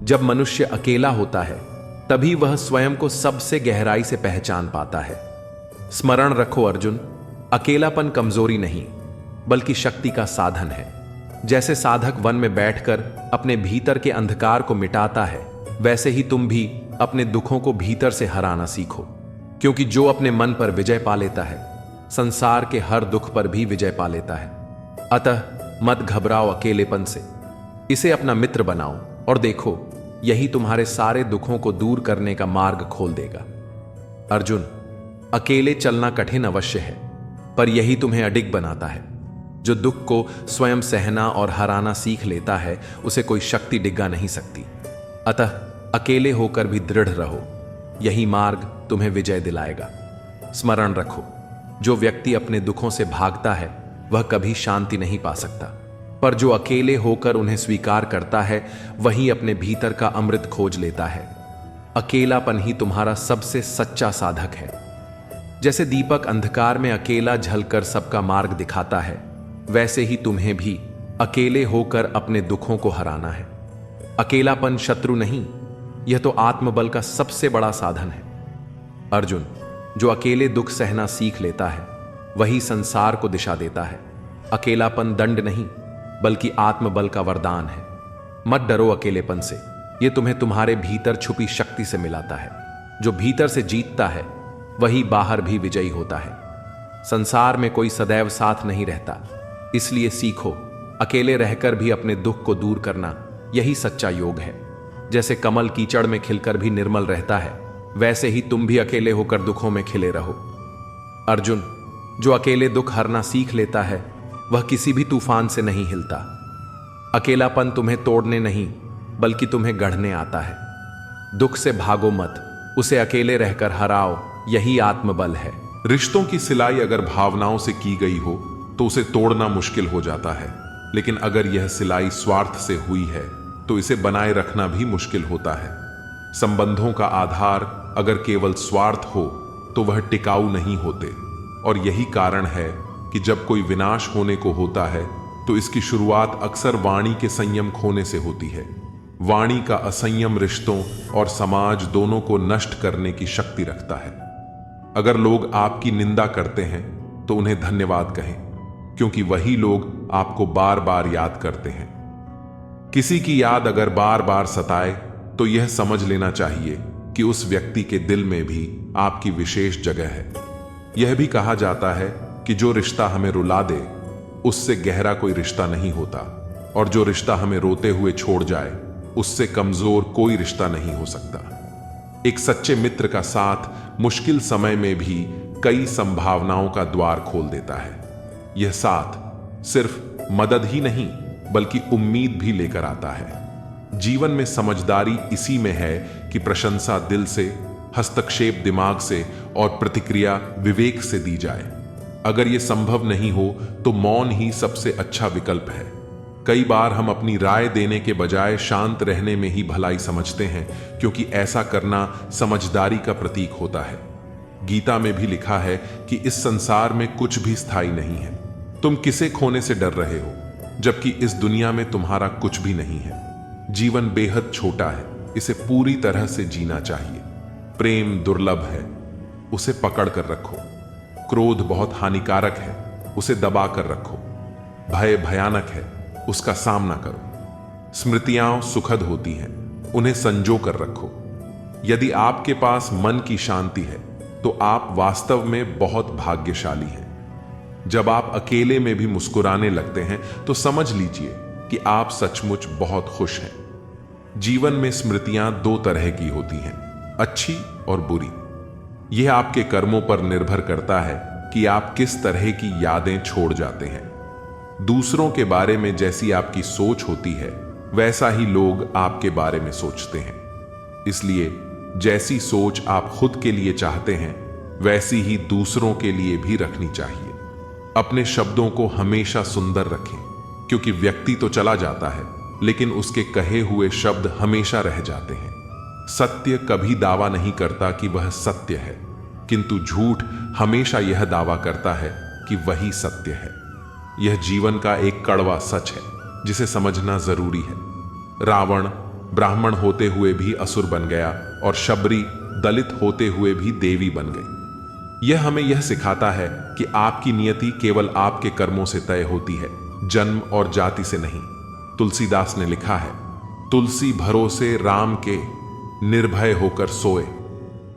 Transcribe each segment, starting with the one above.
जब मनुष्य अकेला होता है तभी वह स्वयं को सबसे गहराई से पहचान पाता है। स्मरण रखो अर्जुन, अकेलापन कमजोरी नहीं बल्कि शक्ति का साधन है। जैसे साधक वन में बैठकर अपने भीतर के अंधकार को मिटाता है, वैसे ही तुम भी अपने दुखों को भीतर से हराना सीखो, क्योंकि जो अपने मन पर विजय पा लेता है संसार के हर दुख पर भी विजय पा लेता है। अतः मत घबराओ अकेलेपन से, इसे अपना मित्र बनाओ और देखो यही तुम्हारे सारे दुखों को दूर करने का मार्ग खोल देगा। अर्जुन, अकेले चलना कठिन अवश्य है, पर यही तुम्हें अडिग बनाता है। जो दुख को स्वयं सहना और हराना सीख लेता है उसे कोई शक्ति डिगा नहीं सकती। अतः अकेले होकर भी दृढ़ रहो, यही मार्ग तुम्हें विजय दिलाएगा। स्मरण रखो, जो व्यक्ति अपने दुखों से भागता है वह कभी शांति नहीं पा सकता, पर जो अकेले होकर उन्हें स्वीकार करता है वही अपने भीतर का अमृत खोज लेता है। अकेलापन ही तुम्हारा सबसे सच्चा साधक है। जैसे दीपक अंधकार में अकेला झलकर सबका मार्ग दिखाता है, वैसे ही तुम्हें भी अकेले होकर अपने दुखों को हराना है। अकेलापन शत्रु नहीं, यह तो आत्मबल का सबसे बड़ा साधन है। अर्जुन, जो अकेले दुख सहना सीख लेता है वही संसार को दिशा देता है। अकेलापन दंड नहीं बल्कि आत्मबल का वरदान है। मत डरो अकेलेपन से, यह तुम्हें तुम्हारे भीतर छुपी शक्ति से मिलाता है। जो भीतर से जीतता है वही बाहर भी विजयी होता है। संसार में कोई सदैव साथ नहीं रहता, इसलिए सीखो अकेले रहकर भी अपने दुख को दूर करना, यही सच्चा योग है। जैसे कमल कीचड़ में खिलकर भी निर्मल रहता है, वैसे ही तुम भी अकेले होकर दुखों में खिले रहो। अर्जुन, जो अकेले दुख हरना सीख लेता है वह किसी भी तूफान से नहीं हिलता। अकेलापन तुम्हें तोड़ने नहीं बल्कि तुम्हें गढ़ने आता है। दुख से भागो मत, उसे अकेले रहकर हराओ, यही आत्मबल है। रिश्तों की सिलाई अगर भावनाओं से की गई हो तो उसे तोड़ना मुश्किल हो जाता है, लेकिन अगर यह सिलाई स्वार्थ से हुई है तो इसे बनाए रखना भी मुश्किल होता है। संबंधों का आधार अगर केवल स्वार्थ हो तो वह टिकाऊ नहीं होते, और यही कारण है कि जब कोई विनाश होने को होता है तो इसकी शुरुआत अक्सर वाणी के संयम खोने से होती है। वाणी का असंयम रिश्तों और समाज दोनों को नष्ट करने की शक्ति रखता है। अगर लोग आपकी निंदा करते हैं तो उन्हें धन्यवाद कहें, क्योंकि वही लोग आपको बार बार याद करते हैं। किसी की याद अगर बार बार सताए तो यह समझ लेना चाहिए कि उस व्यक्ति के दिल में भी आपकी विशेष जगह है। यह भी कहा जाता है कि जो रिश्ता हमें रुला दे उससे गहरा कोई रिश्ता नहीं होता, और जो रिश्ता हमें रोते हुए छोड़ जाए उससे कमजोर कोई रिश्ता नहीं हो सकता। एक सच्चे मित्र का साथ मुश्किल समय में भी कई संभावनाओं का द्वार खोल देता है। यह साथ सिर्फ मदद ही नहीं बल्कि उम्मीद भी लेकर आता है। जीवन में समझदारी इसी में है कि प्रशंसा दिल से, हस्तक्षेप दिमाग से और प्रतिक्रिया विवेक से दी जाए। अगर यह संभव नहीं हो तो मौन ही सबसे अच्छा विकल्प है। कई बार हम अपनी राय देने के बजाय शांत रहने में ही भलाई समझते हैं, क्योंकि ऐसा करना समझदारी का प्रतीक होता है। गीता में भी लिखा है कि इस संसार में कुछ भी स्थायी नहीं है। तुम किसे खोने से डर रहे हो, जबकि इस दुनिया में तुम्हारा कुछ भी नहीं है। जीवन बेहद छोटा है, इसे पूरी तरह से जीना चाहिए। प्रेम दुर्लभ है, उसे पकड़ कर रखो। क्रोध बहुत हानिकारक है, उसे दबा कर रखो। भय भयानक है, उसका सामना करो। स्मृतियां सुखद होती हैं, उन्हें संजो कर रखो। यदि आपके पास मन की शांति है तो आप वास्तव में बहुत भाग्यशाली हैं। जब आप अकेले में भी मुस्कुराने लगते हैं तो समझ लीजिए कि आप सचमुच बहुत खुश हैं। जीवन में स्मृतियां दो तरह की होती हैं, अच्छी और बुरी। यह आपके कर्मों पर निर्भर करता है कि आप किस तरह की यादें छोड़ जाते हैं। दूसरों के बारे में जैसी आपकी सोच होती है वैसा ही लोग आपके बारे में सोचते हैं। इसलिए जैसी सोच आप खुद के लिए चाहते हैं वैसी ही दूसरों के लिए भी रखनी चाहिए। अपने शब्दों को हमेशा सुंदर रखें, क्योंकि व्यक्ति तो चला जाता है लेकिन उसके कहे हुए शब्द हमेशा रह जाते हैं। सत्य कभी दावा नहीं करता कि वह सत्य है, किंतु झूठ हमेशा यह दावा करता है कि वही सत्य है। यह जीवन का एक कड़वा सच है जिसे समझना जरूरी है। रावण ब्राह्मण होते हुए भी असुर बन गया और शबरी दलित होते हुए भी देवी बन गई। यह हमें यह सिखाता है कि आपकी नियति केवल आपके कर्मों से तय होती है, जन्म और जाति से नहीं। तुलसीदास ने लिखा है, तुलसी भरोसे राम के निर्भय होकर सोए।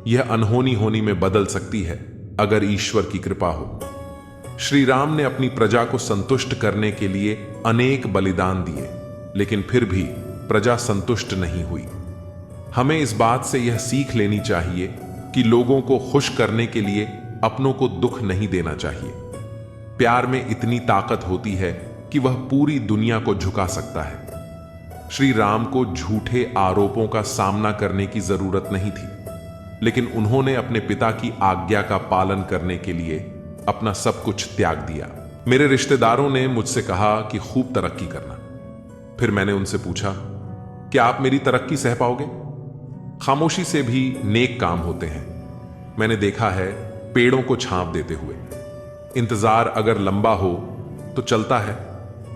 यह अनहोनी होनी में बदल सकती है अगर ईश्वर की कृपा हो। श्री राम ने अपनी प्रजा को संतुष्ट करने के लिए अनेक बलिदान दिए, लेकिन फिर भी प्रजा संतुष्ट नहीं हुई। हमें इस बात से यह सीख लेनी चाहिए कि लोगों को खुश करने के लिए अपनों को दुख नहीं देना चाहिए। प्यार में इतनी ताकत होती है कि वह पूरी दुनिया को झुका सकता है। श्री राम को झूठे आरोपों का सामना करने की जरूरत नहीं थी, लेकिन उन्होंने अपने पिता की आज्ञा का पालन करने के लिए अपना सब कुछ त्याग दिया। मेरे रिश्तेदारों ने मुझसे कहा कि खूब तरक्की करना। फिर मैंने उनसे पूछा, क्या आप मेरी तरक्की सह पाओगे? खामोशी से भी नेक काम होते हैं। मैंने देखा है पेड़ों को छांव देते हुए। इंतजार अगर लंबा हो तो चलता है,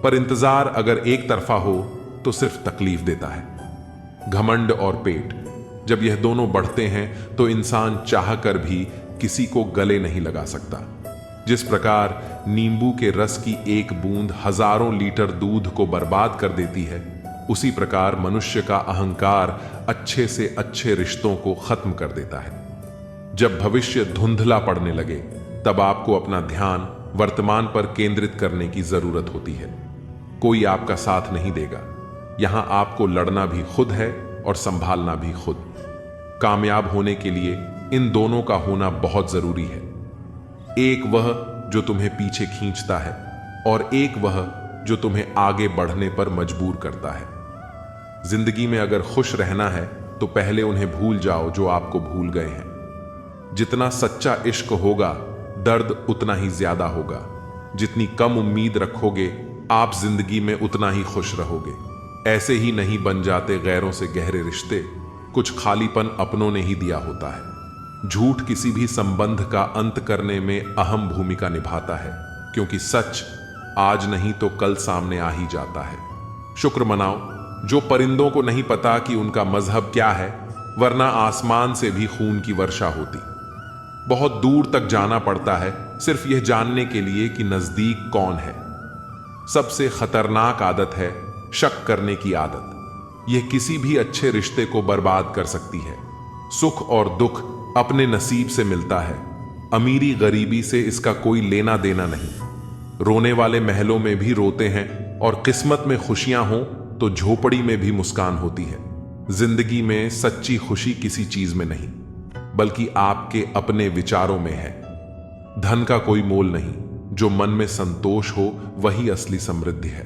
पर इंतजार अगर एक तरफा हो तो सिर्फ तकलीफ देता है। घमंड और पेट, जब यह दोनों बढ़ते हैं तो इंसान चाहकर भी किसी को गले नहीं लगा सकता। जिस प्रकार नींबू के रस की एक बूंद हजारों लीटर दूध को बर्बाद कर देती है, उसी प्रकार मनुष्य का अहंकार अच्छे से अच्छे रिश्तों को खत्म कर देता है। जब भविष्य धुंधला पड़ने लगे, तब आपको अपना ध्यान वर्तमान पर केंद्रित करने की जरूरत होती है। कोई आपका साथ नहीं देगा। यहां आपको लड़ना भी खुद है और संभालना भी खुद। कामयाब होने के लिए इन दोनों का होना बहुत जरूरी है। एक वह जो तुम्हें पीछे खींचता है और एक वह जो तुम्हें आगे बढ़ने पर मजबूर करता है। जिंदगी में अगर खुश रहना है तो पहले उन्हें भूल जाओ जो आपको भूल गए हैं। जितना सच्चा इश्क होगा, दर्द उतना ही ज्यादा होगा। जितनी कम उम्मीद रखोगे, आप जिंदगी में उतना ही खुश रहोगे। ऐसे ही नहीं बन जाते गैरों से गहरे रिश्ते, कुछ खालीपन अपनों ने ही दिया होता है। झूठ किसी भी संबंध का अंत करने में अहम भूमिका निभाता है, क्योंकि सच आज नहीं तो कल सामने आ ही जाता है। शुक्र मनाओ जो परिंदों को नहीं पता कि उनका मजहब क्या है, वरना आसमान से भी खून की वर्षा होती। बहुत दूर तक जाना पड़ता है सिर्फ यह जानने के लिए कि नजदीक कौन है। सबसे खतरनाक आदत है शक करने की आदत। यह किसी भी अच्छे रिश्ते को बर्बाद कर सकती है। सुख और दुख अपने नसीब से मिलता है। अमीरी गरीबी से इसका कोई लेना देना नहीं। रोने वाले महलों में भी रोते हैं और किस्मत में खुशियां हों तो झोपड़ी में भी मुस्कान होती है। जिंदगी में सच्ची खुशी किसी चीज में नहीं, बल्कि आपके अपने विचारों में है। धन का कोई मोल नहीं, जो मन में संतोष हो वही असली समृद्धि है।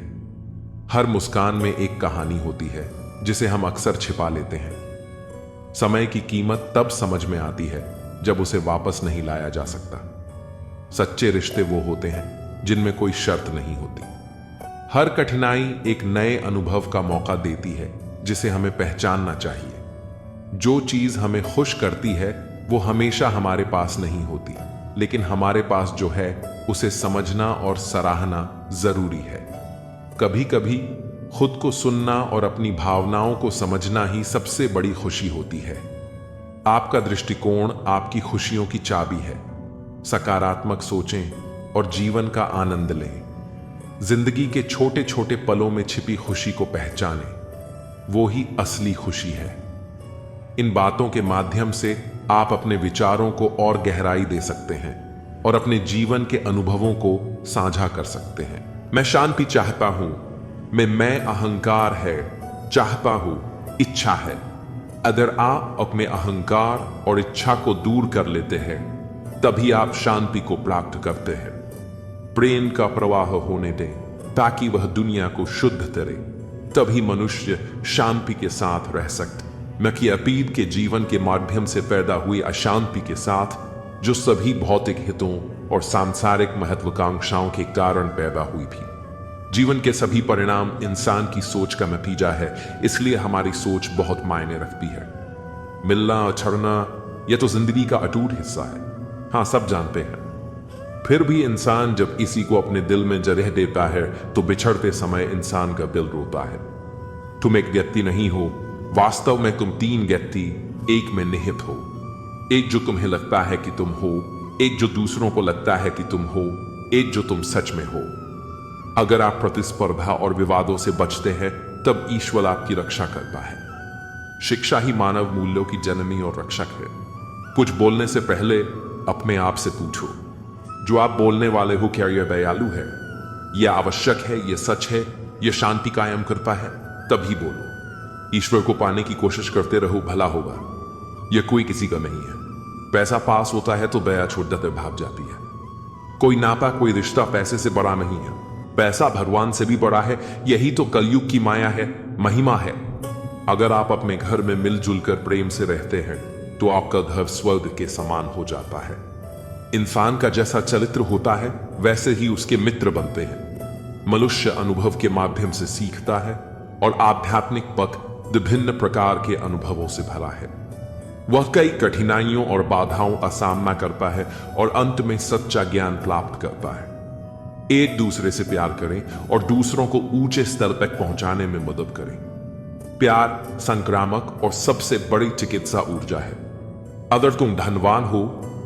हर मुस्कान में एक कहानी होती है जिसे हम अक्सर छिपा लेते हैं। समय की कीमत तब समझ में आती है जब उसे वापस नहीं लाया जा सकता। सच्चे रिश्ते वो होते हैं जिनमें कोई शर्त नहीं होती। हर कठिनाई एक नए अनुभव का मौका देती है जिसे हमें पहचानना चाहिए। जो चीज हमें खुश करती है वो हमेशा हमारे पास नहीं होती, लेकिन हमारे पास जो है उसे समझना और सराहना जरूरी है। कभी कभी खुद को सुनना और अपनी भावनाओं को समझना ही सबसे बड़ी खुशी होती है। आपका दृष्टिकोण आपकी खुशियों की चाबी है। सकारात्मक सोचें और जीवन का आनंद लें। जिंदगी के छोटे छोटे पलों में छिपी खुशी को पहचानें, वो ही असली खुशी है। इन बातों के माध्यम से आप अपने विचारों को और गहराई दे सकते हैं और अपने जीवन के अनुभवों को साझा कर सकते हैं। मैं शांति चाहता हूं, मैं अहंकार है चाहता हूं, इच्छा है। अगर आप अपने अहंकार और इच्छा को दूर कर लेते हैं, तभी आप शांति को प्राप्त करते हैं। प्रेम का प्रवाह होने दें ताकि वह दुनिया को शुद्ध करे, तभी मनुष्य शांति के साथ रह सकते। न कि अतीत के जीवन के माध्यम से पैदा हुई अशांति के साथ, जो सभी भौतिक हितों और सांसारिक महत्वाकांक्षाओं के कारण पैदा हुई थी। जीवन के सभी परिणाम इंसान की सोच का नतीजा है, इसलिए हमारी सोच बहुत मायने रखती है। मिलना और छड़ना यह तो जिंदगी का अटूट हिस्सा है, हाँ सब जानते हैं। फिर भी इंसान जब इसी को अपने दिल में जगह देता है तो बिछड़ते समय इंसान का दिल रोता है। तुम एक व्यक्ति नहीं हो, वास्तव में तुम तीन व्यक्ति एक में निहित हो। एक जो तुम्हें लगता है कि तुम हो, एक जो दूसरों को लगता है कि तुम हो, एक जो तुम सच में हो। अगर आप प्रतिस्पर्धा और विवादों से बचते हैं तब ईश्वर आपकी रक्षा करता है। शिक्षा ही मानव मूल्यों की जननी और रक्षक है। कुछ बोलने से पहले अपने आप से पूछो, जो आप बोलने वाले हो क्या यह दयालु है, यह आवश्यक है, यह सच है, यह शांति कायम करता है, तभी बोलो। ईश्वर को पाने की कोशिश करते रहो, भला होगा। यह कोई किसी का नहीं है। पैसा पास होता है तो दया छोड़ते भाग जाती है। कोई नाता, कोई रिश्ता पैसे से बड़ा नहीं है। पैसा भगवान से भी बड़ा है। यही तो कलयुग की माया है, महिमा है। अगर आप अपने घर में मिलजुल कर प्रेम से रहते हैं तो आपका घर स्वर्ग के समान हो जाता है। इंसान का जैसा चरित्र होता है वैसे ही उसके मित्र बनते हैं। मनुष्य अनुभव के माध्यम से सीखता है और आध्यात्मिक पथ विभिन्न प्रकार के अनुभवों से भरा है। वह कई कठिनाइयों और बाधाओं का सामना करता है और अंत में सच्चा ज्ञान प्राप्त करता है। एक दूसरे से प्यार करें और दूसरों को ऊंचे स्तर तक पहुंचाने में मदद करें। प्यार संक्रामक और सबसे बड़ी चिकित्सा ऊर्जा है। अगर तुम धनवान हो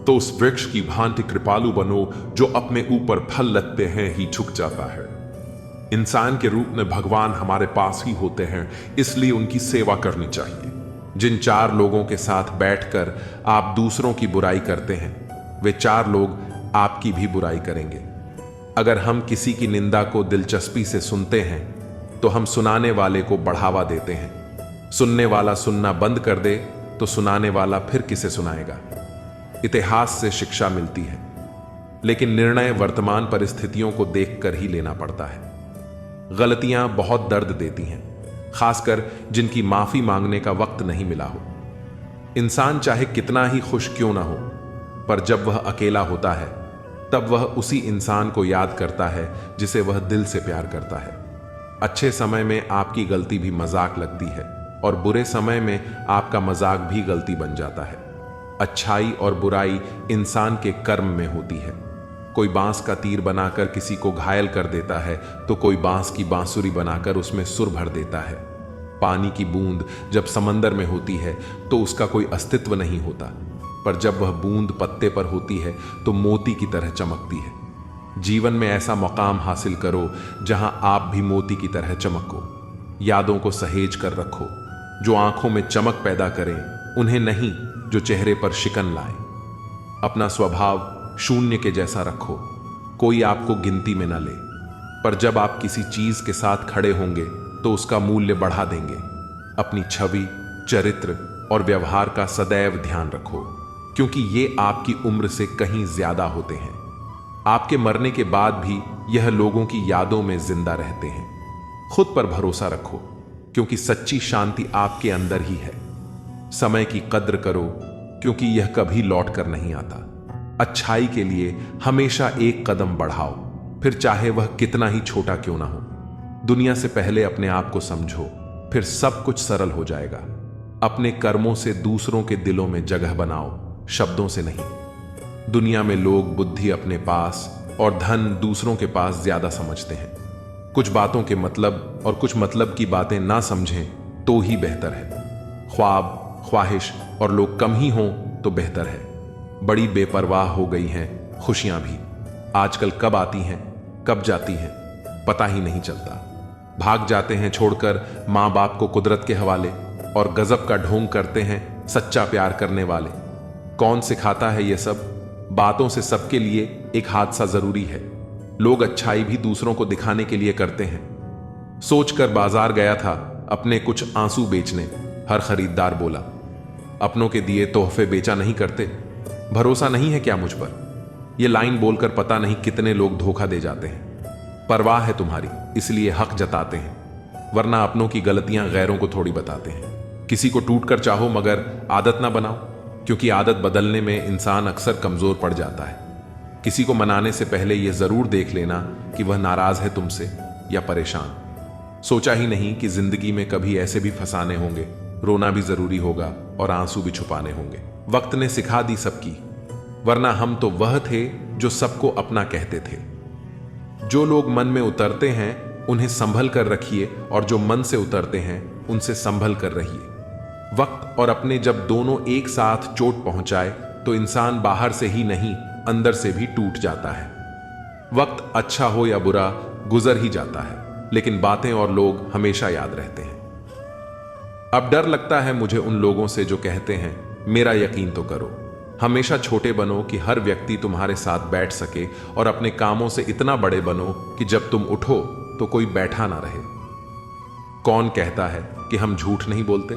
तो उस वृक्ष की भांति कृपालु बनो जो अपने ऊपर फल लगते हैं ही झुक जाता है। इंसान के रूप में भगवान हमारे पास ही होते हैं, इसलिए उनकी सेवा करनी चाहिए। जिन 4 लोगों के साथ बैठकर आप दूसरों की बुराई करते हैं, वे 4 लोग आपकी भी बुराई करेंगे। अगर हम किसी की निंदा को दिलचस्पी से सुनते हैं तो हम सुनाने वाले को बढ़ावा देते हैं। सुनने वाला सुनना बंद कर दे तो सुनाने वाला फिर किसे सुनाएगा। इतिहास से शिक्षा मिलती है, लेकिन निर्णय वर्तमान परिस्थितियों को देखकर ही लेना पड़ता है। गलतियां बहुत दर्द देती हैं, खासकर जिनकी माफी मांगने का वक्त नहीं मिला हो। इंसान चाहे कितना ही खुश क्यों ना हो, पर जब वह अकेला होता है तब वह उसी इंसान को याद करता है जिसे वह दिल से प्यार करता है। अच्छे समय में आपकी गलती भी मजाक लगती है और बुरे समय में आपका मजाक भी गलती बन जाता है। अच्छाई और बुराई इंसान के कर्म में होती है। कोई बांस का तीर बनाकर किसी को घायल कर देता है तो कोई बांस की बांसुरी बनाकर उसमें सुर भर देता है। पानी की बूंद जब समंदर में होती है तो उसका कोई अस्तित्व नहीं होता, पर जब वह बूंद पत्ते पर होती है तो मोती की तरह चमकती है। जीवन में ऐसा मकाम हासिल करो जहां आप भी मोती की तरह चमको। यादों को सहेज कर रखो, जो आंखों में चमक पैदा करें, उन्हें नहीं जो चेहरे पर शिकन लाए। अपना स्वभाव शून्य के जैसा रखो, कोई आपको गिनती में न ले, पर जब आप किसी चीज के साथ खड़े होंगे तो उसका मूल्य बढ़ा देंगे। अपनी छवि, चरित्र और व्यवहार का सदैव ध्यान रखो, क्योंकि ये आपकी उम्र से कहीं ज्यादा होते हैं। आपके मरने के बाद भी यह लोगों की यादों में जिंदा रहते हैं। खुद पर भरोसा रखो, क्योंकि सच्ची शांति आपके अंदर ही है। समय की कद्र करो, क्योंकि यह कभी लौट कर नहीं आता। अच्छाई के लिए हमेशा एक कदम बढ़ाओ, फिर चाहे वह कितना ही छोटा क्यों ना हो। दुनिया से पहले अपने आप को समझो, फिर सब कुछ सरल हो जाएगा। अपने कर्मों से दूसरों के दिलों में जगह बनाओ, शब्दों से नहीं। दुनिया में लोग बुद्धि अपने पास और धन दूसरों के पास ज्यादा समझते हैं। कुछ बातों के मतलब और कुछ मतलब की बातें ना समझें तो ही बेहतर है। ख्वाब, ख्वाहिश और लोग कम ही हों तो बेहतर है। बड़ी बेपरवाह हो गई हैं खुशियां भी। आजकल कब आती हैं कब जाती हैं पता ही नहीं चलता। भाग जाते हैं छोड़कर माँ बाप को कुदरत के हवाले, और गजब का ढोंग करते हैं सच्चा प्यार करने वाले। कौन सिखाता है ये सब? बातों से सबके लिए एक हादसा जरूरी है। लोग अच्छाई भी दूसरों को दिखाने के लिए करते हैं। सोचकर बाजार गया था अपने कुछ आंसू बेचने। हर खरीदार बोला, अपनों के दिए तोहफे बेचा नहीं करते, भरोसा नहीं है क्या मुझ पर? यह लाइन बोलकर पता नहीं कितने लोग धोखा दे जाते हैं। परवाह है तुम्हारी, इसलिए हक जताते हैं, वरना अपनों की गलतियां गैरों को थोड़ी बताते हैं। किसी को टूट कर चाहो मगर आदत ना बनाओ, क्योंकि आदत बदलने में इंसान अक्सर कमजोर पड़ जाता है। किसी को मनाने से पहले यह जरूर देख लेना कि वह नाराज है तुमसे या परेशान। सोचा ही नहीं कि जिंदगी में कभी ऐसे भी फंसाने होंगे, रोना भी जरूरी होगा और आंसू भी छुपाने होंगे। वक्त ने सिखा दी सबकी, वरना हम तो वह थे जो सबको अपना कहते थे। जो लोग मन में उतरते हैं उन्हें संभल कर रखिए, और जो मन से उतरते हैं उनसे संभल कर रहिए। वक्त और अपने जब दोनों एक साथ चोट पहुंचाए तो इंसान बाहर से ही नहीं अंदर से भी टूट जाता है। वक्त अच्छा हो या बुरा गुजर ही जाता है, लेकिन बातें और लोग हमेशा याद रहते हैं। अब डर लगता है मुझे उन लोगों से जो कहते हैं मेरा यकीन तो करो। हमेशा छोटे बनो कि हर व्यक्ति तुम्हारे साथ बैठ सके, और अपने कामों से इतना बड़े बनो कि जब तुम उठो तो कोई बैठा ना रहे। कौन कहता है कि हम झूठ नहीं बोलते?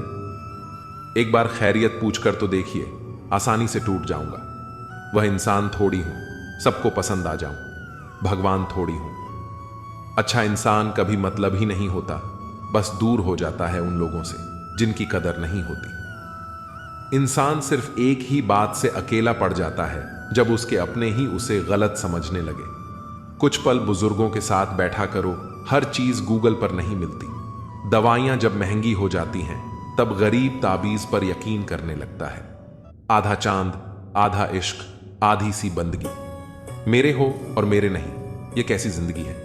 एक बार खैरियत पूछकर तो देखिए, आसानी से टूट जाऊंगा। वह इंसान थोड़ी हूं, सबको पसंद आ जाऊं, भगवान थोड़ी हूं। अच्छा इंसान कभी मतलब ही नहीं होता, बस दूर हो जाता है उन लोगों से जिनकी कदर नहीं होती। इंसान सिर्फ एक ही बात से अकेला पड़ जाता है, जब उसके अपने ही उसे गलत समझने लगे। कुछ पल बुजुर्गों के साथ बैठा करो, हर चीज गूगल पर नहीं मिलती। दवाइयां जब महंगी हो जाती हैं, तब गरीब ताबीज पर यकीन करने लगता है। आधा चांद, आधा इश्क, आधी सी बंदगी। मेरे हो और मेरे नहीं, ये कैसी जिंदगी है?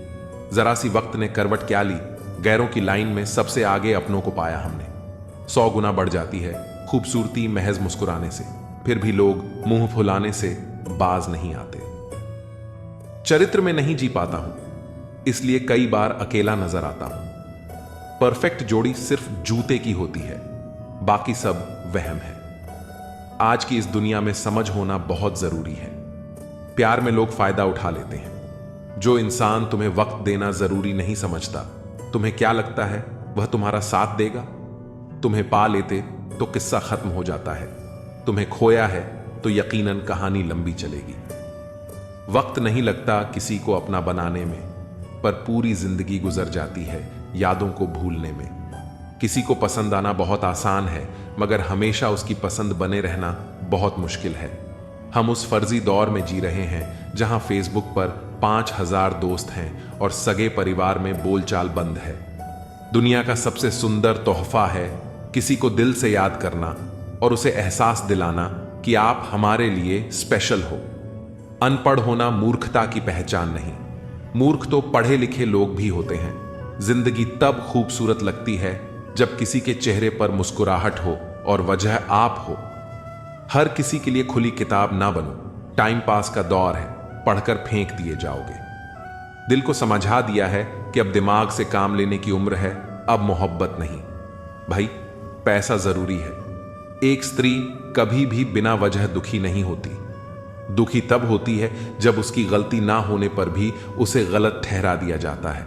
जरा सी वक्त ने करवट क्या ली, गैरों की लाइन में सबसे आगे अपनों को पाया हमने। 100 गुना बढ़ जाती है खूबसूरती महज मुस्कुराने से, फिर भी लोग मुंह फुलाने से बाज नहीं आते। चरित्र में नहीं जी पाता हूं, इसलिए कई बार अकेला नजर आता हूं। परफेक्ट जोड़ी सिर्फ जूते की होती है, बाकी सब वहम है। आज की इस दुनिया में समझ होना बहुत जरूरी है। प्यार में लोग फायदा उठा लेते हैं। जो इंसान तुम्हें वक्त देना जरूरी नहीं समझता, तुम्हें क्या लगता है वह तुम्हारा साथ देगा? तुम्हें पा लेते तो किस्सा खत्म हो जाता है, तुम्हें खोया है तो यकीनन कहानी लंबी चलेगी। वक्त नहीं लगता किसी को अपना बनाने में, पर पूरी जिंदगी गुजर जाती है यादों को भूलने में। किसी को पसंद आना बहुत आसान है, मगर हमेशा उसकी पसंद बने रहना बहुत मुश्किल है। हम उस फर्जी दौर में जी रहे हैं जहां फेसबुक पर 5000 दोस्त हैं और सगे परिवार में बोलचाल बंद है। दुनिया का सबसे सुंदर तोहफा है किसी को दिल से याद करना और उसे एहसास दिलाना कि आप हमारे लिए स्पेशल हो। अनपढ़ होना मूर्खता की पहचान नहीं, मूर्ख तो पढ़े लिखे लोग भी होते हैं। जिंदगी तब खूबसूरत लगती है जब किसी के चेहरे पर मुस्कुराहट हो और वजह आप हो। हर किसी के लिए खुली किताब ना बनो, टाइम पास का दौर है, पढ़कर फेंक दिए जाओगे। दिल को समझा दिया है कि अब दिमाग से काम लेने की उम्र है, अब मोहब्बत नहीं। भाई पैसा जरूरी है। एक स्त्री कभी भी बिना वजह दुखी नहीं होती। दुखी तब होती है जब उसकी गलती ना होने पर भी उसे गलत ठहरा दिया जाता है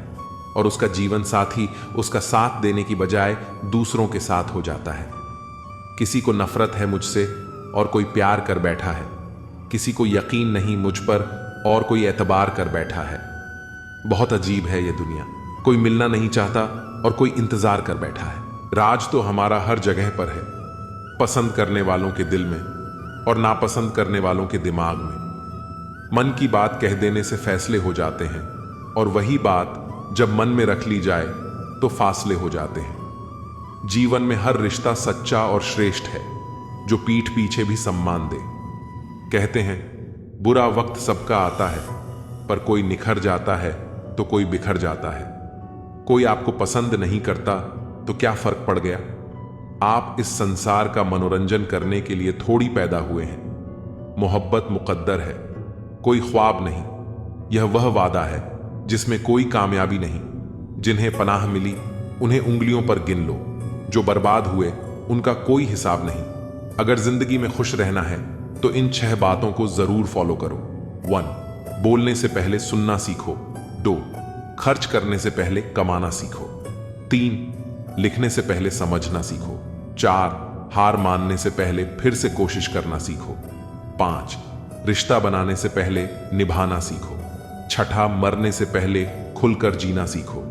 और उसका जीवन साथी उसका साथ देने की बजाय दूसरों के साथ हो जाता है। किसी को नफरत है मुझसे और कोई प्यार कर बैठा है। किसी को यकीन नहीं मुझ पर और कोई एतबार कर बैठा है। बहुत अजीब है ये दुनिया, कोई मिलना नहीं चाहता और कोई इंतजार कर बैठा है। राज तो हमारा हर जगह पर है, पसंद करने वालों के दिल में और नापसंद करने वालों के दिमाग में। मन की बात कह देने से फैसले हो जाते हैं, और वही बात जब मन में रख ली जाए तो फासले हो जाते हैं। जीवन में हर रिश्ता सच्चा और श्रेष्ठ है जो पीठ पीछे भी सम्मान दे। कहते हैं बुरा वक्त सबका आता है, पर कोई निखर जाता है तो कोई बिखर जाता है। कोई आपको पसंद नहीं करता तो क्या फर्क पड़ गया? आप इस संसार का मनोरंजन करने के लिए थोड़ी पैदा हुए हैं। मोहब्बत मुकद्दर है, कोई ख्वाब नहीं। यह वह वादा है जिसमें कोई कामयाबी नहीं। जिन्हें पनाह मिली उन्हें उंगलियों पर गिन लो, जो बर्बाद हुए उनका कोई हिसाब नहीं। अगर जिंदगी में खुश रहना है तो इन 6 बातों को जरूर फॉलो करो। 1. बोलने से पहले सुनना सीखो। 2. खर्च करने से पहले कमाना सीखो। 3. लिखने से पहले समझना सीखो। 4. हार मानने से पहले फिर से कोशिश करना सीखो। 5. रिश्ता बनाने से पहले निभाना सीखो। 6. मरने से पहले खुलकर जीना सीखो।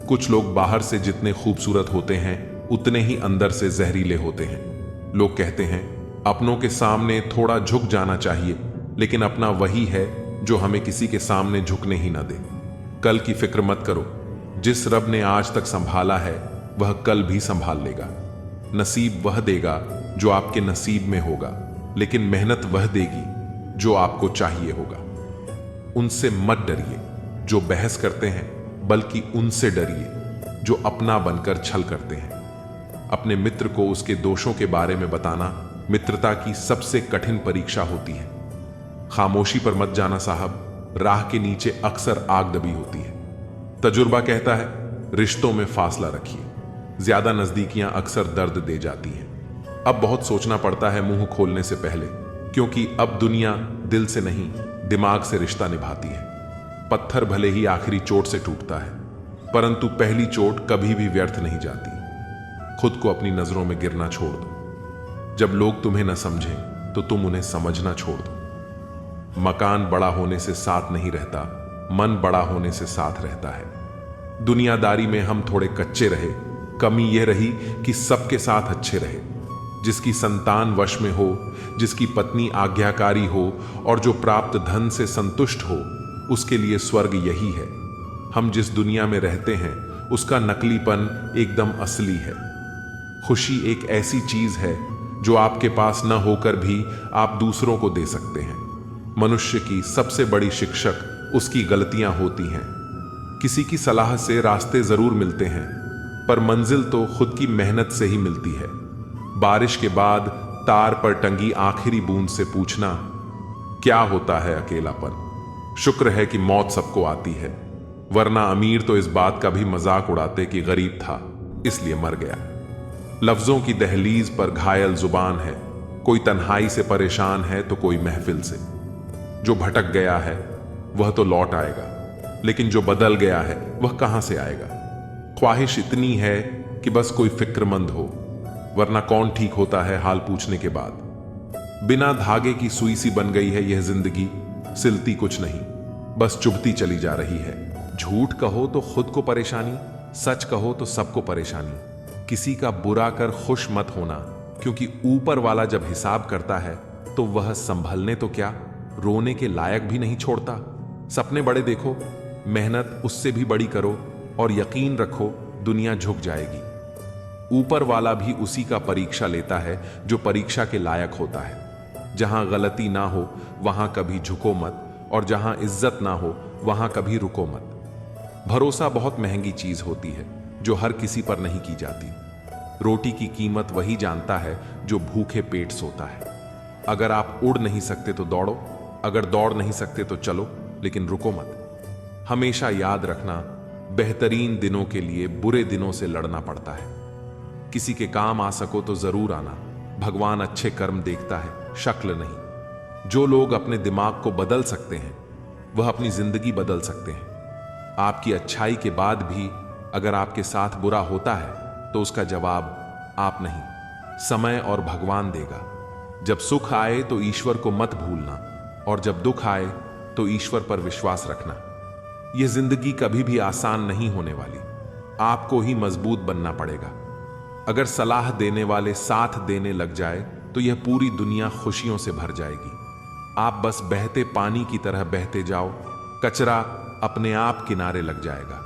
कुछ लोग बाहर से जितने खूबसूरत होते हैं उतने ही अंदर से जहरीले होते हैं। लोग कहते हैं अपनों के सामने थोड़ा झुक जाना चाहिए, लेकिन अपना वही है जो हमें किसी के सामने झुकने ही ना दे। कल की फिक्र मत करो, जिस रब ने आज तक संभाला है वह कल भी संभाल लेगा। नसीब वह देगा जो आपके नसीब में होगा, लेकिन मेहनत वह देगी जो आपको चाहिए होगा। उनसे मत डरिए जो बहस करते हैं, बल्कि उनसे डरिए जो अपना बनकर छल करते हैं। अपने मित्र को उसके दोषों के बारे में बताना मित्रता की सबसे कठिन परीक्षा होती है। खामोशी पर मत जाना साहब, राह के नीचे अक्सर आग दबी होती है। तजुर्बा कहता है रिश्तों में फासला रखिए, ज्यादा नजदीकियां अक्सर दर्द दे जाती हैं। अब बहुत सोचना पड़ता है मुंह खोलने से पहले, क्योंकि अब दुनिया दिल से नहीं दिमाग से रिश्ता निभाती है। पत्थर भले ही आखिरी चोट से टूटता है, परंतु पहली चोट कभी भी व्यर्थ नहीं जाती। खुद को अपनी नजरों में गिरना छोड़ दो। जब लोग तुम्हें न समझें तो तुम उन्हें समझना छोड़ दो। मकान बड़ा होने से साथ नहीं रहता, मन बड़ा होने से साथ रहता है। दुनियादारी में हम थोड़े कच्चे रहे, कमी यह रही कि सबके साथ अच्छे रहे। जिसकी संतान वश में हो, जिसकी पत्नी आज्ञाकारी हो और जो प्राप्त धन से संतुष्ट हो, उसके लिए स्वर्ग यही है। हम जिस दुनिया में रहते हैं उसका नकलीपन एकदम असली है। खुशी एक ऐसी चीज है जो आपके पास न होकर भी आप दूसरों को दे सकते हैं। मनुष्य की सबसे बड़ी शिक्षक उसकी गलतियां होती हैं। किसी की सलाह से रास्ते जरूर मिलते हैं, पर मंजिल तो खुद की मेहनत से ही मिलती है। बारिश के बाद तार पर टंगी आखिरी बूंद से पूछना क्या होता है अकेलापन। शुक्र है कि मौत सबको आती है, वरना अमीर तो इस बात का भी मजाक उड़ाते कि गरीब था इसलिए मर गया। लफ्जों की दहलीज पर घायल जुबान है, कोई तन्हाई से परेशान है तो कोई महफिल से। जो भटक गया है वह तो लौट आएगा, लेकिन जो बदल गया है वह कहां से आएगा। ख्वाहिश इतनी है कि बस कोई फिक्रमंद हो, वरना कौन ठीक होता है हाल पूछने के बाद। बिना धागे की सुई सी बन गई है यह जिंदगी, सिलती कुछ नहीं, बस चुभती चली जा रही है। झूठ कहो तो खुद को परेशानी, सच कहो तो सबको परेशानी। किसी का बुरा कर खुश मत होना, क्योंकि ऊपर वाला जब हिसाब करता है तो वह संभलने तो क्या, रोने के लायक भी नहीं छोड़ता। सपने बड़े देखो, मेहनत उससे भी बड़ी करो और यकीन रखो दुनिया झुक जाएगी। ऊपर वाला भी उसी का परीक्षा लेता है जो परीक्षा के लायक होता है। जहां गलती ना हो वहां कभी झुको मत, और जहां इज्जत ना हो वहां कभी रुको मत। भरोसा बहुत महंगी चीज होती है जो हर किसी पर नहीं की जाती। रोटी की कीमत वही जानता है जो भूखे पेट सोता है। अगर आप उड़ नहीं सकते तो दौड़ो, अगर दौड़ नहीं सकते तो चलो, लेकिन रुको मत। हमेशा याद रखना, बेहतरीन दिनों के लिए बुरे दिनों से लड़ना पड़ता है। किसी के काम आ सको तो जरूर आना, भगवान अच्छे कर्म देखता है, शक्ल नहीं। जो लोग अपने दिमाग को बदल सकते हैं वह अपनी जिंदगी बदल सकते हैं। आपकी अच्छाई के बाद भी अगर आपके साथ बुरा होता है तो उसका जवाब आप नहीं, समय और भगवान देगा। जब सुख आए तो ईश्वर को मत भूलना, और जब दुख आए तो ईश्वर पर विश्वास रखना। यह जिंदगी कभी भी आसान नहीं होने वाली, आपको ही मजबूत बनना पड़ेगा। अगर सलाह देने वाले साथ देने लग जाए तो यह पूरी दुनिया खुशियों से भर जाएगी। आप बस बहते पानी की तरह बहते जाओ, कचरा अपने आप किनारे लग जाएगा।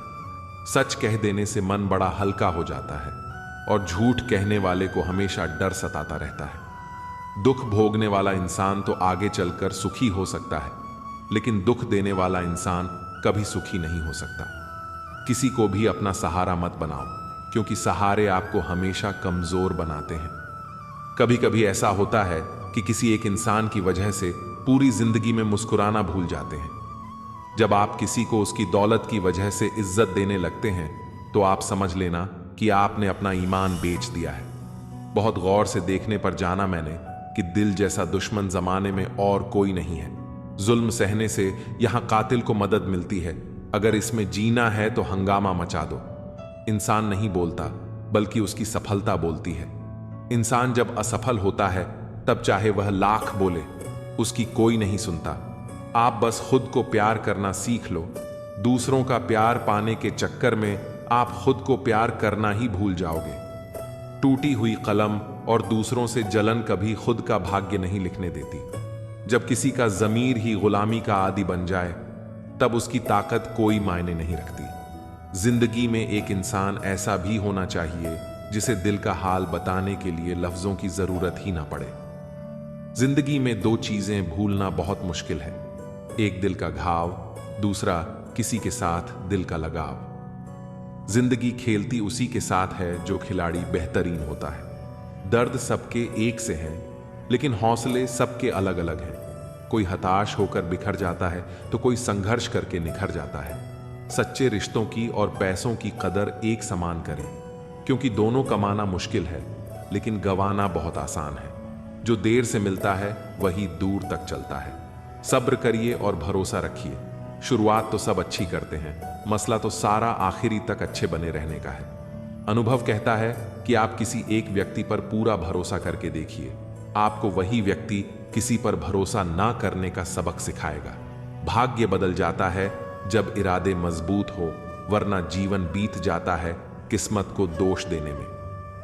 सच कह देने से मन बड़ा हल्का हो जाता है, और झूठ कहने वाले को हमेशा डर सताता रहता है। दुख भोगने वाला इंसान तो आगे चलकर सुखी हो सकता है, लेकिन दुख देने वाला इंसान कभी सुखी नहीं हो सकता। किसी को भी अपना सहारा मत बनाओ, क्योंकि सहारे आपको हमेशा कमजोर बनाते हैं। कभी कभी ऐसा होता है कि किसी एक इंसान की वजह से पूरी जिंदगी में मुस्कुराना भूल जाते हैं। जब आप किसी को उसकी दौलत की वजह से इज्जत देने लगते हैं तो आप समझ लेना कि आपने अपना ईमान बेच दिया है। बहुत गौर से देखने पर जाना मैंने कि दिल जैसा दुश्मन जमाने में और कोई नहीं है। जुल्म सहने से यहां कातिल को मदद मिलती है। अगर इसमें जीना है तो हंगामा मचा दो। इंसान नहीं बोलता, बल्कि उसकी सफलता बोलती है। इंसान जब असफल होता है तब चाहे वह लाख बोले, उसकी कोई नहीं सुनता। आप बस खुद को प्यार करना सीख लो। दूसरों का प्यार पाने के चक्कर में आप खुद को प्यार करना ही भूल जाओगे। टूटी हुई कलम और दूसरों से जलन कभी खुद का भाग्य नहीं लिखने देती। जब किसी का जमीर ही गुलामी का आदी बन जाए तब उसकी ताकत कोई मायने नहीं रखती। जिंदगी में एक इंसान ऐसा भी होना चाहिए जिसे दिल का हाल बताने के लिए लफ्जों की जरूरत ही ना पड़े। जिंदगी में दो चीजें भूलना बहुत मुश्किल है, एक दिल का घाव, दूसरा किसी के साथ दिल का लगाव। जिंदगी खेलती उसी के साथ है जो खिलाड़ी बेहतरीन होता है। दर्द सबके एक से है, लेकिन हौसले सबके अलग अलग हैं। कोई हताश होकर बिखर जाता है तो कोई संघर्ष करके निखर जाता है। सच्चे रिश्तों की और पैसों की कदर एक समान करें, क्योंकि दोनों कमाना मुश्किल है लेकिन गंवाना बहुत आसान है। जो देर से मिलता है वही दूर तक चलता है। सब्र करिए और भरोसा रखिए। शुरुआत तो सब अच्छी करते हैं, मसला तो सारा आखिरी तक अच्छे बने रहने का है। अनुभव कहता है कि आप किसी एक व्यक्ति पर पूरा भरोसा करके देखिए, आपको वही व्यक्ति किसी पर भरोसा ना करने का सबक सिखाएगा। भाग्य बदल जाता है जब इरादे मजबूत हो, वरना जीवन बीत जाता है किस्मत को दोष देने में।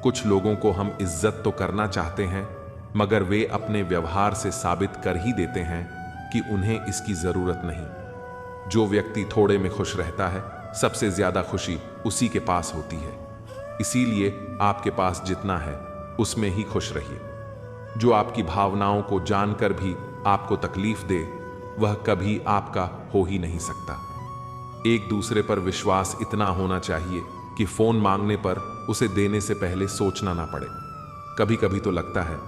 कुछ लोगों को हम इज्जत तो करना चाहते हैं, मगर वे अपने व्यवहार से साबित कर ही देते हैं कि उन्हें इसकी जरूरत नहीं। जो व्यक्ति थोड़े में खुश रहता है, सबसे ज्यादा खुशी उसी के पास होती है। इसीलिए आपके पास जितना है उसमें ही खुश रहिए। जो आपकी भावनाओं को जानकर भी आपको तकलीफ दे, वह कभी आपका हो ही नहीं सकता। एक दूसरे पर विश्वास इतना होना चाहिए कि फोन मांगने पर उसे देने से पहले सोचना ना पड़े। कभी कभी तो लगता है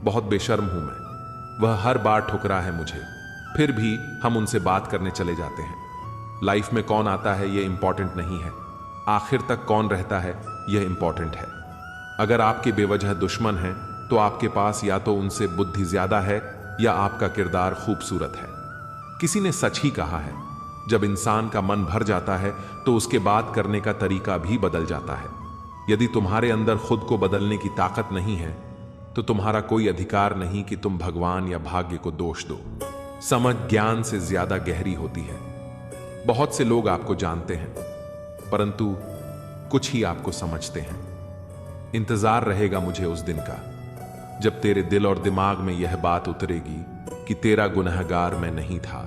बहुत बेशर्म हूं मैं, वह हर बार ठुकरा है मुझे, फिर भी हम उनसे बात करने चले जाते हैं। लाइफ में कौन आता है यह इंपॉर्टेंट नहीं है, आखिर तक कौन रहता है यह इंपॉर्टेंट है। अगर आपके बेवजह दुश्मन हैं तो आपके पास या तो उनसे बुद्धि ज्यादा है या आपका किरदार खूबसूरत है। किसी ने सच ही कहा है, जब इंसान का मन भर जाता है तो उसके बात करने का तरीका भी बदल जाता है। यदि तुम्हारे अंदर खुद को बदलने की ताकत नहीं है तो तुम्हारा कोई अधिकार नहीं कि तुम भगवान या भाग्य को दोष दो। समझ ज्ञान से ज्यादा गहरी होती है। बहुत से लोग आपको जानते हैं, परंतु कुछ ही आपको समझते हैं। इंतजार रहेगा मुझे उस दिन का जब तेरे दिल और दिमाग में यह बात उतरेगी कि तेरा गुनहगार मैं नहीं था,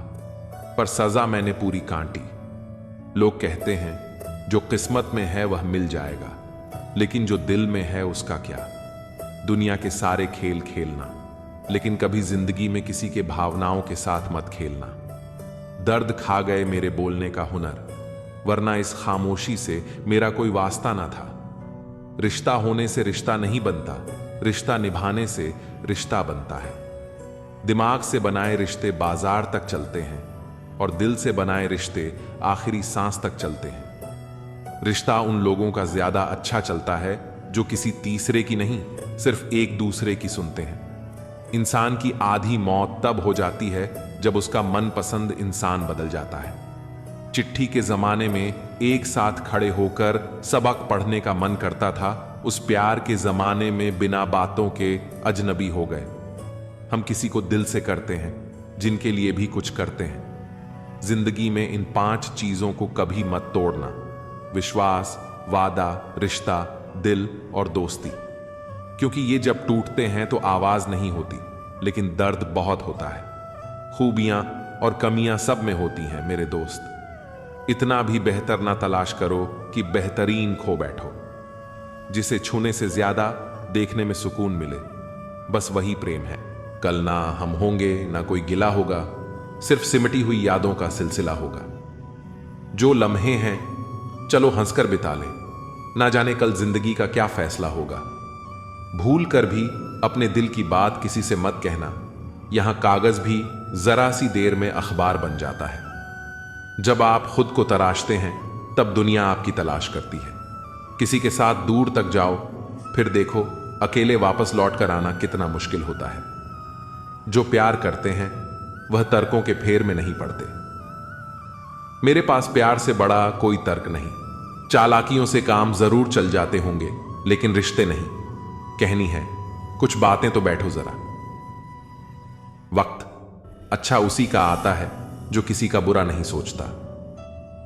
पर सजा मैंने पूरी काटी। लोग कहते हैं जो किस्मत में है वह मिल जाएगा, लेकिन जो दिल में है उसका क्या। दुनिया के सारे खेल खेलना, लेकिन कभी जिंदगी में किसी के भावनाओं के साथ मत खेलना। दर्द खा गए मेरे बोलने का हुनर, वरना इस खामोशी से मेरा कोई वास्ता ना था। रिश्ता होने से रिश्ता नहीं बनता, रिश्ता निभाने से रिश्ता बनता है। दिमाग से बनाए रिश्ते बाजार तक चलते हैं और दिल से बनाए रिश्ते आखिरी सांस तक चलते हैं। रिश्ता उन लोगों का ज्यादा अच्छा चलता है जो किसी तीसरे की नहीं, सिर्फ एक दूसरे की सुनते हैं। इंसान की आधी मौत तब हो जाती है जब उसका मनपसंद इंसान बदल जाता है। चिट्ठी के जमाने में एक साथ खड़े होकर सबक पढ़ने का मन करता था, उस प्यार के जमाने में बिना बातों के अजनबी हो गए। हम किसी को दिल से करते हैं, जिनके लिए भी कुछ करते हैं। जिंदगी में इन 5 चीजों को कभी मत तोड़ना: विश्वास, वादा, रिश्ता, दिल और दोस्ती। क्योंकि ये जब टूटते हैं तो आवाज नहीं होती, लेकिन दर्द बहुत होता है। खूबियां और कमियां सब में होती हैं मेरे दोस्त। इतना भी बेहतर ना तलाश करो कि बेहतरीन खो बैठो। जिसे छूने से ज्यादा देखने में सुकून मिले, बस वही प्रेम है। कल ना हम होंगे, ना कोई गिला होगा, सिर्फ सिमटी हुई यादों का सिलसिला होगा। जो लम्हे हैं चलो हंसकर बिता लें, ना जाने कल जिंदगी का क्या फैसला होगा। भूल कर भी अपने दिल की बात किसी से मत कहना, यहां कागज भी जरा सी देर में अखबार बन जाता है। जब आप खुद को तराशते हैं तब दुनिया आपकी तलाश करती है। किसी के साथ दूर तक जाओ, फिर देखो अकेले वापस लौट कर आना कितना मुश्किल होता है। जो प्यार करते हैं वह तर्कों के फेर में नहीं पड़ते। मेरे पास प्यार से बड़ा कोई तर्क नहीं। चालाकियों से काम जरूर चल जाते होंगे, लेकिन रिश्ते नहीं। कहनी है कुछ बातें तो बैठो जरा। वक्त अच्छा उसी का आता है जो किसी का बुरा नहीं सोचता।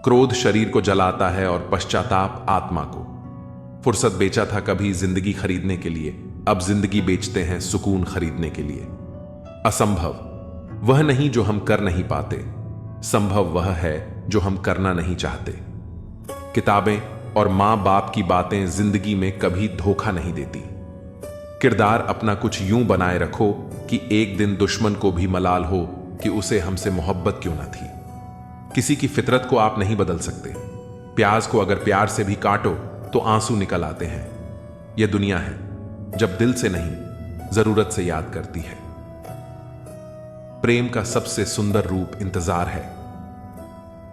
क्रोध शरीर को जलाता है और पश्चाताप आत्मा को। फुर्सत बेचा था कभी जिंदगी खरीदने के लिए, अब जिंदगी बेचते हैं सुकून खरीदने के लिए। असंभव वह नहीं जो हम कर नहीं पाते, संभव वह है जो हम करना नहीं चाहते। किताबें और मां बाप की बातें जिंदगी में कभी धोखा नहीं देती। किरदार अपना कुछ यूं बनाए रखो कि एक दिन दुश्मन को भी मलाल हो कि उसे हमसे मोहब्बत क्यों ना थी। किसी की फितरत को आप नहीं बदल सकते, प्याज को अगर प्यार से भी काटो तो आंसू निकल आते हैं। यह दुनिया है जब दिल से नहीं, जरूरत से याद करती है। प्रेम का सबसे सुंदर रूप इंतजार है।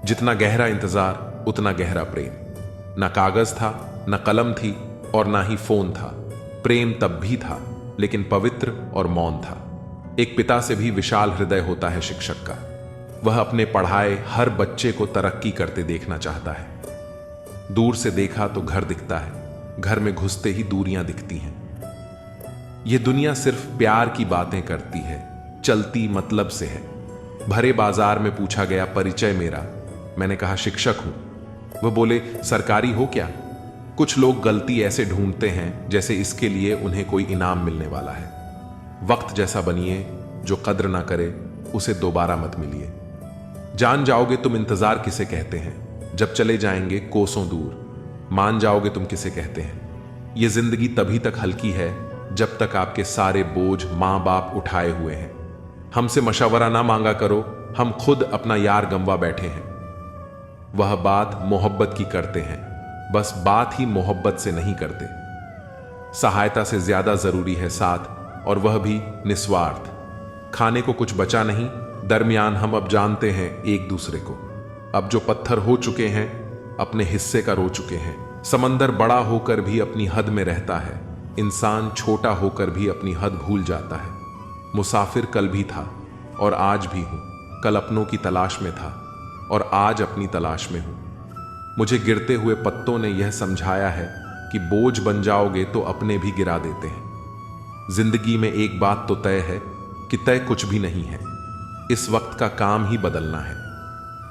जितना गहरा इंतजार उतना गहरा प्रेम। ना कागज था, ना कलम थी और ना ही फोन था। प्रेम तब भी था, लेकिन पवित्र और मौन था। एक पिता से भी विशाल हृदय होता है शिक्षक का। वह अपने पढ़ाए हर बच्चे को तरक्की करते देखना चाहता है। दूर से देखा तो घर दिखता है, घर में घुसते ही दूरियां दिखती हैं। यह दुनिया सिर्फ प्यार की बातें करती है, चलती मतलब से है। भरे बाजार में पूछा गया परिचय मेरा, मैंने कहा शिक्षक हूं। वह बोले सरकारी हो क्या? कुछ लोग गलती ऐसे ढूंढते हैं जैसे इसके लिए उन्हें कोई इनाम मिलने वाला है। वक्त जैसा बनिए, जो कद्र ना करे उसे दोबारा मत मिलिए। जान जाओगे तुम इंतजार किसे कहते हैं, जब चले जाएंगे कोसों दूर। मान जाओगे तुम किसे कहते हैं। यह जिंदगी तभी तक हल्की है जब तक आपके सारे बोझ मां बाप उठाए हुए हैं। हमसे मशवरा ना मांगा करो, हम खुद अपना यार गंवा बैठे हैं। वह बात मोहब्बत की करते हैं, बस बात ही मोहब्बत से नहीं करते। सहायता से ज्यादा जरूरी है साथ, और वह भी निस्वार्थ। खाने को कुछ बचा नहीं, दरमियान हम अब जानते हैं एक दूसरे को। अब जो पत्थर हो चुके हैं अपने हिस्से का रो चुके हैं। समंदर बड़ा होकर भी अपनी हद में रहता है, इंसान छोटा होकर भी अपनी हद भूल जाता है। मुसाफिर कल भी था और आज भी हूं, कल अपनों की तलाश में था और आज अपनी तलाश में हूं। मुझे गिरते हुए पत्तों ने यह समझाया है कि बोझ बन जाओगे तो अपने भी गिरा देते हैं। जिंदगी में एक बात तो तय है कि तय कुछ भी नहीं है। इस वक्त का काम ही बदलना है।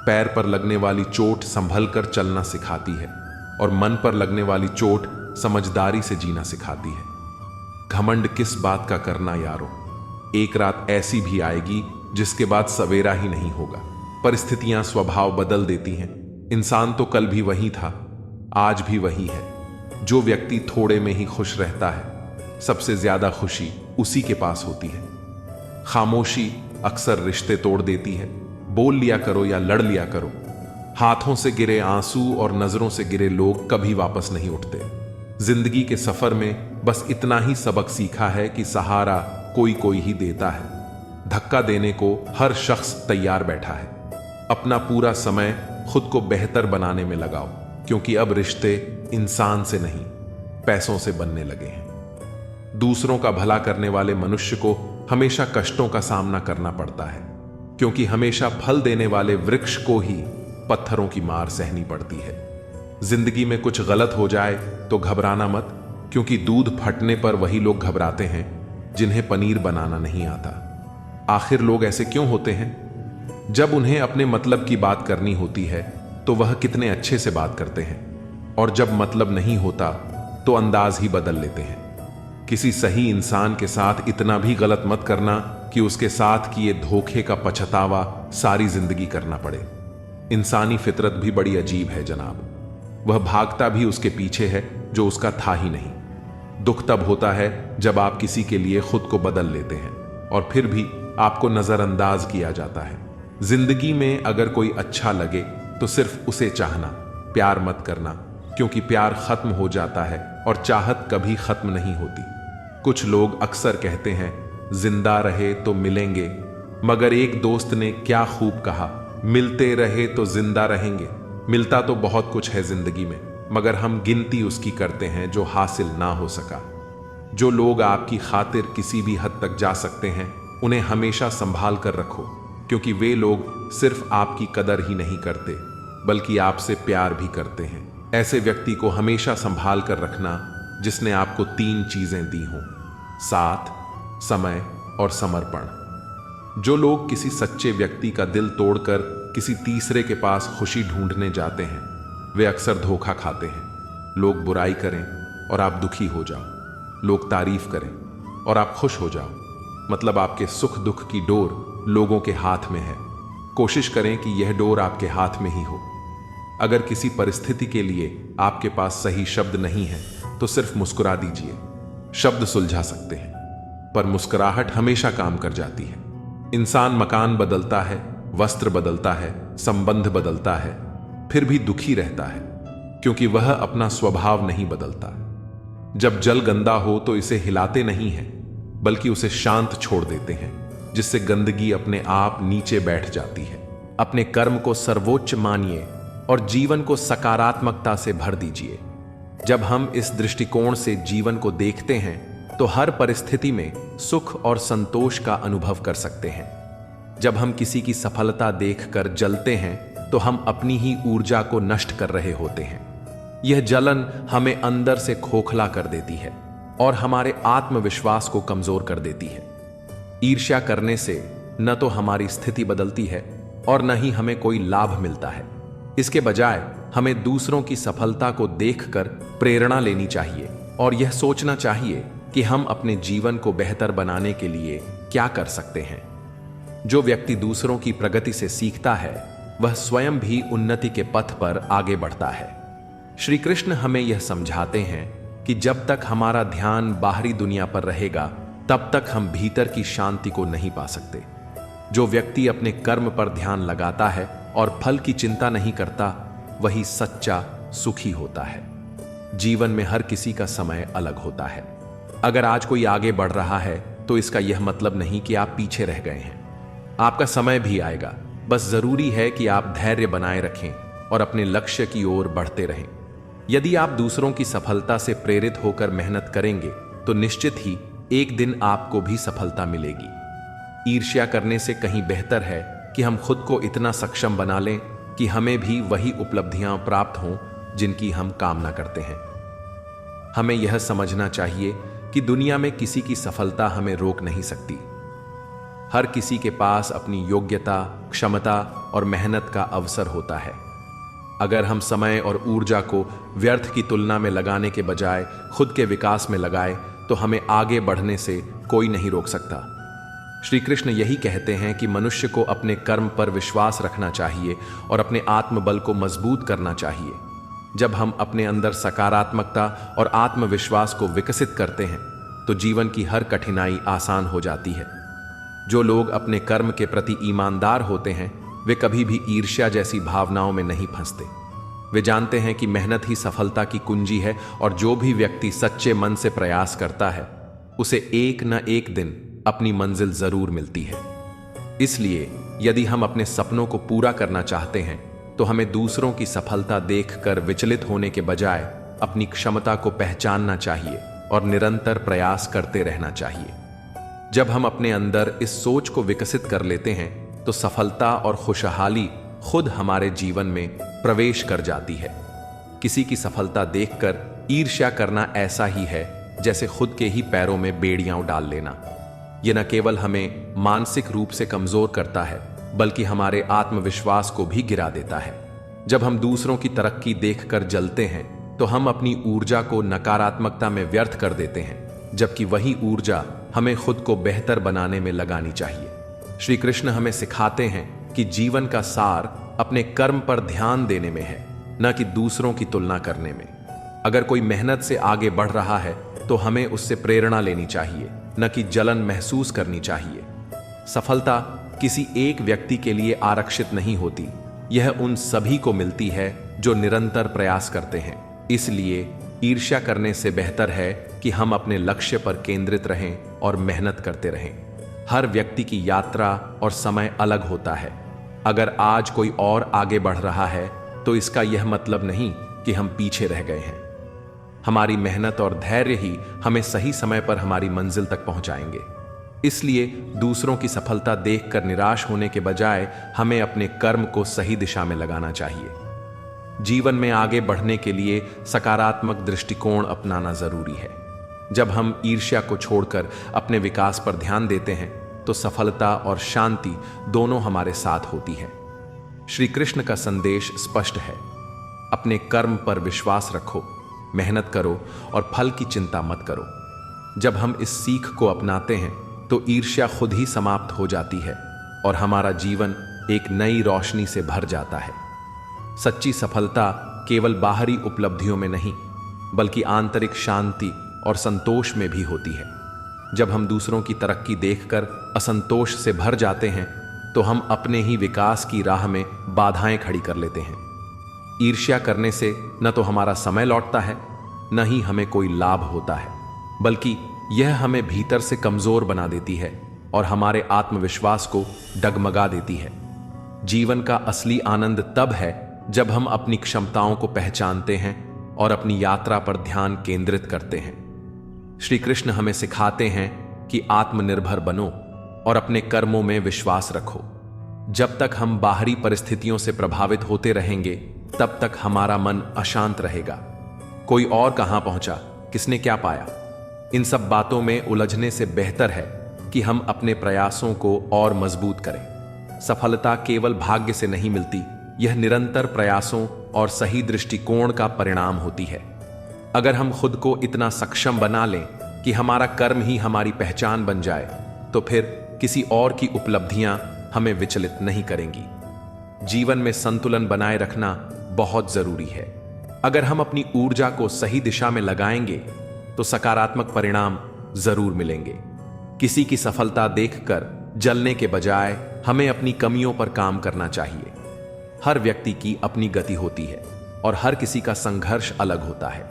पैर पर लगने वाली चोट संभल कर चलना सिखाती है और मन पर लगने वाली चोट समझदारी से जीना सिखाती है। घमंड किस बात का करना यारो, एक रात ऐसी भी आएगी जिसके बाद सवेरा ही नहीं होगा। परिस्थितियां स्वभाव बदल देती हैं। इंसान तो कल भी वही था, आज भी वही है। जो व्यक्ति थोड़े में ही खुश रहता है, सबसे ज्यादा खुशी उसी के पास होती है। खामोशी अक्सर रिश्ते तोड़ देती है। बोल लिया करो या लड़ लिया करो। हाथों से गिरे आंसू और नजरों से गिरे लोग कभी वापस नहीं उठते। जिंदगी के सफर में बस इतना ही सबक सीखा है कि सहारा कोई कोई ही देता है। धक्का देने को हर शख्स तैयार बैठा है। अपना पूरा समय खुद को बेहतर बनाने में लगाओ, क्योंकि अब रिश्ते इंसान से नहीं पैसों से बनने लगे हैं। दूसरों का भला करने वाले मनुष्य को हमेशा कष्टों का सामना करना पड़ता है, क्योंकि हमेशा फल देने वाले वृक्ष को ही पत्थरों की मार सहनी पड़ती है। जिंदगी में कुछ गलत हो जाए तो घबराना मत, क्योंकि दूध फटने पर वही लोग घबराते हैं जिन्हें पनीर बनाना नहीं आता। आखिर लोग ऐसे क्यों होते हैं? जब उन्हें अपने मतलब की बात करनी होती है तो वह कितने अच्छे से बात करते हैं, और जब मतलब नहीं होता तो अंदाज ही बदल लेते हैं। किसी सही इंसान के साथ इतना भी गलत मत करना कि उसके साथ किए धोखे का पछतावा सारी जिंदगी करना पड़े। इंसानी फितरत भी बड़ी अजीब है जनाब। वह भागता भी उसके पीछे है जो उसका था ही नहीं। दुख तब होता है जब आप किसी के लिए खुद को बदल लेते हैं और फिर भी आपको नजरअंदाज किया जाता है। जिंदगी में अगर कोई अच्छा लगे तो सिर्फ उसे चाहना, प्यार मत करना, क्योंकि प्यार खत्म हो जाता है और चाहत कभी खत्म नहीं होती। कुछ लोग अक्सर कहते हैं जिंदा रहे तो मिलेंगे, मगर एक दोस्त ने क्या खूब कहा, मिलते रहे तो जिंदा रहेंगे। मिलता तो बहुत कुछ है जिंदगी में, मगर हम गिनती उसकी करते हैं जो हासिल ना हो सका। जो लोग आपकी खातिर किसी भी हद तक जा सकते हैं, उन्हें हमेशा संभाल कर रखो, क्योंकि वे लोग सिर्फ आपकी कदर ही नहीं करते बल्कि आपसे प्यार भी करते हैं। ऐसे व्यक्ति को हमेशा संभाल कर रखना जिसने आपको 3 चीजें दी हों: साथ, समय और समर्पण। जो लोग किसी सच्चे व्यक्ति का दिल तोड़कर किसी तीसरे के पास खुशी ढूंढने जाते हैं, वे अक्सर धोखा खाते हैं। लोग बुराई करें और आप दुखी हो जाओ, लोग तारीफ करें और आप खुश हो जाओ, मतलब आपके सुख दुख की डोर लोगों के हाथ में है। कोशिश करें कि यह डोर आपके हाथ में ही हो। अगर किसी परिस्थिति के लिए आपके पास सही शब्द नहीं है तो सिर्फ मुस्कुरा दीजिए। शब्द सुलझा सकते हैं, पर मुस्कुराहट हमेशा काम कर जाती है। इंसान मकान बदलता है, वस्त्र बदलता है, संबंध बदलता है, फिर भी दुखी रहता है। क्योंकि वह अपना स्वभाव नहीं बदलता। जब जल गंदा हो तो इसे हिलाते नहीं हैं, बल्कि उसे शांत छोड़ देते हैं, जिससे गंदगी अपने आप नीचे बैठ जाती है। अपने कर्म को सर्वोच्च मानिए और जीवन को सकारात्मकता से भर दीजिए। जब हम इस दृष्टिकोण से जीवन को देखते हैं तो हर परिस्थिति में सुख और संतोष का अनुभव कर सकते हैं। जब हम किसी की सफलता देखकर जलते हैं तो हम अपनी ही ऊर्जा को नष्ट कर रहे होते हैं। यह जलन हमें अंदर से खोखला कर देती है और हमारे आत्मविश्वास को कमजोर कर देती है। ईर्ष्या करने से न तो हमारी स्थिति बदलती है और न ही हमें कोई लाभ मिलता है। इसके बजाय हमें दूसरों की सफलता को देखकर प्रेरणा लेनी चाहिए और यह सोचना चाहिए कि हम अपने जीवन को बेहतर बनाने के लिए क्या कर सकते हैं। जो व्यक्ति दूसरों की प्रगति से सीखता है वह स्वयं भी उन्नति के पथ पर आगे बढ़ता है। श्री कृष्ण हमें यह समझाते हैं कि जब तक हमारा ध्यान बाहरी दुनिया पर रहेगा तब तक हम भीतर की शांति को नहीं पा सकते। जो व्यक्ति अपने कर्म पर ध्यान लगाता है और फल की चिंता नहीं करता वही सच्चा सुखी होता है। जीवन में हर किसी का समय अलग होता है। अगर आज कोई आगे बढ़ रहा है तो इसका यह मतलब नहीं कि आप पीछे रह गए हैं। आपका समय भी आएगा, बस जरूरी है कि आप धैर्य बनाए रखें और अपने लक्ष्य की ओर बढ़ते रहें। यदि आप दूसरों की सफलता से प्रेरित होकर मेहनत करेंगे तो निश्चित ही एक दिन आपको भी सफलता मिलेगी। ईर्ष्या करने से कहीं बेहतर है कि हम खुद को इतना सक्षम बना लें कि हमें भी वही उपलब्धियां प्राप्त हों जिनकी हम कामना करते हैं। हमें यह समझना चाहिए कि दुनिया में किसी की सफलता हमें रोक नहीं सकती। हर किसी के पास अपनी योग्यता, क्षमता और मेहनत का अवसर होता है। अगर हम समय और ऊर्जा को व्यर्थ की तुलना में लगाने के बजाय खुद के विकास में लगाए तो हमें आगे बढ़ने से कोई नहीं रोक सकता। श्री कृष्ण यही कहते हैं कि मनुष्य को अपने कर्म पर विश्वास रखना चाहिए और अपने आत्मबल को मजबूत करना चाहिए। जब हम अपने अंदर सकारात्मकता और आत्मविश्वास को विकसित करते हैं तो जीवन की हर कठिनाई आसान हो जाती है। जो लोग अपने कर्म के प्रति ईमानदार होते हैं वे कभी भी ईर्ष्या जैसी भावनाओं में नहीं फंसते। वे जानते हैं कि मेहनत ही सफलता की कुंजी है और जो भी व्यक्ति सच्चे मन से प्रयास करता है उसे एक न एक दिन अपनी मंजिल जरूर मिलती है। इसलिए यदि हम अपने सपनों को पूरा करना चाहते हैं तो हमें दूसरों की सफलता देखकर विचलित होने के बजाय अपनी क्षमता को पहचानना चाहिए और निरंतर प्रयास करते रहना चाहिए। जब हम अपने अंदर इस सोच को विकसित कर लेते हैं तो सफलता और खुशहाली खुद हमारे जीवन में प्रवेश कर जाती है। किसी की सफलता देखकर ईर्ष्या करना ऐसा ही है जैसे खुद के ही पैरों में बेड़ियां डाल लेना। यह न केवल हमें मानसिक रूप से कमजोर करता है बल्कि हमारे आत्मविश्वास को भी गिरा देता है। जब हम दूसरों की तरक्की देखकर जलते हैं तो हम अपनी ऊर्जा को नकारात्मकता में व्यर्थ कर देते हैं, जबकि वही ऊर्जा हमें खुद को बेहतर बनाने में लगानी चाहिए। श्री कृष्ण हमें सिखाते हैं कि जीवन का सार अपने कर्म पर ध्यान देने में है, न कि दूसरों की तुलना करने में। अगर कोई मेहनत से आगे बढ़ रहा है तो हमें उससे प्रेरणा लेनी चाहिए, न कि जलन महसूस करनी चाहिए। सफलता किसी एक व्यक्ति के लिए आरक्षित नहीं होती, यह उन सभी को मिलती है जो निरंतर प्रयास करते हैं। इसलिए ईर्ष्या करने से बेहतर है कि हम अपने लक्ष्य पर केंद्रित रहें और मेहनत करते रहें। हर व्यक्ति की यात्रा और समय अलग होता है। अगर आज कोई और आगे बढ़ रहा है तो इसका यह मतलब नहीं कि हम पीछे रह गए हैं। हमारी मेहनत और धैर्य ही हमें सही समय पर हमारी मंजिल तक पहुंचाएंगे। इसलिए दूसरों की सफलता देखकर निराश होने के बजाय हमें अपने कर्म को सही दिशा में लगाना चाहिए। जीवन में आगे बढ़ने के लिए सकारात्मक दृष्टिकोण अपनाना जरूरी है। जब हम ईर्ष्या को छोड़कर अपने विकास पर ध्यान देते हैं तो सफलता और शांति दोनों हमारे साथ होती है। श्री कृष्ण का संदेश स्पष्ट है, अपने कर्म पर विश्वास रखो, मेहनत करो और फल की चिंता मत करो। जब हम इस सीख को अपनाते हैं तो ईर्ष्या खुद ही समाप्त हो जाती है और हमारा जीवन एक नई रोशनी से भर जाता है। सच्ची सफलता केवल बाहरी उपलब्धियों में नहीं बल्कि आंतरिक शांति और संतोष में भी होती है। जब हम दूसरों की तरक्की देखकर असंतोष से भर जाते हैं तो हम अपने ही विकास की राह में बाधाएं खड़ी कर लेते हैं। ईर्ष्या करने से न तो हमारा समय लौटता है, न ही हमें कोई लाभ होता है, बल्कि यह हमें भीतर से कमजोर बना देती है और हमारे आत्मविश्वास को डगमगा देती है। जीवन का असली आनंद तब है जब हम अपनी क्षमताओं को पहचानते हैं और अपनी यात्रा पर ध्यान केंद्रित करते हैं। श्री कृष्ण हमें सिखाते हैं कि आत्मनिर्भर बनो और अपने कर्मों में विश्वास रखो। जब तक हम बाहरी परिस्थितियों से प्रभावित होते रहेंगे, तब तक हमारा मन अशांत रहेगा। कोई और कहां पहुंचा, किसने क्या पाया, इन सब बातों में उलझने से बेहतर है कि हम अपने प्रयासों को और मजबूत करें। सफलता केवल भाग्य से नहीं मिलती, यह निरंतर प्रयासों और सही दृष्टिकोण का परिणाम होती है। अगर हम खुद को इतना सक्षम बना लें कि हमारा कर्म ही हमारी पहचान बन जाए, तो फिर किसी और की उपलब्धियां हमें विचलित नहीं करेंगी। जीवन में संतुलन बनाए रखना बहुत जरूरी है। अगर हम अपनी ऊर्जा को सही दिशा में लगाएंगे तो सकारात्मक परिणाम जरूर मिलेंगे। किसी की सफलता देखकर जलने के बजाय हमें अपनी कमियों पर काम करना चाहिए। हर व्यक्ति की अपनी गति होती है और हर किसी का संघर्ष अलग होता है।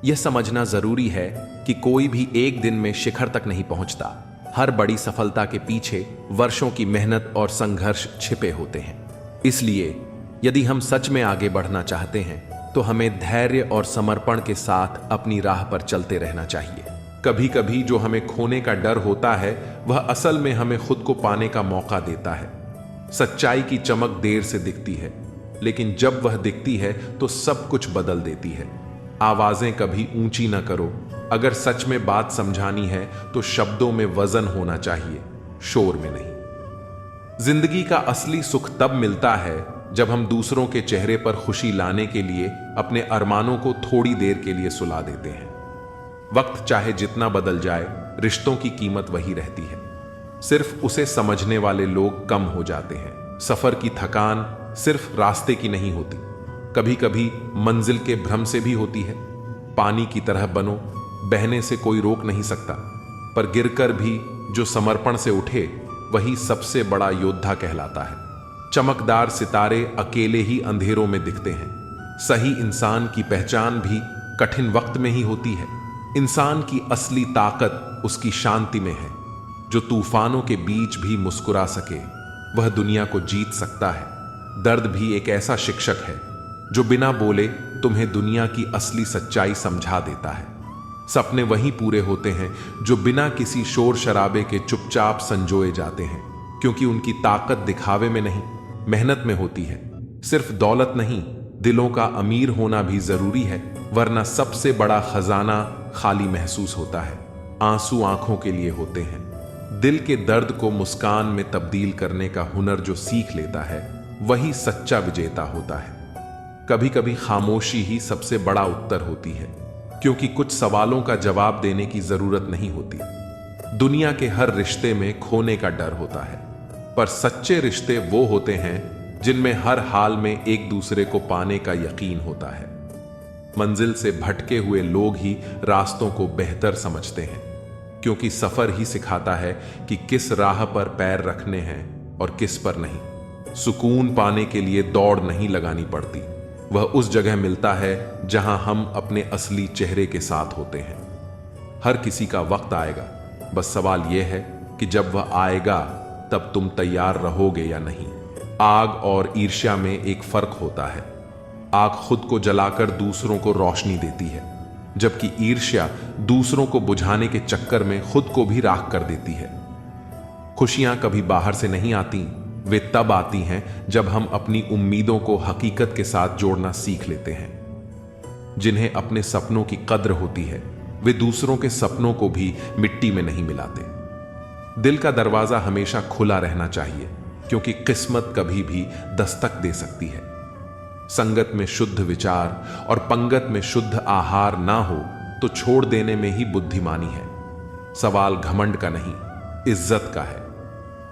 यह समझना जरूरी है कि कोई भी एक दिन में शिखर तक नहीं पहुंचता। हर बड़ी सफलता के पीछे वर्षों की मेहनत और संघर्ष छिपे होते हैं। इसलिए यदि हम सच में आगे बढ़ना चाहते हैं तो हमें धैर्य और समर्पण के साथ अपनी राह पर चलते रहना चाहिए। कभी कभी जो हमें खोने का डर होता है, वह असल में हमें खुद को पाने का मौका देता है। सच्चाई की चमक देर से दिखती है, लेकिन जब वह दिखती है तो सब कुछ बदल देती है। आवाजें कभी ऊंची ना करो। अगर सच में बात समझानी है तो शब्दों में वजन होना चाहिए, शोर में नहीं। जिंदगी का असली सुख तब मिलता है जब हम दूसरों के चेहरे पर खुशी लाने के लिए अपने अरमानों को थोड़ी देर के लिए सुला देते हैं। वक्त चाहे जितना बदल जाए, रिश्तों की कीमत वही रहती है। सिर्फ उसे समझने वाले लोग कम हो जाते हैं। सफर की थकान सिर्फ रास्ते की नहीं होती, कभी कभी मंजिल के भ्रम से भी होती है। पानी की तरह बनो, बहने से कोई रोक नहीं सकता, पर गिरकर भी जो समर्पण से उठे वही सबसे बड़ा योद्धा कहलाता है। चमकदार सितारे अकेले ही अंधेरों में दिखते हैं। सही इंसान की पहचान भी कठिन वक्त में ही होती है। इंसान की असली ताकत उसकी शांति में है। जो तूफानों के बीच भी मुस्कुरा सके, वह दुनिया को जीत सकता है। दर्द भी एक ऐसा शिक्षक है जो बिना बोले तुम्हें दुनिया की असली सच्चाई समझा देता है। सपने वही पूरे होते हैं जो बिना किसी शोर शराबे के चुपचाप संजोए जाते हैं, क्योंकि उनकी ताकत दिखावे में नहीं, मेहनत में होती है। सिर्फ दौलत नहीं, दिलों का अमीर होना भी जरूरी है, वरना सबसे बड़ा खजाना खाली महसूस होता है। आंसू आंखों के लिए होते हैं। दिल के दर्द को मुस्कान में तब्दील करने का हुनर जो सीख लेता है, वही सच्चा विजेता होता है। कभी कभी खामोशी ही सबसे बड़ा उत्तर होती है, क्योंकि कुछ सवालों का जवाब देने की जरूरत नहीं होती। दुनिया के हर रिश्ते में खोने का डर होता है, पर सच्चे रिश्ते वो होते हैं जिनमें हर हाल में एक दूसरे को पाने का यकीन होता है। मंजिल से भटके हुए लोग ही रास्तों को बेहतर समझते हैं, क्योंकि सफर ही सिखाता है कि किस राह पर पैर रखने हैं और किस पर नहीं। सुकून पाने के लिए दौड़ नहीं लगानी पड़ती, वह उस जगह मिलता है जहां हम अपने असली चेहरे के साथ होते हैं। हर किसी का वक्त आएगा, बस सवाल यह है कि जब वह आएगा तब तुम तैयार रहोगे या नहीं। आग और ईर्ष्या में एक फर्क होता है। आग खुद को जलाकर दूसरों को रोशनी देती है, जबकि ईर्ष्या दूसरों को बुझाने के चक्कर में खुद को भी राख कर देती है। खुशियां कभी बाहर से नहीं आती, वे तब आती हैं जब हम अपनी उम्मीदों को हकीकत के साथ जोड़ना सीख लेते हैं। जिन्हें अपने सपनों की कद्र होती है, वे दूसरों के सपनों को भी मिट्टी में नहीं मिलाते। दिल का दरवाजा हमेशा खुला रहना चाहिए, क्योंकि किस्मत कभी भी दस्तक दे सकती है। संगत में शुद्ध विचार और पंगत में शुद्ध आहार ना हो तो छोड़ देने में ही बुद्धिमानी है। सवाल घमंड का नहीं, इज्जत का है।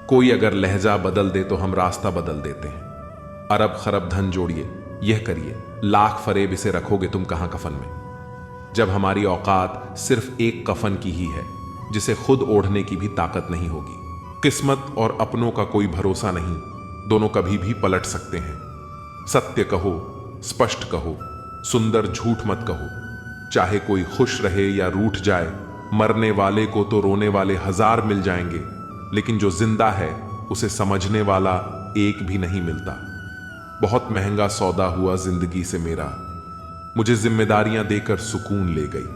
कोई अगर लहजा बदल दे तो हम रास्ता बदल देते हैं। अरब खरब धन जोड़िए, यह करिए, लाख फरेब इसे रखोगे तुम कहां कफन में। जब हमारी औकात सिर्फ एक कफन की ही है, जिसे खुद ओढ़ने की भी ताकत नहीं होगी। किस्मत और अपनों का कोई भरोसा नहीं, दोनों कभी भी पलट सकते हैं। सत्य कहो, स्पष्ट कहो, सुंदर झूठ मत कहो। चाहे कोई खुश रहे या रूठ जाए, मरने वाले को तो रोने वाले 1000 मिल जाएंगे, लेकिन जो जिंदा है उसे समझने वाला एक भी नहीं मिलता। बहुत महंगा सौदा हुआ जिंदगी से मेरा, मुझे जिम्मेदारियां देकर सुकून ले गई।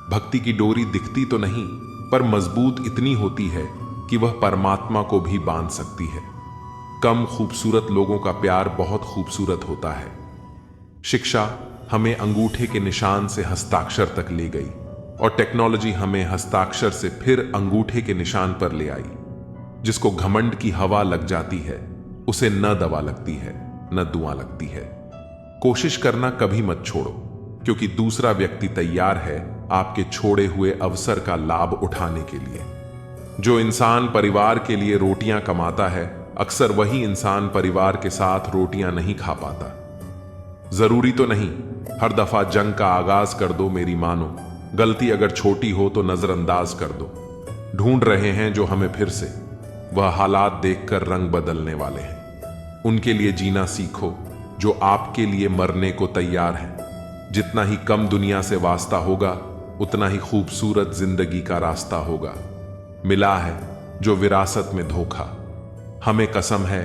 भक्ति की डोरी दिखती तो नहीं, पर मजबूत इतनी होती है कि वह परमात्मा को भी बांध सकती है। कम खूबसूरत लोगों का प्यार बहुत खूबसूरत होता है। शिक्षा हमें अंगूठे के निशान से हस्ताक्षर तक ले गई, और टेक्नोलॉजी हमें हस्ताक्षर से फिर अंगूठे के निशान पर ले आई। जिसको घमंड की हवा लग जाती है, उसे न दवा लगती है न दुआ लगती है। कोशिश करना कभी मत छोड़ो, क्योंकि दूसरा व्यक्ति तैयार है आपके छोड़े हुए अवसर का लाभ उठाने के लिए। जो इंसान परिवार के लिए रोटियां कमाता है, अक्सर वही इंसान परिवार के साथ रोटियां नहीं खा पाता। जरूरी तो नहीं हर दफा जंग का आगाज कर दो मेरी मानो, गलती अगर छोटी हो तो नजरअंदाज कर दो। ढूंढ रहे हैं जो हमें फिर से, वह हालात देखकर रंग बदलने वाले हैं। उनके लिए जीना सीखो जो आपके लिए मरने को तैयार है। जितना ही कम दुनिया से वास्ता होगा, उतना ही खूबसूरत जिंदगी का रास्ता होगा। मिला है जो विरासत में धोखा, हमें कसम है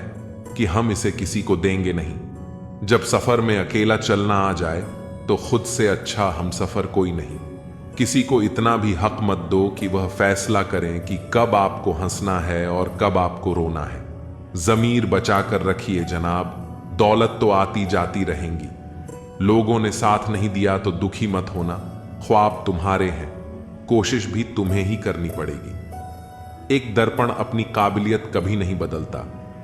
कि हम इसे किसी को देंगे नहीं। जब सफर में अकेला चलना आ जाए तो खुद से अच्छा हम सफर कोई नहीं। किसी को इतना भी हक मत दो कि वह फैसला करें कि कब आपको हंसना है और कब आपको रोना है। जमीर बचा कर रखिए जनाब, दौलत तो आती जाती रहेंगी। लोगों ने साथ नहीं दिया तो दुखी मत होना, ख्वाब तुम्हारे हैं, कोशिश भी तुम्हें ही करनी पड़ेगी। एक दर्पण अपनी काबिलियत कभी नहीं बदलता,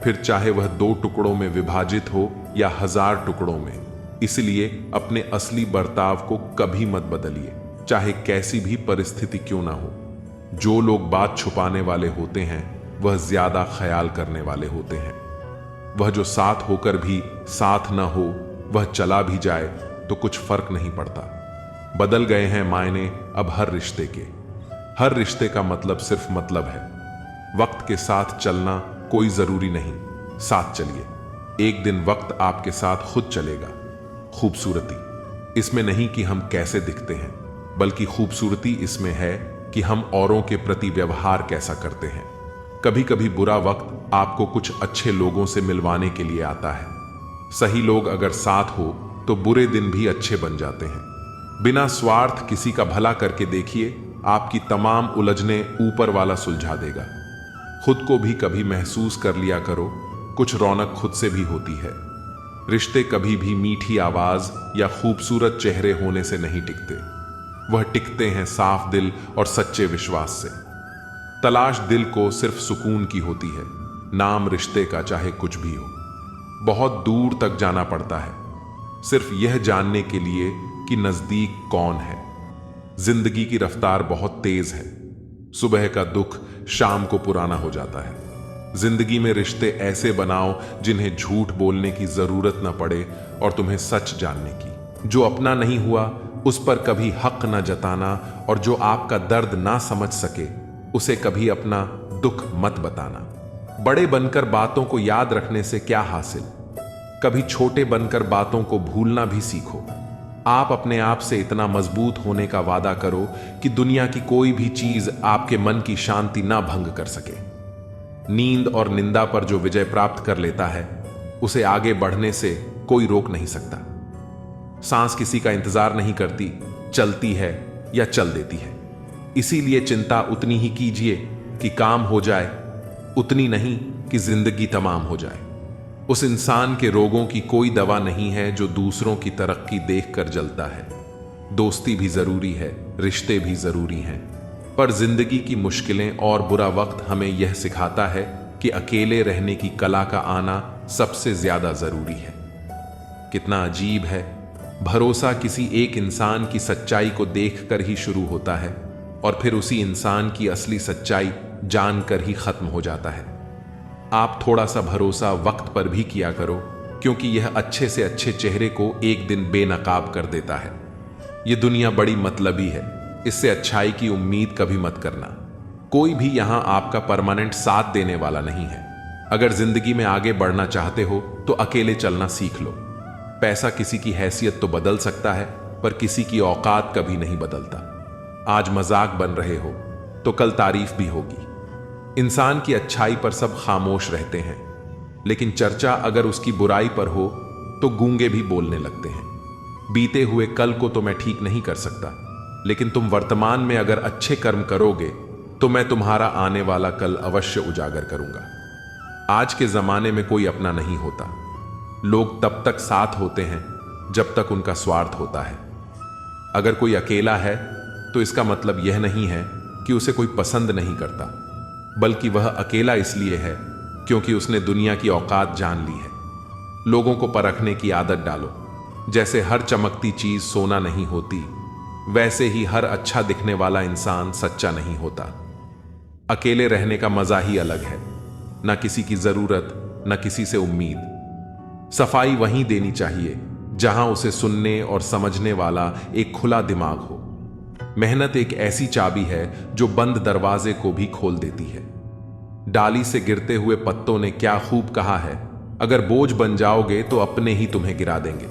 फिर चाहे वह 2 टुकड़ों में विभाजित हो या 1000 टुकड़ों में। इसलिए अपने असली बर्ताव को कभी मत बदलिए, चाहे कैसी भी परिस्थिति क्यों ना हो। जो लोग बात छुपाने वाले होते हैं, वह ज्यादा ख्याल करने वाले होते हैं। वह जो साथ होकर भी साथ न हो, वह चला भी जाए तो कुछ फर्क नहीं पड़ता। बदल गए हैं मायने अब हर रिश्ते के। हर रिश्ते का मतलब सिर्फ मतलब है। वक्त के साथ चलना कोई जरूरी नहीं, साथ चलिए। एक दिन वक्त आपके साथ खुद चलेगा। खूबसूरती इसमें नहीं कि हम कैसे दिखते हैं, बल्कि खूबसूरती इसमें है कि हम औरों के प्रति व्यवहार कैसा करते हैं। कभी कभी बुरा वक्त आपको कुछ अच्छे लोगों से मिलवाने के लिए आता है। सही लोग अगर साथ हो तो बुरे दिन भी अच्छे बन जाते हैं। बिना स्वार्थ किसी का भला करके देखिए, आपकी तमाम उलझने ऊपर वाला सुलझा देगा। खुद को भी कभी महसूस कर लिया करो, कुछ रौनक खुद से भी होती है। रिश्ते कभी भी मीठी आवाज या खूबसूरत चेहरे होने से नहीं टिकते, वह टिकते हैं साफ दिल और सच्चे विश्वास से। तलाश दिल को सिर्फ सुकून की होती है, नाम रिश्ते का चाहे कुछ भी हो। बहुत दूर तक जाना पड़ता है सिर्फ यह जानने के लिए कि नजदीक कौन है। जिंदगी की रफ्तार बहुत तेज है, सुबह का दुख शाम को पुराना हो जाता है। जिंदगी में रिश्ते ऐसे बनाओ जिन्हें झूठ बोलने की जरूरत न पड़े और तुम्हें सच जानने की। जो अपना नहीं हुआ उस पर कभी हक न जताना, और जो आपका दर्द ना समझ सके उसे कभी अपना दुख मत बताना। बड़े बनकर बातों को याद रखने से क्या हासिल, कभी छोटे बनकर बातों को भूलना भी सीखो। आप अपने आप से इतना मजबूत होने का वादा करो कि दुनिया की कोई भी चीज आपके मन की शांति ना भंग कर सके। नींद और निंदा पर जो विजय प्राप्त कर लेता है, उसे आगे बढ़ने से कोई रोक नहीं सकता। सांस किसी का इंतजार नहीं करती, चलती है या चल देती है। इसीलिए चिंता उतनी ही कीजिए कि काम हो जाए, उतनी नहीं कि जिंदगी तमाम हो जाए। उस इंसान के रोगों की कोई दवा नहीं है जो दूसरों की तरक्की देखकर जलता है। दोस्ती भी जरूरी है, रिश्ते भी जरूरी हैं, पर जिंदगी की मुश्किलें और बुरा वक्त हमें यह सिखाता है कि अकेले रहने की कला का आना सबसे ज्यादा जरूरी है। कितना अजीब है, भरोसा किसी एक इंसान की सच्चाई को देखकर ही शुरू होता है और फिर उसी इंसान की असली सच्चाई जानकर ही खत्म हो जाता है। आप थोड़ा सा भरोसा वक्त पर भी किया करो, क्योंकि यह अच्छे से अच्छे चेहरे को एक दिन बेनकाब कर देता है। यह दुनिया बड़ी मतलबी है, इससे अच्छाई की उम्मीद कभी मत करना। कोई भी यहां आपका परमानेंट साथ देने वाला नहीं है। अगर जिंदगी में आगे बढ़ना चाहते हो तो अकेले चलना सीख लो। पैसा किसी की हैसियत तो बदल सकता है, पर किसी की औकात कभी नहीं बदलता। आज मजाक बन रहे हो तो कल तारीफ भी होगी। इंसान की अच्छाई पर सब खामोश रहते हैं, लेकिन चर्चा अगर उसकी बुराई पर हो तो गूंगे भी बोलने लगते हैं। बीते हुए कल को तो मैं ठीक नहीं कर सकता, लेकिन तुम वर्तमान में अगर अच्छे कर्म करोगे तो मैं तुम्हारा आने वाला कल अवश्य उजागर करूंगा। आज के जमाने में कोई अपना नहीं होता। लोग तब तक साथ होते हैं जब तक उनका स्वार्थ होता है। अगर कोई अकेला है तो इसका मतलब यह नहीं है कि उसे कोई पसंद नहीं करता, बल्कि वह अकेला इसलिए है क्योंकि उसने दुनिया की औकात जान ली है। लोगों को परखने की आदत डालो। जैसे हर चमकती चीज सोना नहीं होती, वैसे ही हर अच्छा दिखने वाला इंसान सच्चा नहीं होता। अकेले रहने का मजा ही अलग है। ना किसी की जरूरत, न किसी से उम्मीद। सफाई वहीं देनी चाहिए जहां उसे सुनने और समझने वाला एक खुला दिमाग हो। मेहनत एक ऐसी चाबी है जो बंद दरवाजे को भी खोल देती है। डाली से गिरते हुए पत्तों ने क्या खूब कहा है, अगर बोझ बन जाओगे तो अपने ही तुम्हें गिरा देंगे।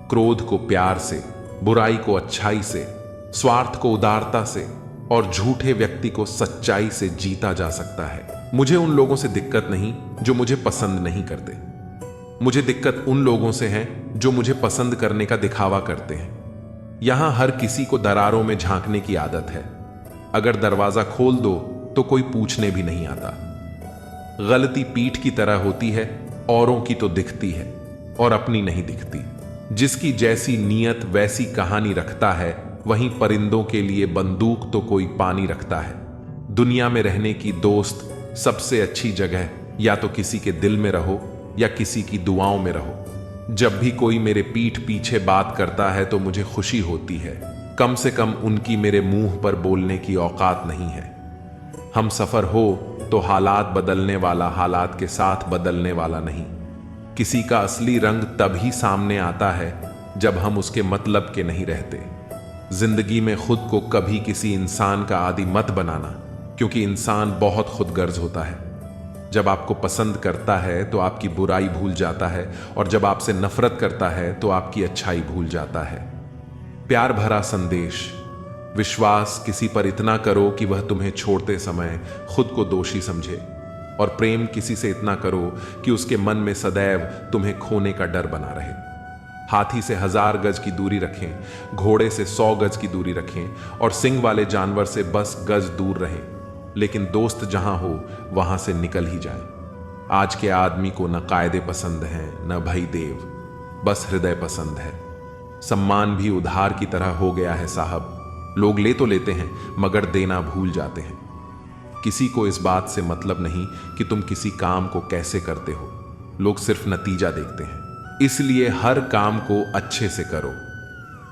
क्रोध को प्यार से, बुराई को अच्छाई से, स्वार्थ को उदारता से और झूठे व्यक्ति को सच्चाई से जीता जा सकता है। मुझे उन लोगों से दिक्कत नहीं जो मुझे पसंद नहीं करते। मुझे दिक्कत उन लोगों से है जो मुझे पसंद करने का दिखावा करते हैं। यहां हर किसी को दरारों में झांकने की आदत है। अगर दरवाजा खोल दो तो कोई पूछने भी नहीं आता। गलती पीठ की तरह होती है, औरों की तो दिखती है और अपनी नहीं दिखती। जिसकी जैसी नीयत वैसी कहानी रखता है, वहीं परिंदों के लिए बंदूक तो कोई पानी रखता है। दुनिया में रहने की दोस्त सबसे अच्छी जगह या तो किसी के दिल में रहो या किसी की दुआओं में रहो। जब भी कोई मेरे पीठ पीछे बात करता है तो मुझे खुशी होती है। कम से कम उनकी मेरे मुंह पर बोलने की औकात नहीं है। हम सफर हो तो हालात बदलने वाला हालात के साथ बदलने वाला नहीं। किसी का असली रंग तभी सामने आता है जब हम उसके मतलब के नहीं रहते। जिंदगी में खुद को कभी किसी इंसान का आदी मत बनाना, क्योंकि इंसान बहुत खुदगर्ज होता है। जब आपको पसंद करता है तो आपकी बुराई भूल जाता है, और जब आपसे नफरत करता है तो आपकी अच्छाई भूल जाता है। प्यार भरा संदेश। विश्वास किसी पर इतना करो कि वह तुम्हें छोड़ते समय खुद को दोषी समझे, और प्रेम किसी से इतना करो कि उसके मन में सदैव तुम्हें खोने का डर बना रहे। हाथी से 1000 गज की दूरी रखें, घोड़े से 100 गज की दूरी रखें, और सिंग वाले जानवर से बस गज दूर रहें, लेकिन दोस्त जहां हो वहां से निकल ही जाए। आज के आदमी को न कायदे पसंद हैं न भई देव, बस हृदय पसंद है। सम्मान भी उधार की तरह हो गया है साहब। लोग ले तो लेते हैं मगर देना भूल जाते हैं। किसी को इस बात से मतलब नहीं कि तुम किसी काम को कैसे करते हो, लोग सिर्फ नतीजा देखते हैं। इसलिए हर काम को अच्छे से करो।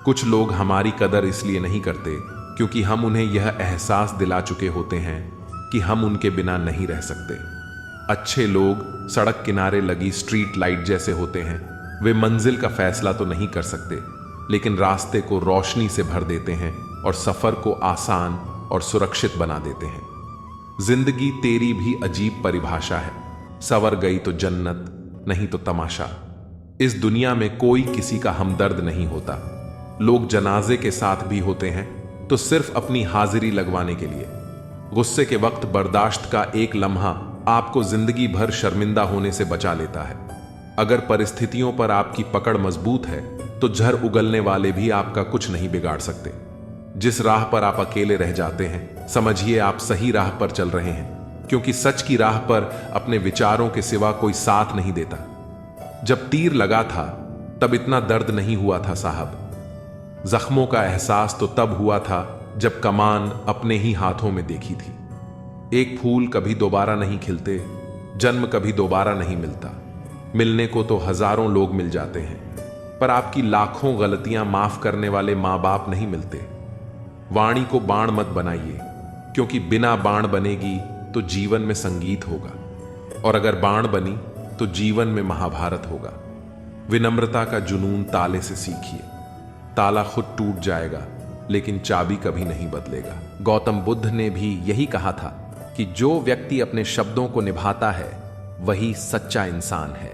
कुछ लोग हमारी कदर इसलिए नहीं करते क्योंकि हम उन्हें यह एहसास दिला चुके होते हैं कि हम उनके बिना नहीं रह सकते। अच्छे लोग सड़क किनारे लगी स्ट्रीट लाइट जैसे होते हैं। वे मंजिल का फैसला तो नहीं कर सकते, लेकिन रास्ते को रोशनी से भर देते हैं और सफर को आसान और सुरक्षित बना देते हैं। जिंदगी तेरी भी अजीब परिभाषा है। सवर गई तो जन्नत, नहीं तो तमाशा। इस दुनिया में कोई किसी का हमदर्द नहीं होता। लोग जनाजे के साथ भी होते हैं तो सिर्फ अपनी हाजिरी लगवाने के लिए। गुस्से के वक्त बर्दाश्त का एक लम्हा आपको जिंदगी भर शर्मिंदा होने से बचा लेता है। अगर परिस्थितियों पर आपकी पकड़ मजबूत है तो झर उगलने वाले भी आपका कुछ नहीं बिगाड़ सकते। जिस राह पर आप अकेले रह जाते हैं, समझिए आप सही राह पर चल रहे हैं, क्योंकि सच की राह पर अपने विचारों के सिवा कोई साथ नहीं देता। जब तीर लगा था तब इतना दर्द नहीं हुआ था साहब। जख्मों का एहसास तो तब हुआ था जब कमान अपने ही हाथों में देखी थी। एक फूल कभी दोबारा नहीं खिलते, जन्म कभी दोबारा नहीं मिलता। मिलने को तो हजारों लोग मिल जाते हैं, पर आपकी लाखों गलतियां माफ करने वाले मां बाप नहीं मिलते। वाणी को बाण मत बनाइए, क्योंकि बिना बाण बनेगी तो जीवन में संगीत होगा, और अगर बाण बनी तो जीवन में महाभारत होगा। विनम्रता का जुनून ताले से सीखिए। ताला खुद टूट जाएगा, लेकिन चाबी कभी नहीं बदलेगा। गौतम बुद्ध ने भी यही कहा था कि जो व्यक्ति अपने शब्दों को निभाता है वही सच्चा इंसान है।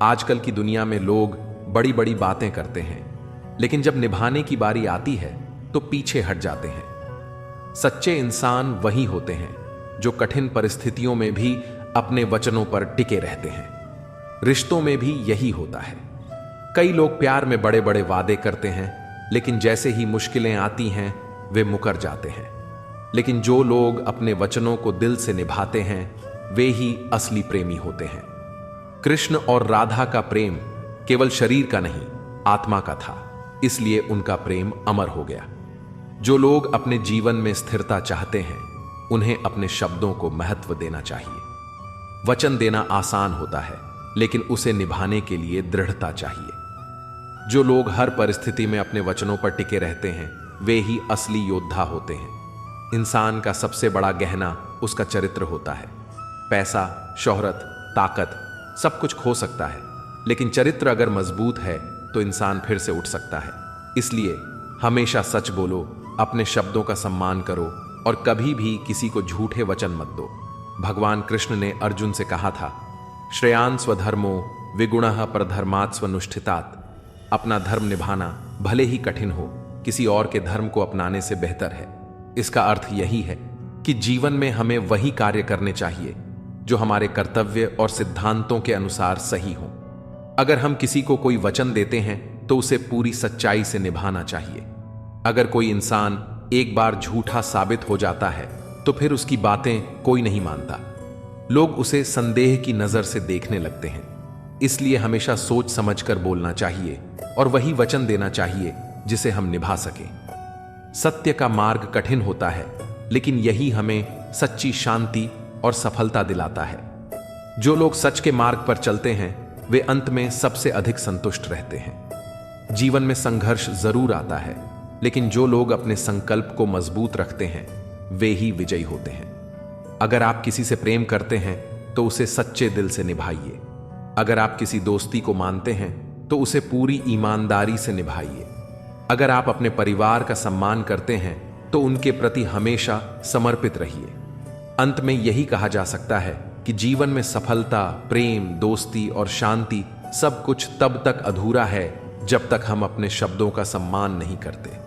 आजकल की दुनिया में लोग बड़ी बड़ी बातें करते हैं, लेकिन जब निभाने की बारी आती है तो पीछे हट जाते हैं। सच्चे इंसान वही होते हैं जो कठिन परिस्थितियों में भी अपने वचनों पर टिके रहते हैं। रिश्तों में भी यही होता है। कई लोग प्यार में बड़े बड़े वादे करते हैं, लेकिन जैसे ही मुश्किलें आती हैं वे मुकर जाते हैं। लेकिन जो लोग अपने वचनों को दिल से निभाते हैं वे ही असली प्रेमी होते हैं। कृष्ण और राधा का प्रेम केवल शरीर का नहीं, आत्मा का था, इसलिए उनका प्रेम अमर हो गया। जो लोग अपने जीवन में स्थिरता चाहते हैं उन्हें अपने शब्दों को महत्व देना चाहिए। वचन देना आसान होता है, लेकिन उसे निभाने के लिए दृढ़ता चाहिए। जो लोग हर परिस्थिति में अपने वचनों पर टिके रहते हैं वे ही असली योद्धा होते हैं। इंसान का सबसे बड़ा गहना उसका चरित्र होता है। पैसा, शोहरत, ताकत सब कुछ खो सकता है, लेकिन चरित्र अगर मजबूत है तो इंसान फिर से उठ सकता है। इसलिए हमेशा सच बोलो, अपने शब्दों का सम्मान करो और कभी भी किसी को झूठे वचन मत दो। भगवान कृष्ण ने अर्जुन से कहा था, श्रेयान स्वधर्मो विगुणः परधर्मात् स्वनुष्ठितात्। अपना धर्म निभाना भले ही कठिन हो, किसी और के धर्म को अपनाने से बेहतर है। इसका अर्थ यही है कि जीवन में हमें वही कार्य करने चाहिए जो हमारे कर्तव्य और सिद्धांतों के अनुसार सही हो। अगर हम किसी को कोई वचन देते हैं तो उसे पूरी सच्चाई से निभाना चाहिए। अगर कोई इंसान एक बार झूठा साबित हो जाता है तो फिर उसकी बातें कोई नहीं मानता। लोग उसे संदेह की नजर से देखने लगते हैं। इसलिए हमेशा सोच समझकर बोलना चाहिए और वही वचन देना चाहिए जिसे हम निभा सकें। सत्य का मार्ग कठिन होता है, लेकिन यही हमें सच्ची शांति और सफलता दिलाता है। जो लोग सच के मार्ग पर चलते हैं वे अंत में सबसे अधिक संतुष्ट रहते हैं। जीवन में संघर्ष जरूर आता है, लेकिन जो लोग अपने संकल्प को मजबूत रखते हैं वे ही विजयी होते हैं। अगर आप किसी से प्रेम करते हैं तो उसे सच्चे दिल से निभाइए। अगर आप किसी दोस्ती को मानते हैं तो उसे पूरी ईमानदारी से निभाइए। अगर आप अपने परिवार का सम्मान करते हैं तो उनके प्रति हमेशा समर्पित रहिए। अंत में यही कहा जा सकता है कि जीवन में सफलता, प्रेम, दोस्ती और शांति सब कुछ तब तक अधूरा है जब तक हम अपने शब्दों का सम्मान नहीं करते।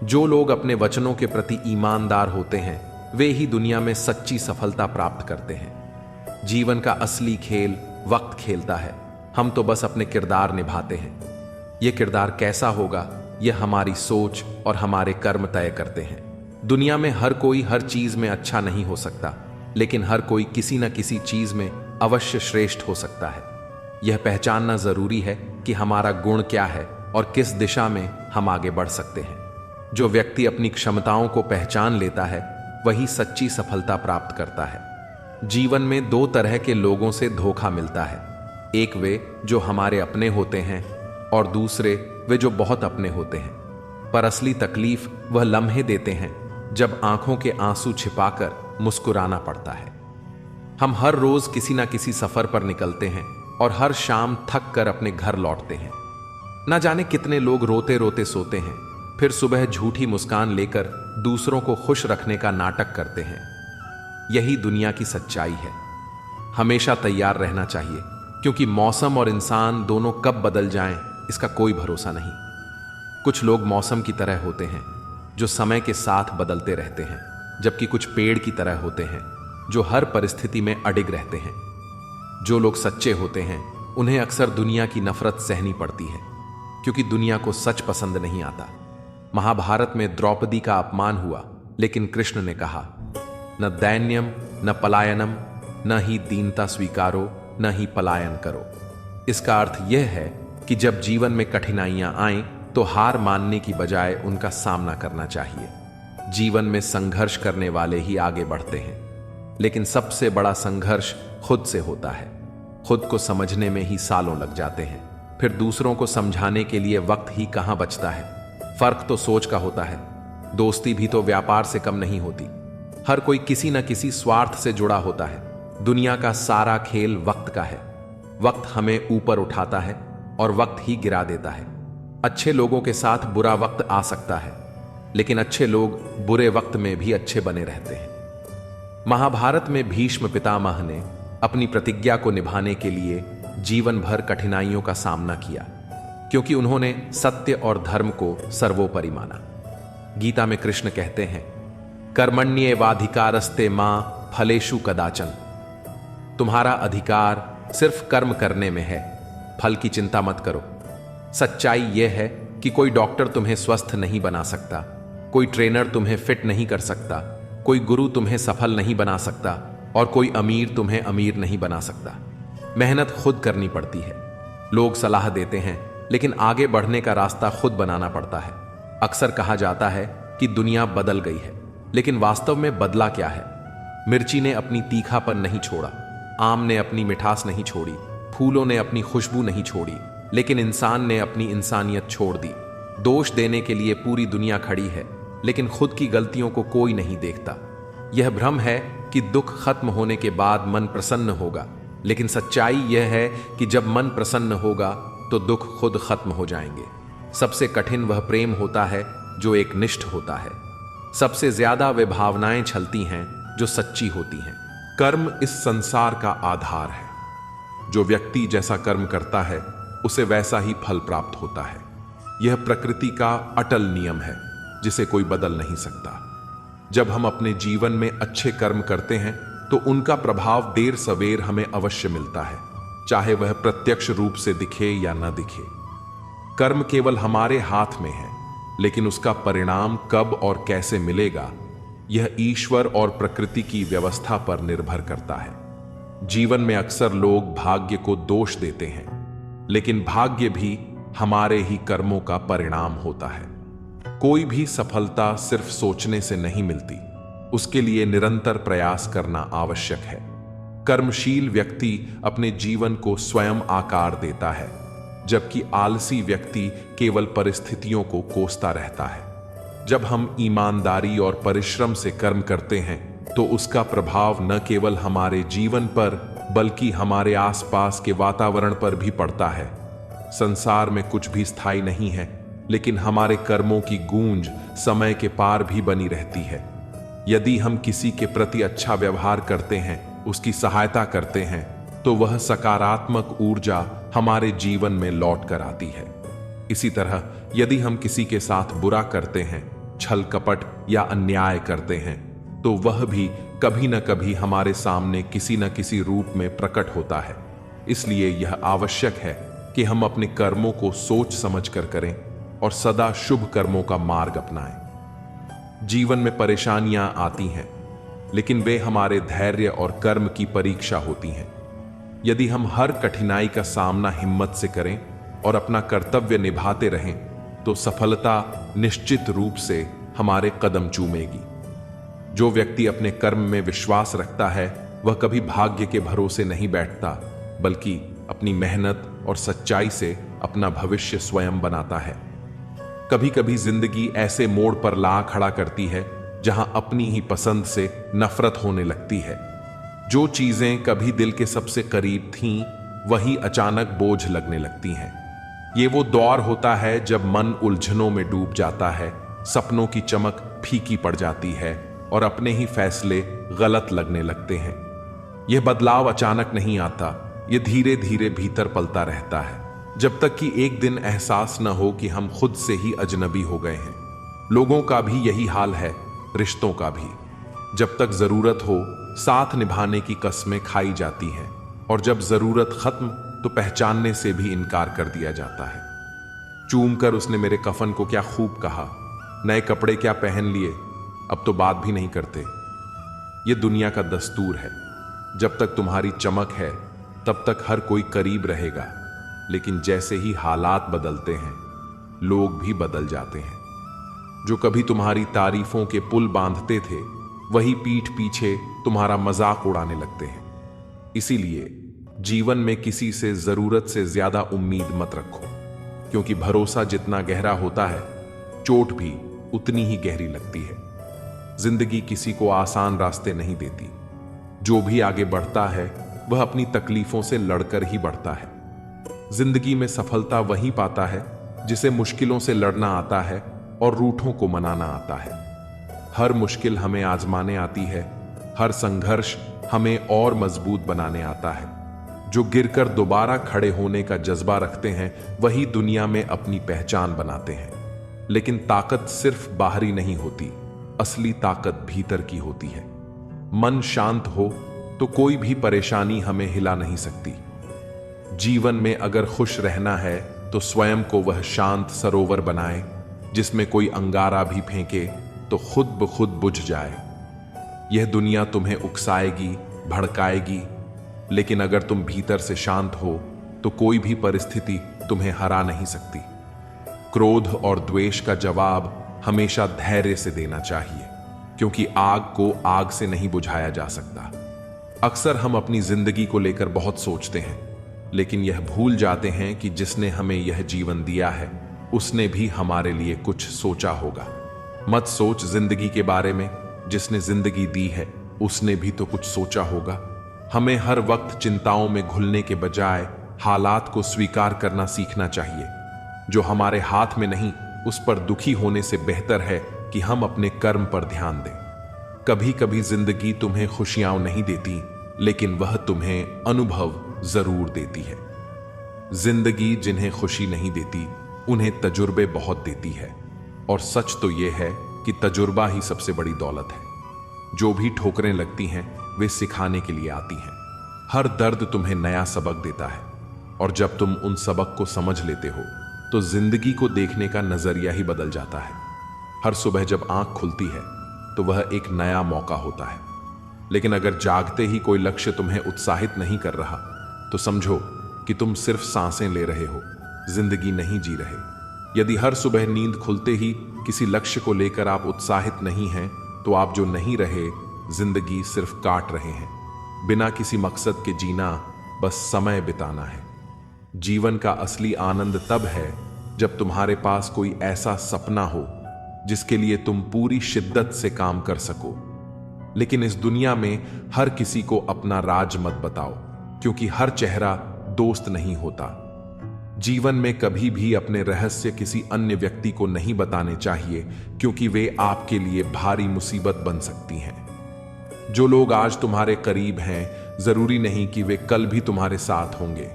जो लोग अपने वचनों के प्रति ईमानदार होते हैं वे ही दुनिया में सच्ची सफलता प्राप्त करते हैं। जीवन का असली खेल वक्त खेलता है, हम तो बस अपने किरदार निभाते हैं। यह किरदार कैसा होगा यह हमारी सोच और हमारे कर्म तय करते हैं। दुनिया में हर कोई हर चीज में अच्छा नहीं हो सकता, लेकिन हर कोई किसी न किसी चीज में अवश्य श्रेष्ठ हो सकता है। यह पहचानना जरूरी है कि हमारा गुण क्या है और किस दिशा में हम आगे बढ़ सकते हैं। जो व्यक्ति अपनी क्षमताओं को पहचान लेता है वही सच्ची सफलता प्राप्त करता है। जीवन में दो तरह के लोगों से धोखा मिलता है, एक वे जो हमारे अपने होते हैं और दूसरे वे जो बहुत अपने होते हैं। पर असली तकलीफ वह लम्हे देते हैं जब आंखों के आंसू छिपाकर मुस्कुराना पड़ता है। हम हर रोज किसी ना किसी सफर पर निकलते हैं और हर शाम थक कर अपने घर लौटते हैं। ना जाने कितने लोग रोते रोते सोते हैं, फिर सुबह झूठी मुस्कान लेकर दूसरों को खुश रखने का नाटक करते हैं। यही दुनिया की सच्चाई है। हमेशा तैयार रहना चाहिए, क्योंकि मौसम और इंसान दोनों कब बदल जाएं इसका कोई भरोसा नहीं। कुछ लोग मौसम की तरह होते हैं जो समय के साथ बदलते रहते हैं, जबकि कुछ पेड़ की तरह होते हैं जो हर परिस्थिति में अडिग रहते हैं। जो लोग सच्चे होते हैं उन्हें अक्सर दुनिया की नफरत सहनी पड़ती है, क्योंकि दुनिया को सच पसंद नहीं आता। महाभारत में द्रौपदी का अपमान हुआ, लेकिन कृष्ण ने कहा, न दैन्यम न पलायनम न ही दीनता स्वीकारो न ही पलायन करो। इसका अर्थ यह है कि जब जीवन में कठिनाइयां आएं तो हार मानने की बजाय उनका सामना करना चाहिए। जीवन में संघर्ष करने वाले ही आगे बढ़ते हैं, लेकिन सबसे बड़ा संघर्ष खुद से होता है। खुद को समझने में ही सालों लग जाते हैं, फिर दूसरों को समझाने के लिए वक्त ही कहां बचता है। फर्क तो सोच का होता है। दोस्ती भी तो व्यापार से कम नहीं होती। हर कोई किसी न किसी स्वार्थ से जुड़ा होता है। दुनिया का सारा खेल वक्त का है। वक्त हमें ऊपर उठाता है और वक्त ही गिरा देता है। अच्छे लोगों के साथ बुरा वक्त आ सकता है, लेकिन अच्छे लोग बुरे वक्त में भी अच्छे बने रहते हैं। महाभारत में भीष्म पितामह ने अपनी प्रतिज्ञा को निभाने के लिए जीवन भर कठिनाइयों का सामना किया। क्योंकि उन्होंने सत्य और धर्म को सर्वोपरि माना। गीता में कृष्ण कहते हैं, कर्मण्येवाधिकारस्ते मां फलेषु कदाचन। तुम्हारा अधिकार सिर्फ कर्म करने में है, फल की चिंता मत करो। सच्चाई यह है कि कोई डॉक्टर तुम्हें स्वस्थ नहीं बना सकता, कोई ट्रेनर तुम्हें फिट नहीं कर सकता, कोई गुरु तुम्हें सफल नहीं बना सकता और कोई अमीर तुम्हें अमीर नहीं बना सकता। मेहनत खुद करनी पड़ती है। लोग सलाह देते हैं, लेकिन आगे बढ़ने का रास्ता खुद बनाना पड़ता है। अक्सर कहा जाता है कि दुनिया बदल गई है, लेकिन वास्तव में बदला क्या है? मिर्ची ने अपनी तीखापन नहीं छोड़ा, आम ने अपनी मिठास नहीं छोड़ी, फूलों ने अपनी खुशबू नहीं छोड़ी, लेकिन इंसान ने अपनी इंसानियत छोड़ दी। दोष देने के लिए पूरी दुनिया खड़ी है, लेकिन खुद की गलतियों को कोई नहीं देखता। यह भ्रम है कि दुख खत्म होने के बाद मन प्रसन्न होगा, लेकिन सच्चाई यह है कि जब मन प्रसन्न होगा तो दुख खुद खत्म हो जाएंगे। सबसे कठिन वह प्रेम होता है जो एक निष्ठ होता है। सबसे ज्यादा वे भावनाएं छलती हैं जो सच्ची होती हैं। कर्म इस संसार का आधार है। जो व्यक्ति जैसा कर्म करता है उसे वैसा ही फल प्राप्त होता है। यह प्रकृति का अटल नियम है जिसे कोई बदल नहीं सकता। जब हम अपने जीवन में अच्छे कर्म करते हैं तो उनका प्रभाव देर सवेर हमें अवश्य मिलता है, चाहे वह प्रत्यक्ष रूप से दिखे या न दिखे। कर्म केवल हमारे हाथ में है, लेकिन उसका परिणाम कब और कैसे मिलेगा यह ईश्वर और प्रकृति की व्यवस्था पर निर्भर करता है। जीवन में अक्सर लोग भाग्य को दोष देते हैं, लेकिन भाग्य भी हमारे ही कर्मों का परिणाम होता है। कोई भी सफलता सिर्फ सोचने से नहीं मिलती, उसके लिए निरंतर प्रयास करना आवश्यक है। कर्मशील व्यक्ति अपने जीवन को स्वयं आकार देता है, जबकि आलसी व्यक्ति केवल परिस्थितियों को कोसता रहता है। जब हम ईमानदारी और परिश्रम से कर्म करते हैं तो उसका प्रभाव न केवल हमारे जीवन पर बल्कि हमारे आसपास के वातावरण पर भी पड़ता है। संसार में कुछ भी स्थायी नहीं है, लेकिन हमारे कर्मों की गूंज समय के पार भी बनी रहती है। यदि हम किसी के प्रति अच्छा व्यवहार करते हैं, उसकी सहायता करते हैं, तो वह सकारात्मक ऊर्जा हमारे जीवन में लौट कर आती है। इसी तरह यदि हम किसी के साथ बुरा करते हैं, छल कपट या अन्याय करते हैं, तो वह भी कभी न कभी हमारे सामने किसी न किसी रूप में प्रकट होता है। इसलिए यह आवश्यक है कि हम अपने कर्मों को सोच समझ कर करें और सदा शुभ कर्मों का मार्ग अपनाएं। जीवन में परेशानियां आती हैं, लेकिन वे हमारे धैर्य और कर्म की परीक्षा होती हैं। यदि हम हर कठिनाई का सामना हिम्मत से करें और अपना कर्तव्य निभाते रहें, तो सफलता निश्चित रूप से हमारे कदम चूमेगी। जो व्यक्ति अपने कर्म में विश्वास रखता है वह कभी भाग्य के भरोसे नहीं बैठता, बल्कि अपनी मेहनत और सच्चाई से अपना भविष्य स्वयं बनाता है। कभी कभी जिंदगी ऐसे मोड़ पर ला खड़ा करती है जहां अपनी ही पसंद से नफरत होने लगती है। जो चीजें कभी दिल के सबसे करीब थीं, वही अचानक बोझ लगने लगती हैं। ये वो दौर होता है जब मन उलझनों में डूब जाता है, सपनों की चमक फीकी पड़ जाती है और अपने ही फैसले गलत लगने लगते हैं। यह बदलाव अचानक नहीं आता, यह धीरे धीरे भीतर पलता रहता है, जब तक कि एक दिन एहसास न हो कि हम खुद से ही अजनबी हो गए हैं। लोगों का भी यही हाल है, रिश्तों का भी। जब तक जरूरत हो साथ निभाने की कस्में खाई जाती हैं, और जब जरूरत खत्म तो पहचानने से भी इनकार कर दिया जाता है। चूम कर उसने मेरे कफन को क्या खूब कहा, नए कपड़े क्या पहन लिए, अब तो बात भी नहीं करते। ये दुनिया का दस्तूर है। जब तक तुम्हारी चमक है तब तक हर कोई करीब रहेगा, लेकिन जैसे ही हालात बदलते हैं लोग भी बदल जाते हैं। जो कभी तुम्हारी तारीफों के पुल बांधते थे वही पीठ पीछे तुम्हारा मजाक उड़ाने लगते हैं। इसीलिए जीवन में किसी से जरूरत से ज्यादा उम्मीद मत रखो, क्योंकि भरोसा जितना गहरा होता है चोट भी उतनी ही गहरी लगती है। जिंदगी किसी को आसान रास्ते नहीं देती। जो भी आगे बढ़ता है वह अपनी तकलीफों से लड़कर ही बढ़ता है। जिंदगी में सफलता वही पाता है जिसे मुश्किलों से लड़ना आता है और रूठों को मनाना आता है। हर मुश्किल हमें आजमाने आती है, हर संघर्ष हमें और मजबूत बनाने आता है। जो गिरकर दोबारा खड़े होने का जज्बा रखते हैं वही दुनिया में अपनी पहचान बनाते हैं। लेकिन ताकत सिर्फ बाहरी नहीं होती, असली ताकत भीतर की होती है। मन शांत हो तो कोई भी परेशानी हमें हिला नहीं सकती। जीवन में अगर खुश रहना है तो स्वयं को वह शांत सरोवर बनाए जिसमें कोई अंगारा भी फेंके तो खुद ब खुद बुझ जाए। यह दुनिया तुम्हें उकसाएगी, भड़काएगी, लेकिन अगर तुम भीतर से शांत हो तो कोई भी परिस्थिति तुम्हें हरा नहीं सकती। क्रोध और द्वेष का जवाब हमेशा धैर्य से देना चाहिए, क्योंकि आग को आग से नहीं बुझाया जा सकता। अक्सर हम अपनी जिंदगी को लेकर बहुत सोचते हैं, लेकिन यह भूल जाते हैं कि जिसने हमें यह जीवन दिया है उसने भी हमारे लिए कुछ सोचा होगा। मत सोच जिंदगी के बारे में, जिसने जिंदगी दी है उसने भी तो कुछ सोचा होगा। हमें हर वक्त चिंताओं में घुलने के बजाय हालात को स्वीकार करना सीखना चाहिए। जो हमारे हाथ में नहीं उस पर दुखी होने से बेहतर है कि हम अपने कर्म पर ध्यान दें। कभी कभी जिंदगी तुम्हें खुशियां नहीं देती, लेकिन वह तुम्हें अनुभव जरूर देती है। जिंदगी जिन्हें खुशी नहीं देती उन्हें तजुर्बे बहुत देती है, और सच तो यह है कि तजुर्बा ही सबसे बड़ी दौलत है। जो भी ठोकरें लगती हैं वे सिखाने के लिए आती हैं। हर दर्द तुम्हें नया सबक देता है, और जब तुम उन सबक को समझ लेते हो तो जिंदगी को देखने का नजरिया ही बदल जाता है। हर सुबह जब आंख खुलती है तो वह एक नया मौका होता है। लेकिन अगर जागते ही कोई लक्ष्य तुम्हें उत्साहित नहीं कर रहा तो समझो कि तुम सिर्फ सांसें ले रहे हो, जिंदगी नहीं जी रहे। यदि हर सुबह नींद खुलते ही किसी लक्ष्य को लेकर आप उत्साहित नहीं हैं तो आप जो नहीं रहे, जिंदगी सिर्फ काट रहे हैं। बिना किसी मकसद के जीना बस समय बिताना है। जीवन का असली आनंद तब है जब तुम्हारे पास कोई ऐसा सपना हो जिसके लिए तुम पूरी शिद्दत से काम कर सको। लेकिन इस दुनिया में हर किसी को अपना राज मत बताओ, क्योंकि हर चेहरा दोस्त नहीं होता। जीवन में कभी भी अपने रहस्य किसी अन्य व्यक्ति को नहीं बताने चाहिए, क्योंकि वे आपके लिए भारी मुसीबत बन सकती हैं। जो लोग आज तुम्हारे करीब हैं, जरूरी नहीं कि वे कल भी तुम्हारे साथ होंगे।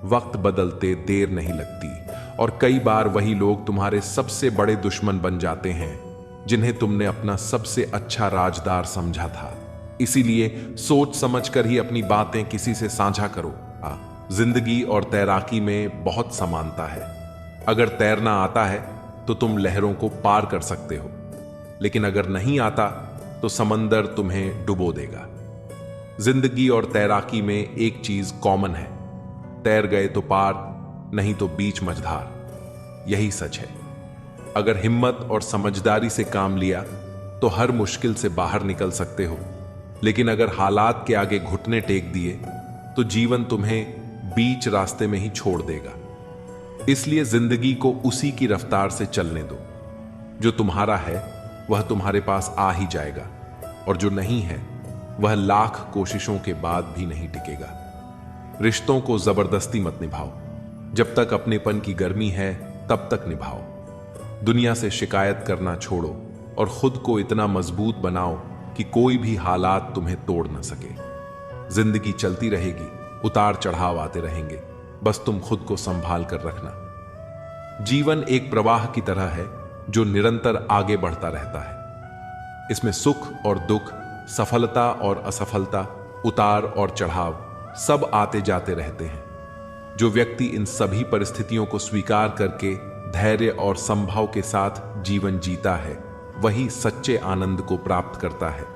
वक्त बदलते देर नहीं लगती, और कई बार वही लोग तुम्हारे सबसे बड़े दुश्मन बन जाते हैं जिन्हें तुमने अपना सबसे अच्छा राजदार समझा था। इसीलिए सोच समझकर ही अपनी बातें किसी से साझा करो। जिंदगी और तैराकी में बहुत समानता है। अगर तैरना आता है तो तुम लहरों को पार कर सकते हो, लेकिन अगर नहीं आता तो समंदर तुम्हें डुबो देगा। जिंदगी और तैराकी में एक चीज कॉमन है, तैर गए तो पार, नहीं तो बीच मझधार। यही सच है। अगर हिम्मत और समझदारी से काम लिया तो हर मुश्किल से बाहर निकल सकते हो, लेकिन अगर हालात के आगे घुटने टेक दिए तो जीवन तुम्हें बीच रास्ते में ही छोड़ देगा। इसलिए जिंदगी को उसी की रफ्तार से चलने दो। जो तुम्हारा है वह तुम्हारे पास आ ही जाएगा, और जो नहीं है वह लाख कोशिशों के बाद भी नहीं टिकेगा। रिश्तों को जबरदस्ती मत निभाओ। जब तक अपनेपन की गर्मी है तब तक निभाओ। दुनिया से शिकायत करना छोड़ो और खुद को इतना मजबूत बनाओ कि कोई भी हालात तुम्हें तोड़ न सके। जिंदगी चलती रहेगी, उतार चढ़ाव आते रहेंगे, बस तुम खुद को संभाल कर रखना। जीवन एक प्रवाह की तरह है जो निरंतर आगे बढ़ता रहता है। इसमें सुख और दुख, सफलता और असफलता, उतार और चढ़ाव सब आते जाते रहते हैं। जो व्यक्ति इन सभी परिस्थितियों को स्वीकार करके धैर्य और संभव के साथ जीवन जीता है, वही सच्चे आनंद को प्राप्त करता है।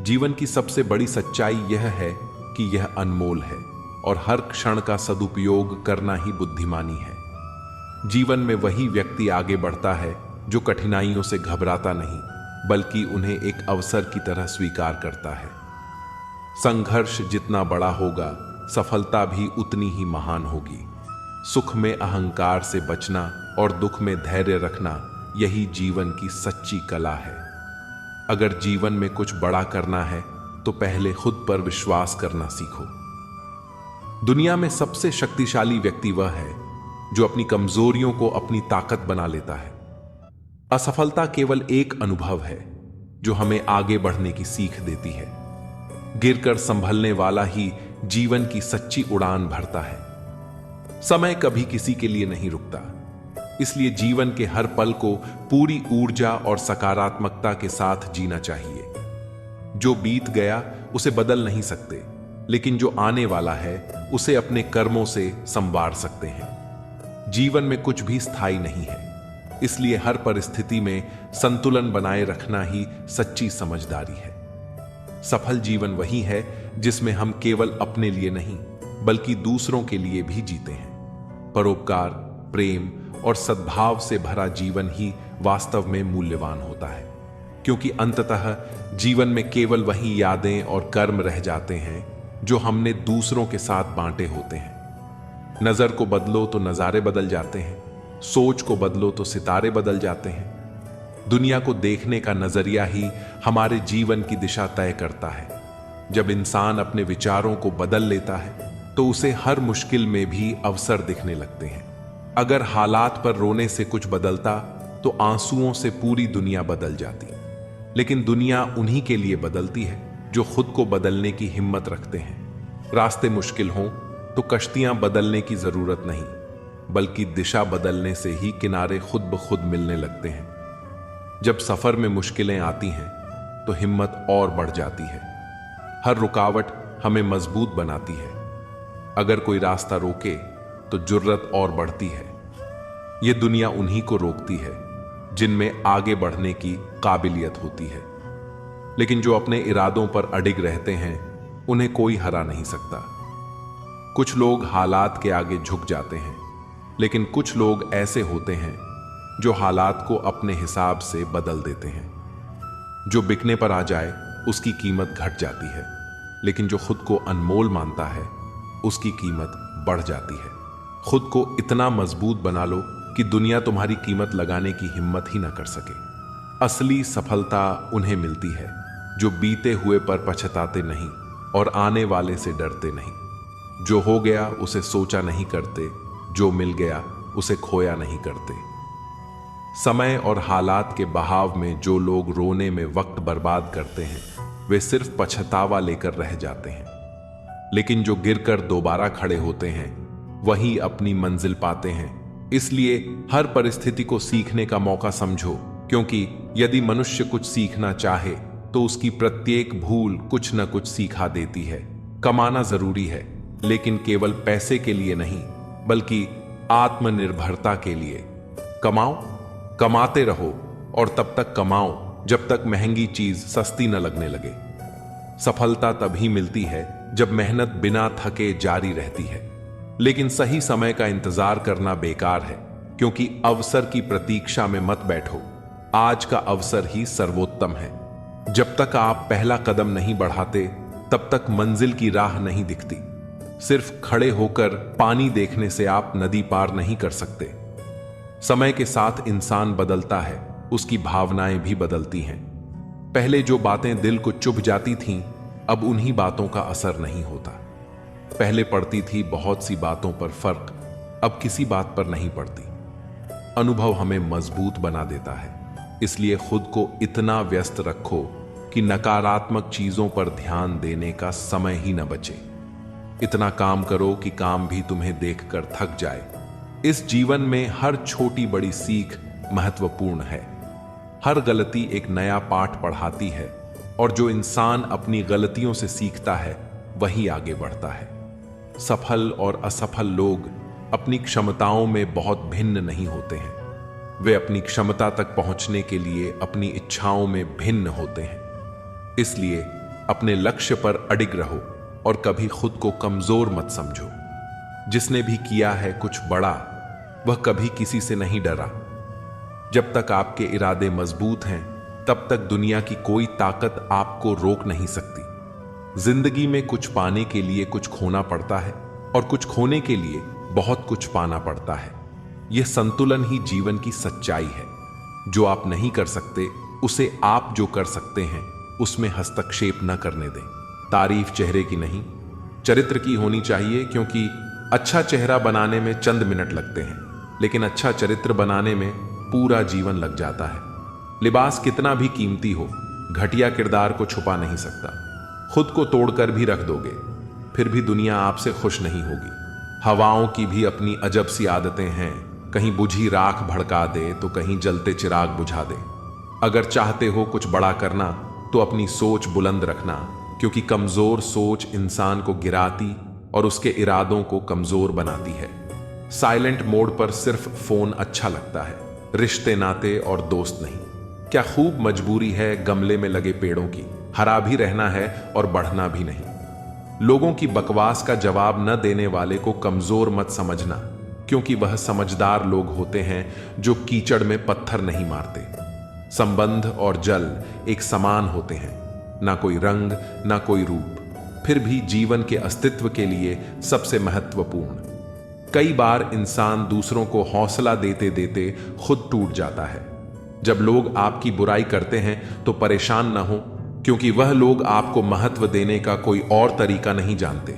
जीवन की सबसे बड़ी सच्चाई यह है कि यह अनमोल है, और हर क्षण का सदुपयोग करना ही बुद्धिमानी है। जीवन में वही व्यक्ति आगे बढ़ता है जो कठिनाइयों से घबराता नहीं, बल्कि उन्हें एक अवसर की तरह स्वीकार करता है। संघर्ष जितना बड़ा होगा, सफलता भी उतनी ही महान होगी। सुख में अहंकार से बचना और दुख में धैर्य रखना, यही जीवन की सच्ची कला है। अगर जीवन में कुछ बड़ा करना है तो पहले खुद पर विश्वास करना सीखो। दुनिया में सबसे शक्तिशाली व्यक्ति वह है जो अपनी कमजोरियों को अपनी ताकत बना लेता है। असफलता केवल एक अनुभव है जो हमें आगे बढ़ने की सीख देती है। गिरकर संभलने वाला ही जीवन की सच्ची उड़ान भरता है। समय कभी किसी के लिए नहीं रुकता, इसलिए जीवन के हर पल को पूरी ऊर्जा और सकारात्मकता के साथ जीना चाहिए। जो बीत गया उसे बदल नहीं सकते, लेकिन जो आने वाला है उसे अपने कर्मों से संवार सकते हैं। जीवन में कुछ भी स्थायी नहीं है, इसलिए हर परिस्थिति में संतुलन बनाए रखना ही सच्ची समझदारी है। सफल जीवन वही है जिसमें हम केवल अपने लिए नहीं बल्कि दूसरों के लिए भी जीते हैं। परोपकार, प्रेम और सद्भाव से भरा जीवन ही वास्तव में मूल्यवान होता है, क्योंकि अंततः जीवन में केवल वही यादें और कर्म रह जाते हैं जो हमने दूसरों के साथ बांटे होते हैं। नजर को बदलो तो नजारे बदल जाते हैं, सोच को बदलो तो सितारे बदल जाते हैं। दुनिया को देखने का नजरिया ही हमारे जीवन की दिशा तय करता है। जब इंसान अपने विचारों को बदल लेता है तो उसे हर मुश्किल में भी अवसर दिखने लगते हैं। अगर हालात पर रोने से कुछ बदलता तो आंसुओं से पूरी दुनिया बदल जाती, लेकिन दुनिया उन्हीं के लिए बदलती है जो खुद को बदलने की हिम्मत रखते हैं। रास्ते मुश्किल हों तो कश्तियां बदलने की जरूरत नहीं, बल्कि दिशा बदलने से ही किनारे खुद ब खुद मिलने लगते हैं। जब सफर में मुश्किलें आती हैं तो हिम्मत और बढ़ जाती है। हर रुकावट हमें मजबूत बनाती है। अगर कोई रास्ता रोके तो जुर्रत और बढ़ती है। यह दुनिया उन्हीं को रोकती है जिनमें आगे बढ़ने की काबिलियत होती है, लेकिन जो अपने इरादों पर अडिग रहते हैं उन्हें कोई हरा नहीं सकता। कुछ लोग हालात के आगे झुक जाते हैं, लेकिन कुछ लोग ऐसे होते हैं जो हालात को अपने हिसाब से बदल देते हैं। जो बिकने पर आ जाए उसकी कीमत घट जाती है, लेकिन जो खुद को अनमोल मानता है उसकी कीमत बढ़ जाती है। खुद को इतना मजबूत बना लो कि दुनिया तुम्हारी कीमत लगाने की हिम्मत ही ना कर सके। असली सफलता उन्हें मिलती है जो बीते हुए पर पछताते नहीं और आने वाले से डरते नहीं। जो हो गया उसे सोचा नहीं करते, जो मिल गया उसे खोया नहीं करते। समय और हालात के बहाव में जो लोग रोने में वक्त बर्बाद करते हैं वे सिर्फ पछतावा लेकर रह जाते हैं, लेकिन जो गिरकर दोबारा खड़े होते हैं वही अपनी मंजिल पाते हैं। इसलिए हर परिस्थिति को सीखने का मौका समझो, क्योंकि यदि मनुष्य कुछ सीखना चाहे तो उसकी प्रत्येक भूल कुछ न कुछ सिखा देती है। कमाना जरूरी है, लेकिन केवल पैसे के लिए नहीं बल्कि आत्मनिर्भरता के लिए। कमाओ, कमाते रहो और तब तक कमाओ जब तक महंगी चीज सस्ती न लगने लगे। सफलता तभी मिलती है जब मेहनत बिना थके जारी रहती है, लेकिन सही समय का इंतजार करना बेकार है, क्योंकि अवसर की प्रतीक्षा में मत बैठो। आज का अवसर ही सर्वोत्तम है। जब तक आप पहला कदम नहीं बढ़ाते तब तक मंजिल की राह नहीं दिखती। सिर्फ खड़े होकर पानी देखने से आप नदी पार नहीं कर सकते। समय के साथ इंसान बदलता है, उसकी भावनाएं भी बदलती हैं। पहले जो बातें दिल को चुभ जाती थीं, अब उन्हीं बातों का असर नहीं होता। पहले पड़ती थी बहुत सी बातों पर फर्क, अब किसी बात पर नहीं पड़ती। अनुभव हमें मजबूत बना देता है, इसलिए खुद को इतना व्यस्त रखो कि नकारात्मक चीजों पर ध्यान देने का समय ही न बचे। इतना काम करो कि काम भी तुम्हें देखकर थक जाए। इस जीवन में हर छोटी बड़ी सीख महत्वपूर्ण है। हर गलती एक नया पाठ पढ़ाती है, और जो इंसान अपनी गलतियों से सीखता है वही आगे बढ़ता है। सफल और असफल लोग अपनी क्षमताओं में बहुत भिन्न नहीं होते हैं। वे अपनी क्षमता तक पहुंचने के लिए अपनी इच्छाओं में भिन्न होते हैं। इसलिए अपने लक्ष्य पर अडिग रहो और कभी खुद को कमजोर मत समझो। जिसने भी किया है कुछ बड़ा, वह कभी किसी से नहीं डरा। जब तक आपके इरादे मजबूत हैं, तब तक दुनिया की कोई ताकत आपको रोक नहीं सकती। जिंदगी में कुछ पाने के लिए कुछ खोना पड़ता है और कुछ खोने के लिए बहुत कुछ पाना पड़ता है। यह संतुलन ही जीवन की सच्चाई है। जो आप नहीं कर सकते उसे आप जो कर सकते हैं उसमें हस्तक्षेप न करने दें। तारीफ चेहरे की नहीं, चरित्र की होनी चाहिए, क्योंकि अच्छा चेहरा बनाने में चंद मिनट लगते हैं, लेकिन अच्छा चरित्र बनाने में पूरा जीवन लग जाता है। लिबास कितना भी कीमती हो, घटिया किरदार को छुपा नहीं सकता। खुद को तोड़कर भी रख दोगे, फिर भी दुनिया आपसे खुश नहीं होगी। हवाओं की भी अपनी अजब सी आदतें हैं, कहीं बुझी राख भड़का दे तो कहीं जलते चिराग बुझा दे। अगर चाहते हो कुछ बड़ा करना तो अपनी सोच बुलंद रखना, क्योंकि कमजोर सोच इंसान को गिराती और उसके इरादों को कमजोर बनाती है। साइलेंट मोड पर सिर्फ फोन अच्छा लगता है, रिश्ते नाते और दोस्त नहीं। क्या खूब मजबूरी है गमले में लगे पेड़ों की, हरा भी रहना है और बढ़ना भी नहीं। लोगों की बकवास का जवाब न देने वाले को कमजोर मत समझना, क्योंकि वह समझदार लोग होते हैं जो कीचड़ में पत्थर नहीं मारते। संबंध और जल एक समान होते हैं, ना कोई रंग ना कोई रूप, फिर भी जीवन के अस्तित्व के लिए सबसे महत्वपूर्ण। कई बार इंसान दूसरों को हौसला देते देते खुद टूट जाता है। जब लोग आपकी बुराई करते हैं तो परेशान न हो, क्योंकि वह लोग आपको महत्व देने का कोई और तरीका नहीं जानते।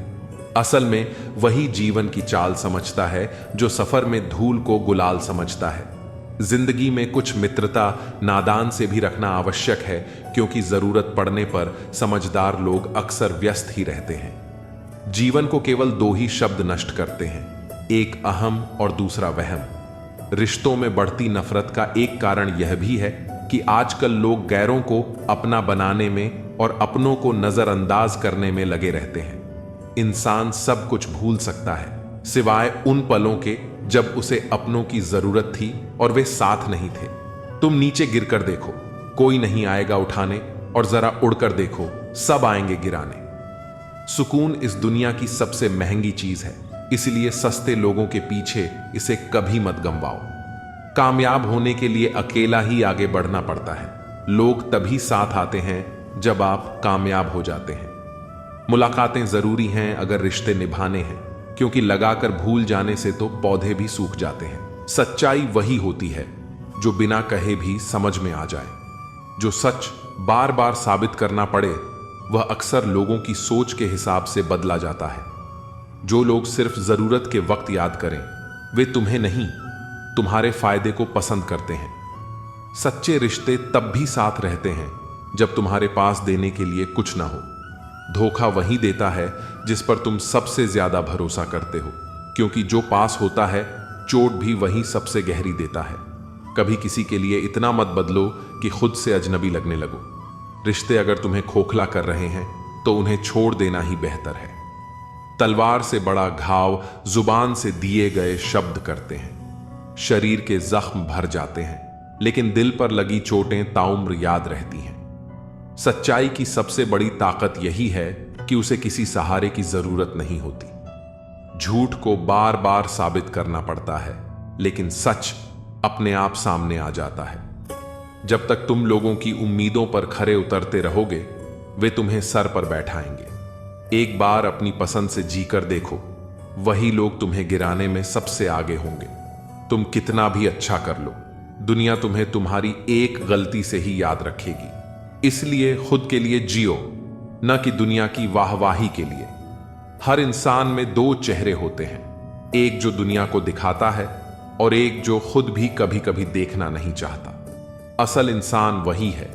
असल में वही जीवन की चाल समझता है जो सफर में धूल को गुलाल समझता है। जिंदगी में कुछ मित्रता नादान से भी रखना आवश्यक है, क्योंकि जरूरत पड़ने पर समझदार लोग अक्सर व्यस्त ही रहते हैं। जीवन को केवल दो ही शब्द नष्ट करते हैं, एक अहम और दूसरा वहम। रिश्तों में बढ़ती नफरत का एक कारण यह भी है कि आजकल लोग गैरों को अपना बनाने में और अपनों को नजरअंदाज करने में लगे रहते हैं। इंसान सब कुछ भूल सकता है, सिवाय उन पलों के जब उसे अपनों की जरूरत थी और वे साथ नहीं थे। तुम नीचे गिरकर देखो, कोई नहीं आएगा उठाने, और जरा उड़कर देखो, सब आएंगे गिराने। सुकून इस दुनिया की सबसे महंगी चीज है, इसलिए सस्ते लोगों के पीछे इसे कभी मत गंवाओ। कामयाब होने के लिए अकेला ही आगे बढ़ना पड़ता है। लोग तभी साथ आते हैं जब आप कामयाब हो जाते हैं। मुलाकातें जरूरी हैं अगर रिश्ते निभाने हैं, क्योंकि लगाकर भूल जाने से तो पौधे भी सूख जाते हैं। सच्चाई वही होती है जो बिना कहे भी समझ में आ जाए। जो सच बार बार साबित करना पड़े वह अक्सर लोगों की सोच के हिसाब से बदला जाता है। जो लोग सिर्फ जरूरत के वक्त याद करें वे तुम्हें नहीं, तुम्हारे फायदे को पसंद करते हैं। सच्चे रिश्ते तब भी साथ रहते हैं जब तुम्हारे पास देने के लिए कुछ ना हो। धोखा वही देता है जिस पर तुम सबसे ज्यादा भरोसा करते हो, क्योंकि जो पास होता है चोट भी वही सबसे गहरी देता है। कभी किसी के लिए इतना मत बदलो कि खुद से अजनबी लगने लगो। रिश्ते अगर तुम्हें खोखला कर रहे हैं तो उन्हें छोड़ देना ही बेहतर है। तलवार से बड़ा घाव जुबान से दिए गए शब्द करते हैं। शरीर के जख्म भर जाते हैं, लेकिन दिल पर लगी चोटें ताउम्र याद रहती हैं। सच्चाई की सबसे बड़ी ताकत यही है कि उसे किसी सहारे की जरूरत नहीं होती। झूठ को बार बार साबित करना पड़ता है, लेकिन सच अपने आप सामने आ जाता है। जब तक तुम लोगों की उम्मीदों पर खरे उतरते रहोगे वे तुम्हें सर पर बैठाएंगे। एक बार अपनी पसंद से जीकर देखो, वही लोग तुम्हें गिराने में सबसे आगे होंगे। तुम कितना भी अच्छा कर लो, दुनिया तुम्हें तुम्हारी एक गलती से ही याद रखेगी। इसलिए खुद के लिए जियो, न कि दुनिया की वाहवाही के लिए। हर इंसान में दो चेहरे होते हैं, एक जो दुनिया को दिखाता है और एक जो खुद भी कभी कभी देखना नहीं चाहता। असल इंसान वही है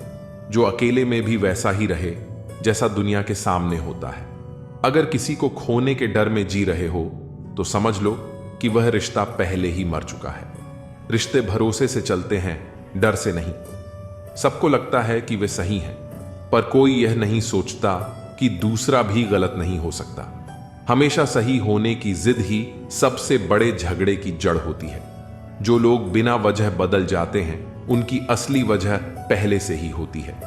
जो अकेले में भी वैसा ही रहे जैसा दुनिया के सामने होता है। अगर किसी को खोने के डर में जी रहे हो तो समझ लो कि वह रिश्ता पहले ही मर चुका है। रिश्ते भरोसे से चलते हैं, डर से नहीं। सबको लगता है कि वे सही हैं, पर कोई यह नहीं सोचता कि दूसरा भी गलत नहीं हो सकता। हमेशा सही होने की जिद ही सबसे बड़े झगड़े की जड़ होती है। जो लोग बिना वजह बदल जाते हैं उनकी असली वजह पहले से ही होती है,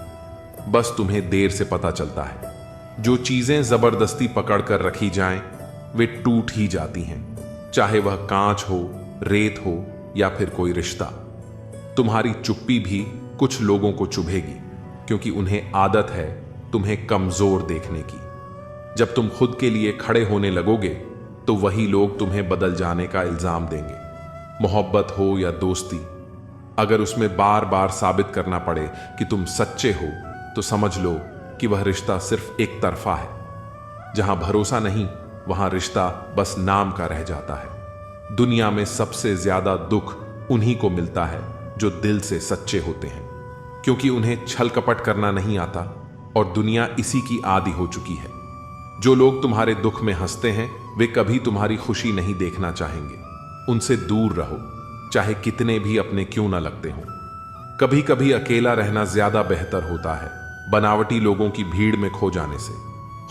बस तुम्हें देर से पता चलता है। जो चीजें जबरदस्ती पकड़कर रखी जाएं, वे टूट ही जाती हैं, चाहे वह कांच हो, रेत हो या फिर कोई रिश्ता। तुम्हारी चुप्पी भी कुछ लोगों को चुभेगी, क्योंकि उन्हें आदत है तुम्हें कमजोर देखने की। जब तुम खुद के लिए खड़े होने लगोगे तो वही लोग तुम्हें बदल जाने का इल्जाम देंगे। मोहब्बत हो या दोस्ती, अगर उसमें बार बार साबित करना पड़े कि तुम सच्चे हो तो समझ लो कि वह रिश्ता सिर्फ एक तरफा है। जहां भरोसा नहीं वहां रिश्ता बस नाम का रह जाता है। दुनिया में सबसे ज्यादा दुख उन्हीं को मिलता है जो दिल से सच्चे होते हैं, क्योंकि उन्हें छल कपट करना नहीं आता और दुनिया इसी की आदी हो चुकी है। जो लोग तुम्हारे दुख में हंसते हैं वे कभी तुम्हारी खुशी नहीं देखना चाहेंगे। उनसे दूर रहो, चाहे कितने भी अपने क्यों न लगते हों। कभी कभी अकेला रहना ज्यादा बेहतर होता है बनावटी लोगों की भीड़ में खो जाने से।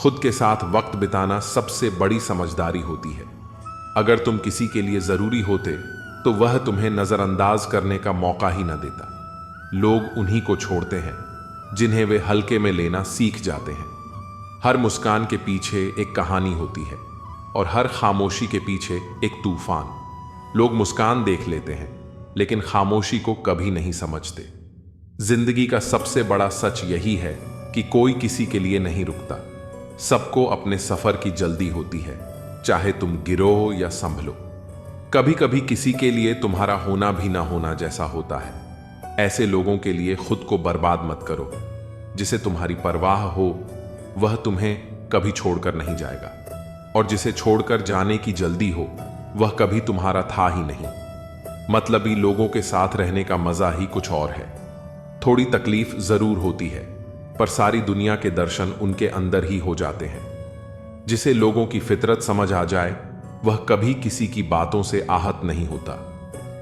खुद के साथ वक्त बिताना सबसे बड़ी समझदारी होती है। अगर तुम किसी के लिए जरूरी होते तो वह तुम्हें नजरअंदाज करने का मौका ही न देता। लोग उन्हीं को छोड़ते हैं जिन्हें वे हल्के में लेना सीख जाते हैं। हर मुस्कान के पीछे एक कहानी होती है और हर खामोशी के पीछे एक तूफान। लोग मुस्कान देख लेते हैं लेकिन खामोशी को कभी नहीं समझते। जिंदगी का सबसे बड़ा सच यही है कि कोई किसी के लिए नहीं रुकता। सबको अपने सफर की जल्दी होती है, चाहे तुम गिरो या संभलो। कभी कभी किसी के लिए तुम्हारा होना भी ना होना जैसा होता है। ऐसे लोगों के लिए खुद को बर्बाद मत करो। जिसे तुम्हारी परवाह हो वह तुम्हें कभी छोड़कर नहीं जाएगा, और जिसे छोड़कर जाने की जल्दी हो वह कभी तुम्हारा था ही नहीं। मतलबी लोगों के साथ रहने का मजा ही कुछ और है। थोड़ी तकलीफ जरूर होती है पर सारी दुनिया के दर्शन उनके अंदर ही हो जाते हैं। जिसे लोगों की फितरत समझ आ जाए वह कभी किसी की बातों से आहत नहीं होता।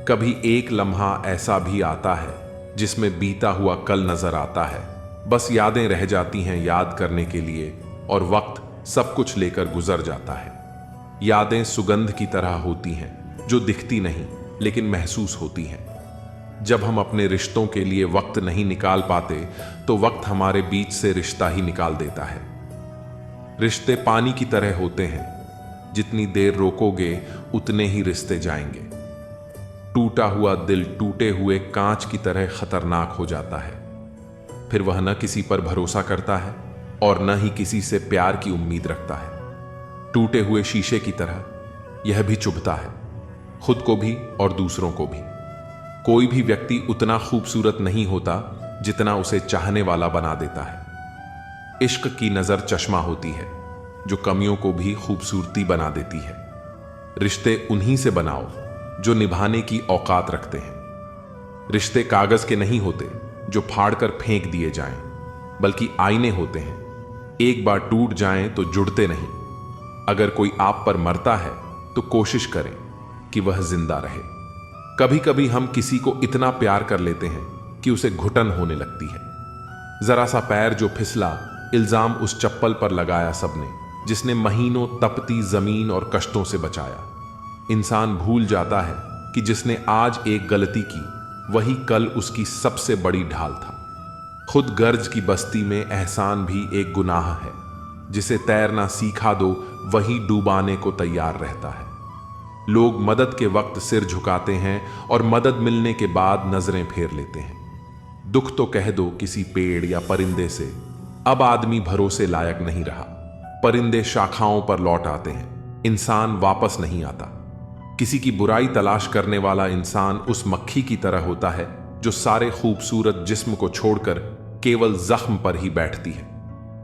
कभी एक लम्हा ऐसा भी आता है जिसमें बीता हुआ कल नजर आता है। बस यादें रह जाती हैं याद करने के लिए, और वक्त सब कुछ लेकर गुजर जाता है। यादें सुगंध की तरह होती हैं जो दिखती नहीं लेकिन महसूस होती हैं। जब हम अपने रिश्तों के लिए वक्त नहीं निकाल पाते तो वक्त हमारे बीच से रिश्ता ही निकाल देता है। रिश्ते पानी की तरह होते हैं, जितनी देर रोकोगे उतने ही रिश्ते जाएंगे। टूटा हुआ दिल टूटे हुए कांच की तरह खतरनाक हो जाता है। फिर वह न किसी पर भरोसा करता है और न ही किसी से प्यार की उम्मीद रखता है। टूटे हुए शीशे की तरह यह भी चुभता है, खुद को भी और दूसरों को भी। कोई भी व्यक्ति उतना खूबसूरत नहीं होता जितना उसे चाहने वाला बना देता है। इश्क की नजर चश्मा होती है जो कमियों को भी खूबसूरती बना देती है। रिश्ते उन्हीं से बनाओ जो निभाने की औकात रखते हैं। रिश्ते कागज के नहीं होते जो फाड़कर फेंक दिए जाएं, बल्कि आईने होते हैं। एक बार टूट जाएं तो जुड़ते नहीं। अगर कोई आप पर मरता है तो कोशिश करें कि वह जिंदा रहे। कभी कभी हम किसी को इतना प्यार कर लेते हैं कि उसे घुटन होने लगती है। जरा सा पैर जो फिसला, इल्जाम उस चप्पल पर लगाया सबने जिसने महीनों तपती जमीन और कष्टों से बचाया। इंसान भूल जाता है कि जिसने आज एक गलती की वही कल उसकी सबसे बड़ी ढाल था। खुद गर्ज की बस्ती में एहसान भी एक गुनाह है। जिसे तैरना सीखा दो वही डूबाने को तैयार रहता है। लोग मदद के वक्त सिर झुकाते हैं और मदद मिलने के बाद नजरें फेर लेते हैं। दुख तो कह दो किसी पेड़ या परिंदे से, अब आदमी भरोसे लायक नहीं रहा। परिंदे शाखाओं पर लौट आते हैं, इंसान वापस नहीं आता। किसी की बुराई तलाश करने वाला इंसान उस मक्खी की तरह होता है जो सारे खूबसूरत जिस्म को छोड़कर केवल जख्म पर ही बैठती है।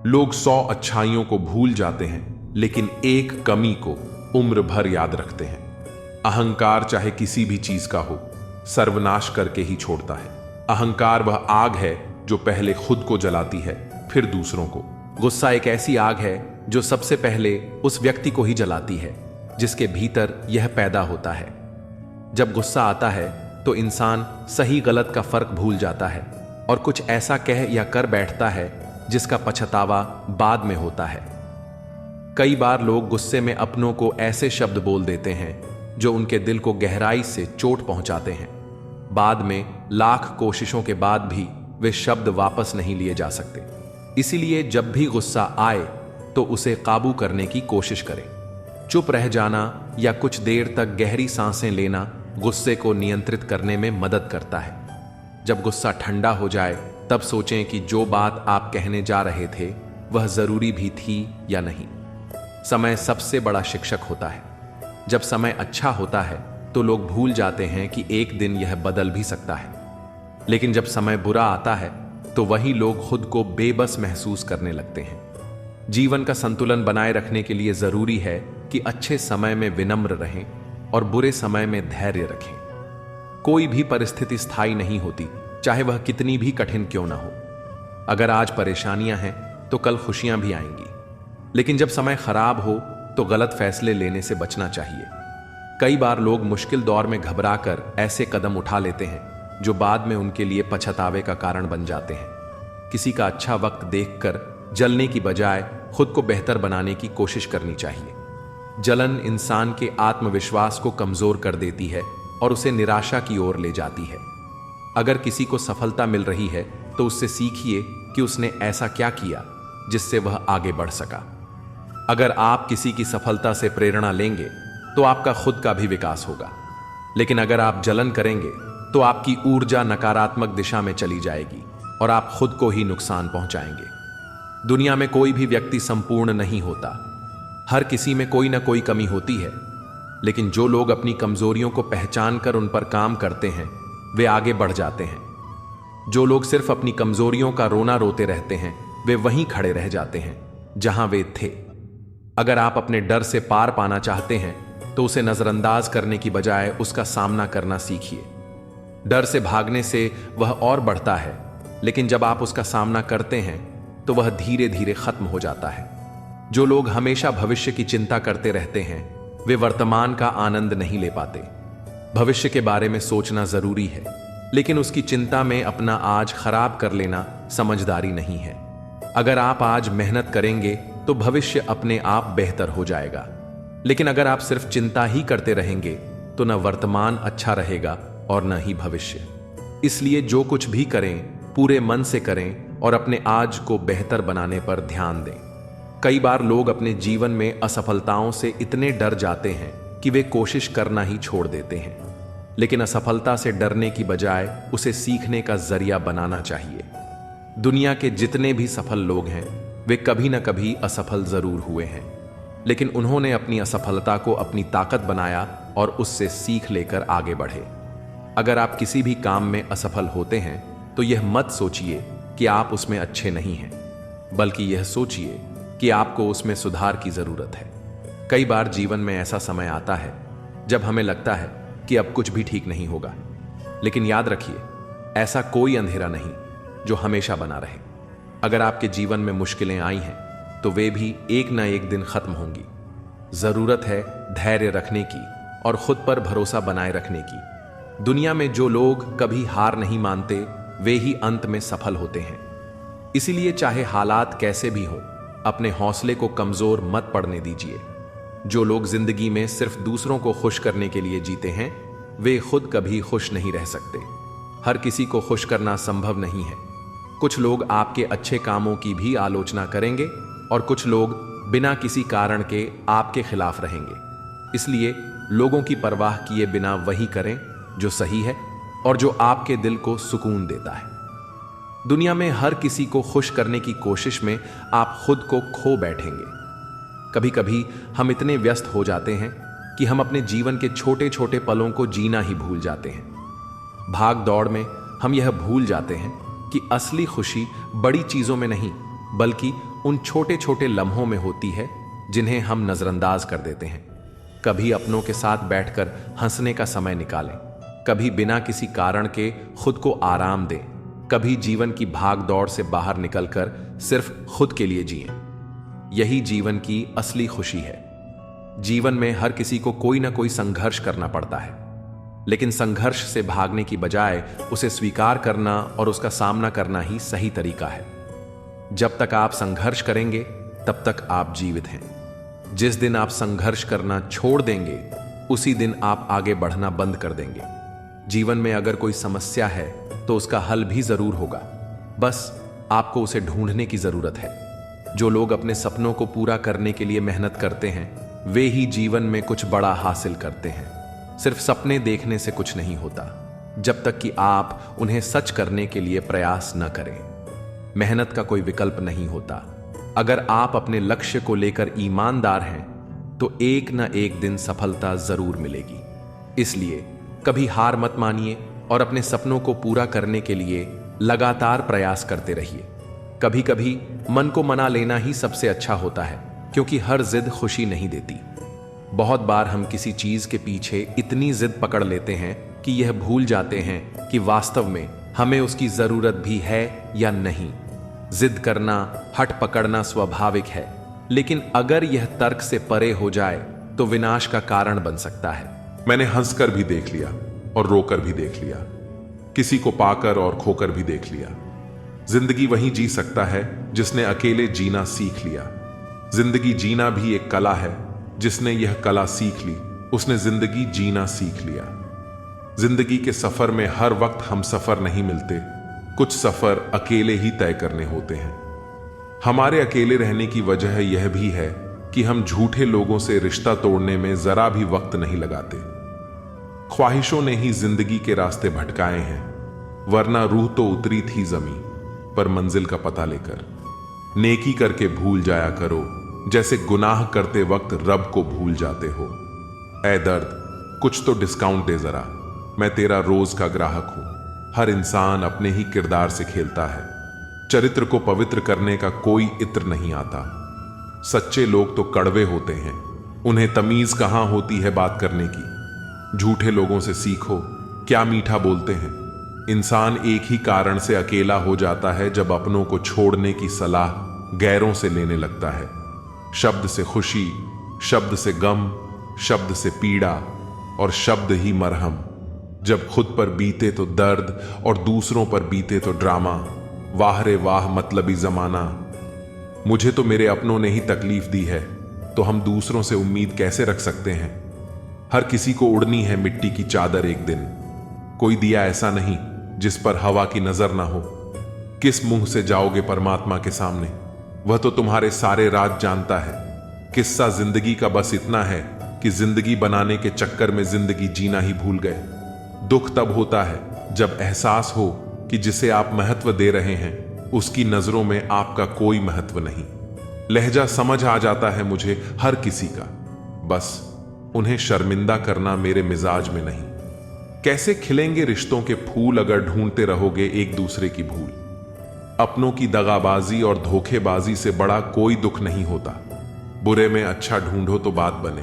लोग 100 अच्छाइयों को भूल जाते हैं लेकिन एक कमी को उम्र भर याद रखते हैं। अहंकार चाहे किसी भी चीज का हो, सर्वनाश करके ही छोड़ता है। अहंकार वह आग है जो पहले खुद को जलाती है फिर दूसरों को। गुस्सा एक ऐसी आग है जो सबसे पहले उस व्यक्ति को ही जलाती है जिसके भीतर यह पैदा होता है। जब गुस्सा आता है तो इंसान सही गलत का फर्क भूल जाता है और कुछ ऐसा कह या कर बैठता है जिसका पछतावा बाद में होता है। कई बार लोग गुस्से में अपनों को ऐसे शब्द बोल देते हैं जो उनके दिल को गहराई से चोट पहुंचाते हैं। बाद में लाख कोशिशों के बाद भी वे शब्द वापस नहीं लिए जा सकते। इसीलिए जब भी गुस्सा आए तो उसे काबू करने की कोशिश करें। चुप रह जाना या कुछ देर तक गहरी सांसें लेना गुस्से को नियंत्रित करने में मदद करता है। जब गुस्सा ठंडा हो जाए तब सोचें कि जो बात आप कहने जा रहे थे वह जरूरी भी थी या नहीं। समय सबसे बड़ा शिक्षक होता है। जब समय अच्छा होता है तो लोग भूल जाते हैं कि एक दिन यह बदल भी सकता है, लेकिन जब समय बुरा आता है तो वही लोग खुद को बेबस महसूस करने लगते हैं। जीवन का संतुलन बनाए रखने के लिए जरूरी है कि अच्छे समय में विनम्र रहें और बुरे समय में धैर्य रखें। कोई भी परिस्थिति स्थायी नहीं होती, चाहे वह कितनी भी कठिन क्यों ना हो। अगर आज परेशानियां हैं तो कल खुशियां भी आएंगी, लेकिन जब समय खराब हो तो गलत फैसले लेने से बचना चाहिए। कई बार लोग मुश्किल दौर में घबराकर ऐसे कदम उठा लेते हैं जो बाद में उनके लिए पछतावे का कारण बन जाते हैं। किसी का अच्छा वक्त देखकर जलने की बजाय खुद को बेहतर बनाने की कोशिश करनी चाहिए। जलन इंसान के आत्मविश्वास को कमजोर कर देती है और उसे निराशा की ओर ले जाती है। अगर किसी को सफलता मिल रही है तो उससे सीखिए कि उसने ऐसा क्या किया जिससे वह आगे बढ़ सका। अगर आप किसी की सफलता से प्रेरणा लेंगे तो आपका खुद का भी विकास होगा, लेकिन अगर आप जलन करेंगे तो आपकी ऊर्जा नकारात्मक दिशा में चली जाएगी और आप खुद को ही नुकसान पहुंचाएंगे। दुनिया में कोई भी व्यक्ति संपूर्ण नहीं होता। हर किसी में कोई ना कोई कमी होती है, लेकिन जो लोग अपनी कमजोरियों को पहचान कर उन पर काम करते हैं वे आगे बढ़ जाते हैं। जो लोग सिर्फ अपनी कमजोरियों का रोना रोते रहते हैं वे वहीं खड़े रह जाते हैं जहां वे थे। अगर आप अपने डर से पार पाना चाहते हैं तो उसे नजरअंदाज करने की बजाय उसका सामना करना सीखिए। डर से भागने से वह और बढ़ता है, लेकिन जब आप उसका सामना करते हैं तो वह धीरे धीरे खत्म हो जाता है। जो लोग हमेशा भविष्य की चिंता करते रहते हैं वे वर्तमान का आनंद नहीं ले पाते। भविष्य के बारे में सोचना जरूरी है, लेकिन उसकी चिंता में अपना आज खराब कर लेना समझदारी नहीं है। अगर आप आज मेहनत करेंगे तो भविष्य अपने आप बेहतर हो जाएगा, लेकिन अगर आप सिर्फ चिंता ही करते रहेंगे तो न वर्तमान अच्छा रहेगा और न ही भविष्य। इसलिए जो कुछ भी करें पूरे मन से करें और अपने आज को बेहतर बनाने पर ध्यान दें। कई बार लोग अपने जीवन में असफलताओं से इतने डर जाते हैं कि वे कोशिश करना ही छोड़ देते हैं, लेकिन असफलता से डरने की बजाय उसे सीखने का जरिया बनाना चाहिए। दुनिया के जितने भी सफल लोग हैं वे कभी ना कभी असफल जरूर हुए हैं, लेकिन उन्होंने अपनी असफलता को अपनी ताकत बनाया और उससे सीख लेकर आगे बढ़े। अगर आप किसी भी काम में असफल होते हैं तो यह मत सोचिए कि आप उसमें अच्छे नहीं हैं, बल्कि यह सोचिए कि आपको उसमें सुधार की जरूरत है। कई बार जीवन में ऐसा समय आता है जब हमें लगता है कि अब कुछ भी ठीक नहीं होगा, लेकिन याद रखिए ऐसा कोई अंधेरा नहीं जो हमेशा बना रहे। अगर आपके जीवन में मुश्किलें आई हैं तो वे भी एक ना एक दिन खत्म होंगी। जरूरत है धैर्य रखने की और खुद पर भरोसा बनाए रखने की। दुनिया में जो लोग कभी हार नहीं मानते वे ही अंत में सफल होते हैं। इसीलिए चाहे हालात कैसे भी हों, अपने हौसले को कमजोर मत पड़ने दीजिए। जो लोग जिंदगी में सिर्फ दूसरों को खुश करने के लिए जीते हैं वे खुद कभी खुश नहीं रह सकते। हर किसी को खुश करना संभव नहीं है। कुछ लोग आपके अच्छे कामों की भी आलोचना करेंगे और कुछ लोग बिना किसी कारण के आपके खिलाफ रहेंगे। इसलिए लोगों की परवाह किए बिना वही करें जो सही है और जो आपके दिल को सुकून देता है। दुनिया में हर किसी को खुश करने की कोशिश में आप खुद को खो बैठेंगे। कभी कभी हम इतने व्यस्त हो जाते हैं कि हम अपने जीवन के छोटे छोटे पलों को जीना ही भूल जाते हैं। भाग दौड़ में हम यह भूल जाते हैं कि असली खुशी बड़ी चीजों में नहीं बल्कि उन छोटे छोटे लम्हों में होती है जिन्हें हम नजरअंदाज कर देते हैं। कभी अपनों के साथ बैठकर हंसने का समय निकालें, कभी बिना किसी कारण के खुद को आराम दें, कभी जीवन की भाग दौड़ से बाहर निकलकर सिर्फ खुद के लिए जिएं। यही जीवन की असली खुशी है। जीवन में हर किसी को कोई ना कोई संघर्ष करना पड़ता है, लेकिन संघर्ष से भागने की बजाय उसे स्वीकार करना और उसका सामना करना ही सही तरीका है। जब तक आप संघर्ष करेंगे तब तक आप जीवित हैं। जिस दिन आप संघर्ष करना छोड़ देंगे उसी दिन आप आगे बढ़ना बंद कर देंगे। जीवन में अगर कोई समस्या है तो उसका हल भी जरूर होगा, बस आपको उसे ढूंढने की जरूरत है। जो लोग अपने सपनों को पूरा करने के लिए मेहनत करते हैं वे ही जीवन में कुछ बड़ा हासिल करते हैं। सिर्फ सपने देखने से कुछ नहीं होता जब तक कि आप उन्हें सच करने के लिए प्रयास न करें। मेहनत का कोई विकल्प नहीं होता। अगर आप अपने लक्ष्य को लेकर ईमानदार हैं तो एक न एक दिन सफलता जरूर मिलेगी। इसलिए कभी हार मत मानिए और अपने सपनों को पूरा करने के लिए लगातार प्रयास करते रहिए। कभी कभी मन को मना लेना ही सबसे अच्छा होता है, क्योंकि हर जिद खुशी नहीं देती। बहुत बार हम किसी चीज के पीछे इतनी जिद पकड़ लेते हैं कि यह भूल जाते हैं कि वास्तव में हमें उसकी जरूरत भी है या नहीं। जिद करना, हट पकड़ना स्वाभाविक है, लेकिन अगर यह तर्क से परे हो जाए तो विनाश का कारण बन सकता है। मैंने हंसकर भी देख लिया और रोकर भी देख लिया, किसी को पाकर और खोकर भी देख लिया। जिंदगी वही जी सकता है जिसने अकेले जीना सीख लिया। जिंदगी जीना भी एक कला है, जिसने यह कला सीख ली उसने जिंदगी जीना सीख लिया। जिंदगी के सफर में हर वक्त हम सफर नहीं मिलते, कुछ सफर अकेले ही तय करने होते हैं। हमारे अकेले रहने की वजह यह भी है कि हम झूठे लोगों से रिश्ता तोड़ने में जरा भी वक्त नहीं लगाते। ख्वाहिशों ने ही जिंदगी के रास्ते भटकाए हैं, वरना रूह तो उतरी थी जमीन पर मंजिल का पता लेकर। नेकी करके भूल जाया करो जैसे गुनाह करते वक्त रब को भूल जाते हो। ऐ दर्द, कुछ तो डिस्काउंट दे जरा, मैं तेरा रोज का ग्राहक हूं। हर इंसान अपने ही किरदार से खेलता है, चरित्र को पवित्र करने का कोई इत्र नहीं आता। सच्चे लोग तो कड़वे होते हैं, उन्हें तमीज कहां होती है बात करने की। झूठे लोगों से सीखो, क्या मीठा बोलते हैं। इंसान एक ही कारण से अकेला हो जाता है जब अपनों को छोड़ने की सलाह गैरों से लेने लगता है। शब्द से खुशी, शब्द से गम, शब्द से पीड़ा और शब्द ही मरहम। जब खुद पर बीते तो दर्द और दूसरों पर बीते तो ड्रामा। वाह रे वाह मतलबी जमाना। मुझे तो मेरे अपनों ने ही तकलीफ दी है, तो हम दूसरों से उम्मीद कैसे रख सकते हैं। हर किसी को उड़नी है मिट्टी की चादर एक दिन। कोई दिया ऐसा नहीं जिस पर हवा की नजर ना हो। किस मुंह से जाओगे परमात्मा के सामने, वह तो तुम्हारे सारे राज जानता है। किस्सा जिंदगी का बस इतना है कि जिंदगी बनाने के चक्कर में जिंदगी जीना ही भूल गए। दुख तब होता है जब एहसास हो कि जिसे आप महत्व दे रहे हैं उसकी नजरों में आपका कोई महत्व नहीं। लहजा समझ आ जाता है मुझे हर किसी का, बस उन्हें शर्मिंदा करना मेरे मिजाज में नहीं। कैसे खिलेंगे रिश्तों के फूल अगर ढूंढते रहोगे एक दूसरे की भूल। अपनों की दगाबाजी और धोखेबाजी से बड़ा कोई दुख नहीं होता। बुरे में अच्छा ढूंढो तो बात बने,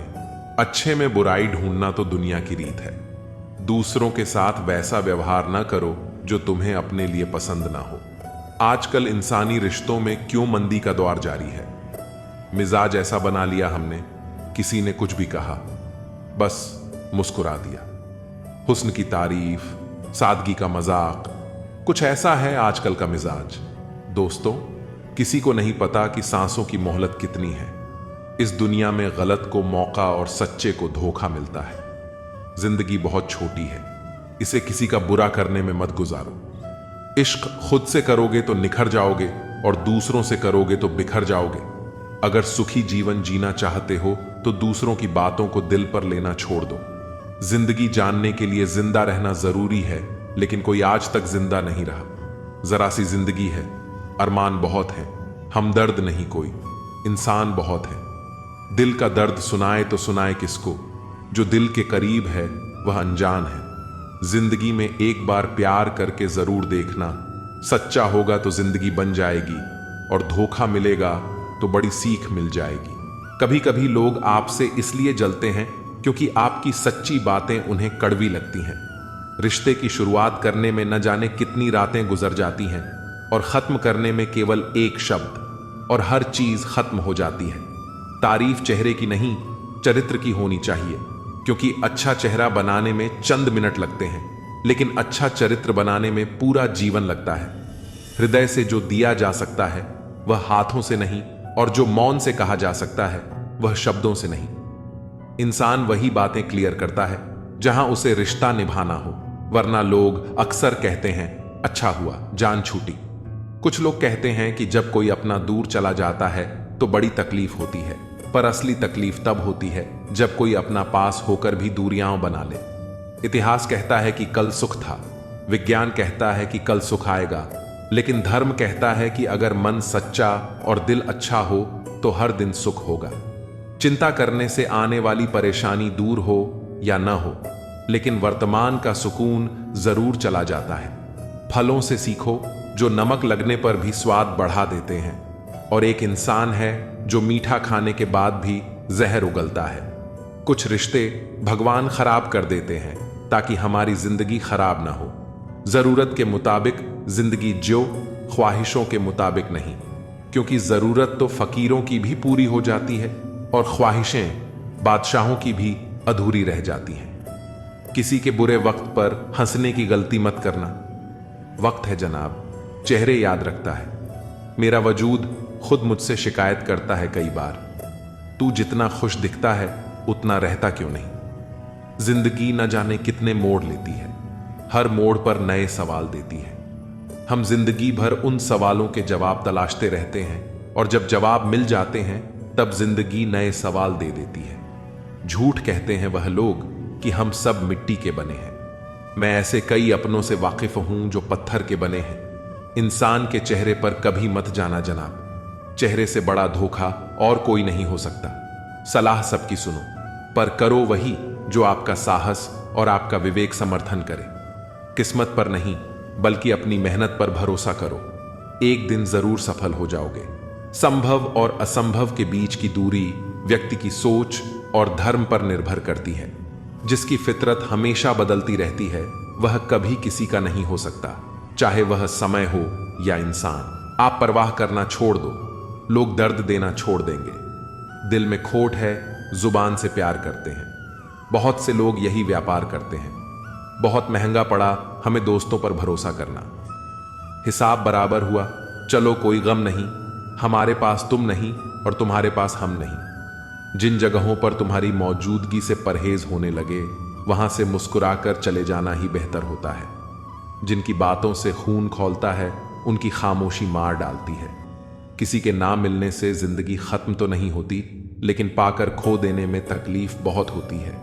अच्छे में बुराई ढूंढना तो दुनिया की रीत है। दूसरों के साथ वैसा व्यवहार ना करो जो तुम्हें अपने लिए पसंद ना हो। आजकल इंसानी रिश्तों में क्यों मंदी का दौर जारी है। मिजाज ऐसा बना लिया हमने, किसी ने कुछ भी कहा बस मुस्कुरा दिया। हुस्न की तारीफ, सादगी का मजाक, कुछ ऐसा है आजकल का मिजाज। दोस्तों, किसी को नहीं पता कि सांसों की मोहलत कितनी है। इस दुनिया में गलत को मौका और सच्चे को धोखा मिलता है। जिंदगी बहुत छोटी है, इसे किसी का बुरा करने में मत गुजारो। इश्क खुद से करोगे तो निखर जाओगे और दूसरों से करोगे तो बिखर जाओगे। अगर सुखी जीवन जीना चाहते हो तो दूसरों की बातों को दिल पर लेना छोड़ दो। जिंदगी जानने के लिए जिंदा रहना जरूरी है, लेकिन कोई आज तक जिंदा नहीं रहा। जरा सी जिंदगी है, अरमान बहुत है, हमदर्द नहीं कोई, इंसान बहुत है। दिल का दर्द सुनाए तो सुनाए किसको, जो दिल के करीब है वह अनजान है। जिंदगी में एक बार प्यार करके जरूर देखना, सच्चा होगा तो जिंदगी बन जाएगी और धोखा मिलेगा तो बड़ी सीख मिल जाएगी। कभी कभी लोग आपसे इसलिए जलते हैं क्योंकि आपकी सच्ची बातें उन्हें कड़वी लगती हैं। रिश्ते की शुरुआत करने में न जाने कितनी रातें गुजर जाती हैं और खत्म करने में केवल एक शब्द और हर चीज खत्म हो जाती है। तारीफ चेहरे की नहीं, चरित्र की होनी चाहिए, क्योंकि अच्छा चेहरा बनाने में चंद मिनट लगते हैं, लेकिन अच्छा चरित्र बनाने में पूरा जीवन लगता है। हृदय से जो दिया जा सकता है वह हाथों से नहीं, और जो मौन से कहा जा सकता है वह शब्दों से नहीं। इंसान वही बातें क्लियर करता है जहां उसे रिश्ता निभाना हो, वरना लोग अक्सर कहते हैं अच्छा हुआ जान छूटी। कुछ लोग कहते हैं कि जब कोई अपना दूर चला जाता है तो बड़ी तकलीफ होती है, पर असली तकलीफ तब होती है जब कोई अपना पास होकर भी दूरियां बना ले। इतिहास कहता है कि कल सुख था, विज्ञान कहता है कि कल सुख आएगा, लेकिन धर्म कहता है कि अगर मन सच्चा और दिल अच्छा हो तो हर दिन सुख होगा। चिंता करने से आने वाली परेशानी दूर हो या न हो, लेकिन वर्तमान का सुकून जरूर चला जाता है। फलों से सीखो जो नमक लगने पर भी स्वाद बढ़ा देते हैं, और एक इंसान है जो मीठा खाने के बाद भी जहर उगलता है। कुछ रिश्ते भगवान खराब कर देते हैं ताकि हमारी जिंदगी खराब ना हो। जरूरत के मुताबिक जिंदगी जियो, ख्वाहिशों के मुताबिक नहीं। क्योंकि जरूरत तो फकीरों की भी पूरी हो जाती है और ख्वाहिशें बादशाहों की भी अधूरी रह जाती हैं। किसी के बुरे वक्त पर हंसने की गलती मत करना। वक्त है जनाब, चेहरे याद रखता है। मेरा वजूद खुद मुझसे शिकायत करता है कई बार, तू जितना खुश दिखता है उतना रहता क्यों नहीं। जिंदगी न जाने कितने मोड़ लेती है, हर मोड़ पर नए सवाल देती है। हम जिंदगी भर उन सवालों के जवाब तलाशते रहते हैं और जब जवाब मिल जाते हैं तब जिंदगी नए सवाल दे देती है। झूठ कहते हैं वह लोग कि हम सब मिट्टी के बने हैं। मैं ऐसे कई अपनों से वाकिफ हूं जो पत्थर के बने हैं। इंसान के चेहरे पर कभी मत जाना जनाब, चेहरे से बड़ा धोखा और कोई नहीं हो सकता। सलाह सबकी सुनो, पर करो वही जो आपका साहस और आपका विवेक समर्थन करे। किस्मत पर नहीं बल्कि अपनी मेहनत पर भरोसा करो, एक दिन जरूर सफल हो जाओगे। संभव और असंभव के बीच की दूरी व्यक्ति की सोच और धर्म पर निर्भर करती है। जिसकी फितरत हमेशा बदलती रहती है वह कभी किसी का नहीं हो सकता, चाहे वह समय हो या इंसान। आप परवाह करना छोड़ दो, लोग दर्द देना छोड़ देंगे। दिल में खोट है, जुबान से प्यार करते हैं। बहुत से लोग यही व्यापार करते हैं। बहुत महंगा पड़ा हमें दोस्तों पर भरोसा करना। हिसाब बराबर हुआ, चलो कोई गम नहीं, हमारे पास तुम नहीं और तुम्हारे पास हम नहीं। जिन जगहों पर तुम्हारी मौजूदगी से परहेज होने लगे वहां से मुस्कुराकर चले जाना ही बेहतर होता है। जिनकी बातों से खून खौलता है उनकी खामोशी मार डालती है। किसी के ना मिलने से जिंदगी खत्म तो नहीं होती, लेकिन पाकर खो देने में तकलीफ बहुत होती है।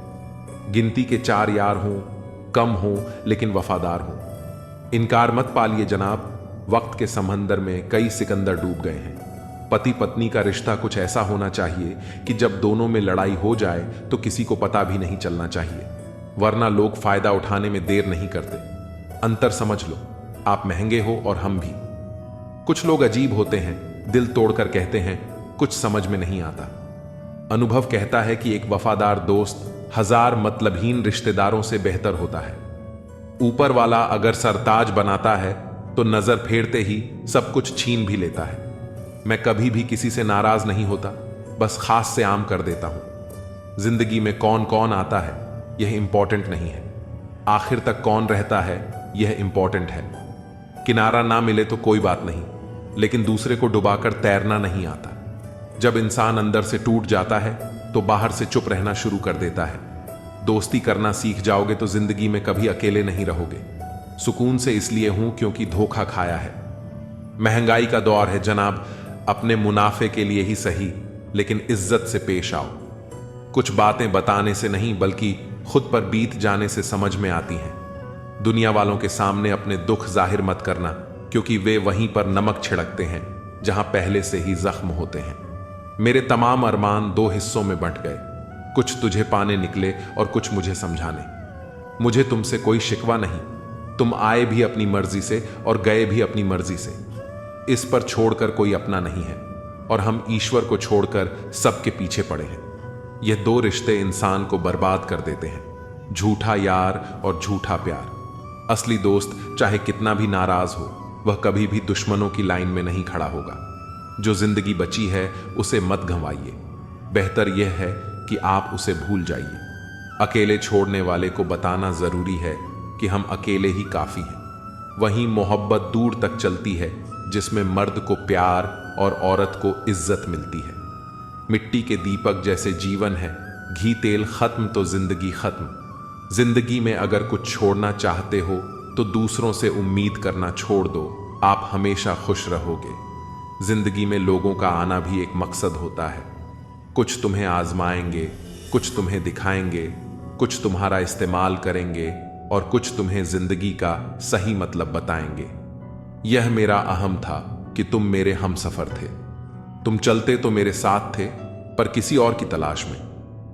गिनती के 4 यार हों, कम हों लेकिन वफादार हों। इनकार मत पालिए जनाब, वक्त के समंदर में कई सिकंदर डूब गए हैं। पति पत्नी का रिश्ता कुछ ऐसा होना चाहिए कि जब दोनों में लड़ाई हो जाए तो किसी को पता भी नहीं चलना चाहिए, वरना लोग फायदा उठाने में देर नहीं करते। अंतर समझ लो, आप महंगे हो और हम भी। कुछ लोग अजीब होते हैं, दिल तोड़कर कहते हैं कुछ समझ में नहीं आता। अनुभव कहता है कि एक वफादार दोस्त 1000 मतलबहीन रिश्तेदारों से बेहतर होता है। ऊपर वाला अगर सरताज बनाता है तो नजर फेरते ही सब कुछ छीन भी लेता है। मैं कभी भी किसी से नाराज नहीं होता, बस खास से आम कर देता हूं। जिंदगी में कौन कौन आता है यह इंपॉर्टेंट नहीं है, आखिर तक कौन रहता है यह इंपॉर्टेंट है। किनारा ना मिले तो कोई बात नहीं, लेकिन दूसरे को डुबाकर तैरना नहीं आता। जब इंसान अंदर से टूट जाता है तो बाहर से चुप रहना शुरू कर देता है। दोस्ती करना सीख जाओगे तो जिंदगी में कभी अकेले नहीं रहोगे। सुकून से इसलिए हूं क्योंकि धोखा खाया है। महंगाई का दौर है जनाब, अपने मुनाफे के लिए ही सही लेकिन इज्जत से पेश आओ। कुछ बातें बताने से नहीं बल्कि खुद पर बीत जाने से समझ में आती हैं। दुनिया वालों के सामने अपने दुख जाहिर मत करना, क्योंकि वे वहीं पर नमक छिड़कते हैं जहां पहले से ही जख्म होते हैं। मेरे तमाम अरमान 2 हिस्सों में बंट गए, कुछ तुझे पाने निकले और कुछ मुझे समझाने। मुझे तुमसे कोई शिकवा नहीं, तुम आए भी अपनी मर्जी से और गए भी अपनी मर्जी से। इस पर छोड़कर कोई अपना नहीं है और हम ईश्वर को छोड़कर सबके पीछे पड़े हैं। यह 2 रिश्ते इंसान को बर्बाद कर देते हैं, झूठा यार और झूठा प्यार। असली दोस्त चाहे कितना भी नाराज हो वह कभी भी दुश्मनों की लाइन में नहीं खड़ा होगा। जो जिंदगी बची है उसे मत गंवाइए, बेहतर यह है कि आप उसे भूल जाइए। अकेले छोड़ने वाले को बताना जरूरी है कि हम अकेले ही काफी हैं। वहीं मोहब्बत दूर तक चलती है जिसमें मर्द को प्यार और औरत को इज्जत मिलती है। मिट्टी के दीपक जैसे जीवन है, घी तेल खत्म तो जिंदगी खत्म। जिंदगी में अगर कुछ छोड़ना चाहते हो तो दूसरों से उम्मीद करना छोड़ दो, आप हमेशा खुश रहोगे। जिंदगी में लोगों का आना भी एक मकसद होता है। कुछ तुम्हें आजमाएंगे, कुछ तुम्हें दिखाएंगे, कुछ तुम्हारा इस्तेमाल करेंगे और कुछ तुम्हें जिंदगी का सही मतलब बताएंगे। यह मेरा अहम था कि तुम मेरे हम सफर थे। तुम चलते तो मेरे साथ थे पर किसी और की तलाश में।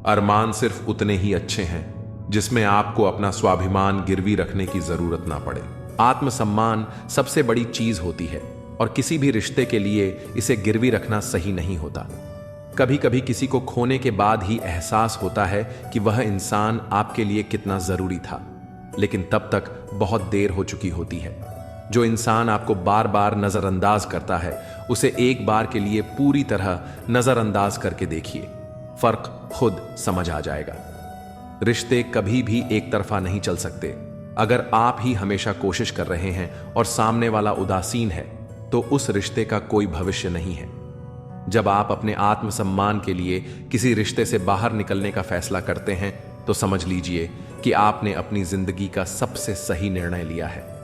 अरमान सिर्फ उतने ही अच्छे हैं जिसमें आपको अपना स्वाभिमान गिरवी रखने की जरूरत ना पड़े। आत्मसम्मान सबसे बड़ी चीज होती है और किसी भी रिश्ते के लिए इसे गिरवी रखना सही नहीं होता। कभी कभी किसी को खोने के बाद ही एहसास होता है कि वह इंसान आपके लिए कितना जरूरी था, लेकिन तब तक बहुत देर हो चुकी होती है। जो इंसान आपको बार बार नजरअंदाज करता है उसे एक बार के लिए पूरी तरह नजरअंदाज करके देखिए, फर्क खुद समझ आ जाएगा। रिश्ते कभी भी एक तरफा नहीं चल सकते। अगर आप ही हमेशा कोशिश कर रहे हैं और सामने वाला उदासीन है तो उस रिश्ते का कोई भविष्य नहीं है। जब आप अपने आत्मसम्मान के लिए किसी रिश्ते से बाहर निकलने का फैसला करते हैं तो समझ लीजिए कि आपने अपनी जिंदगी का सबसे सही निर्णय लिया है।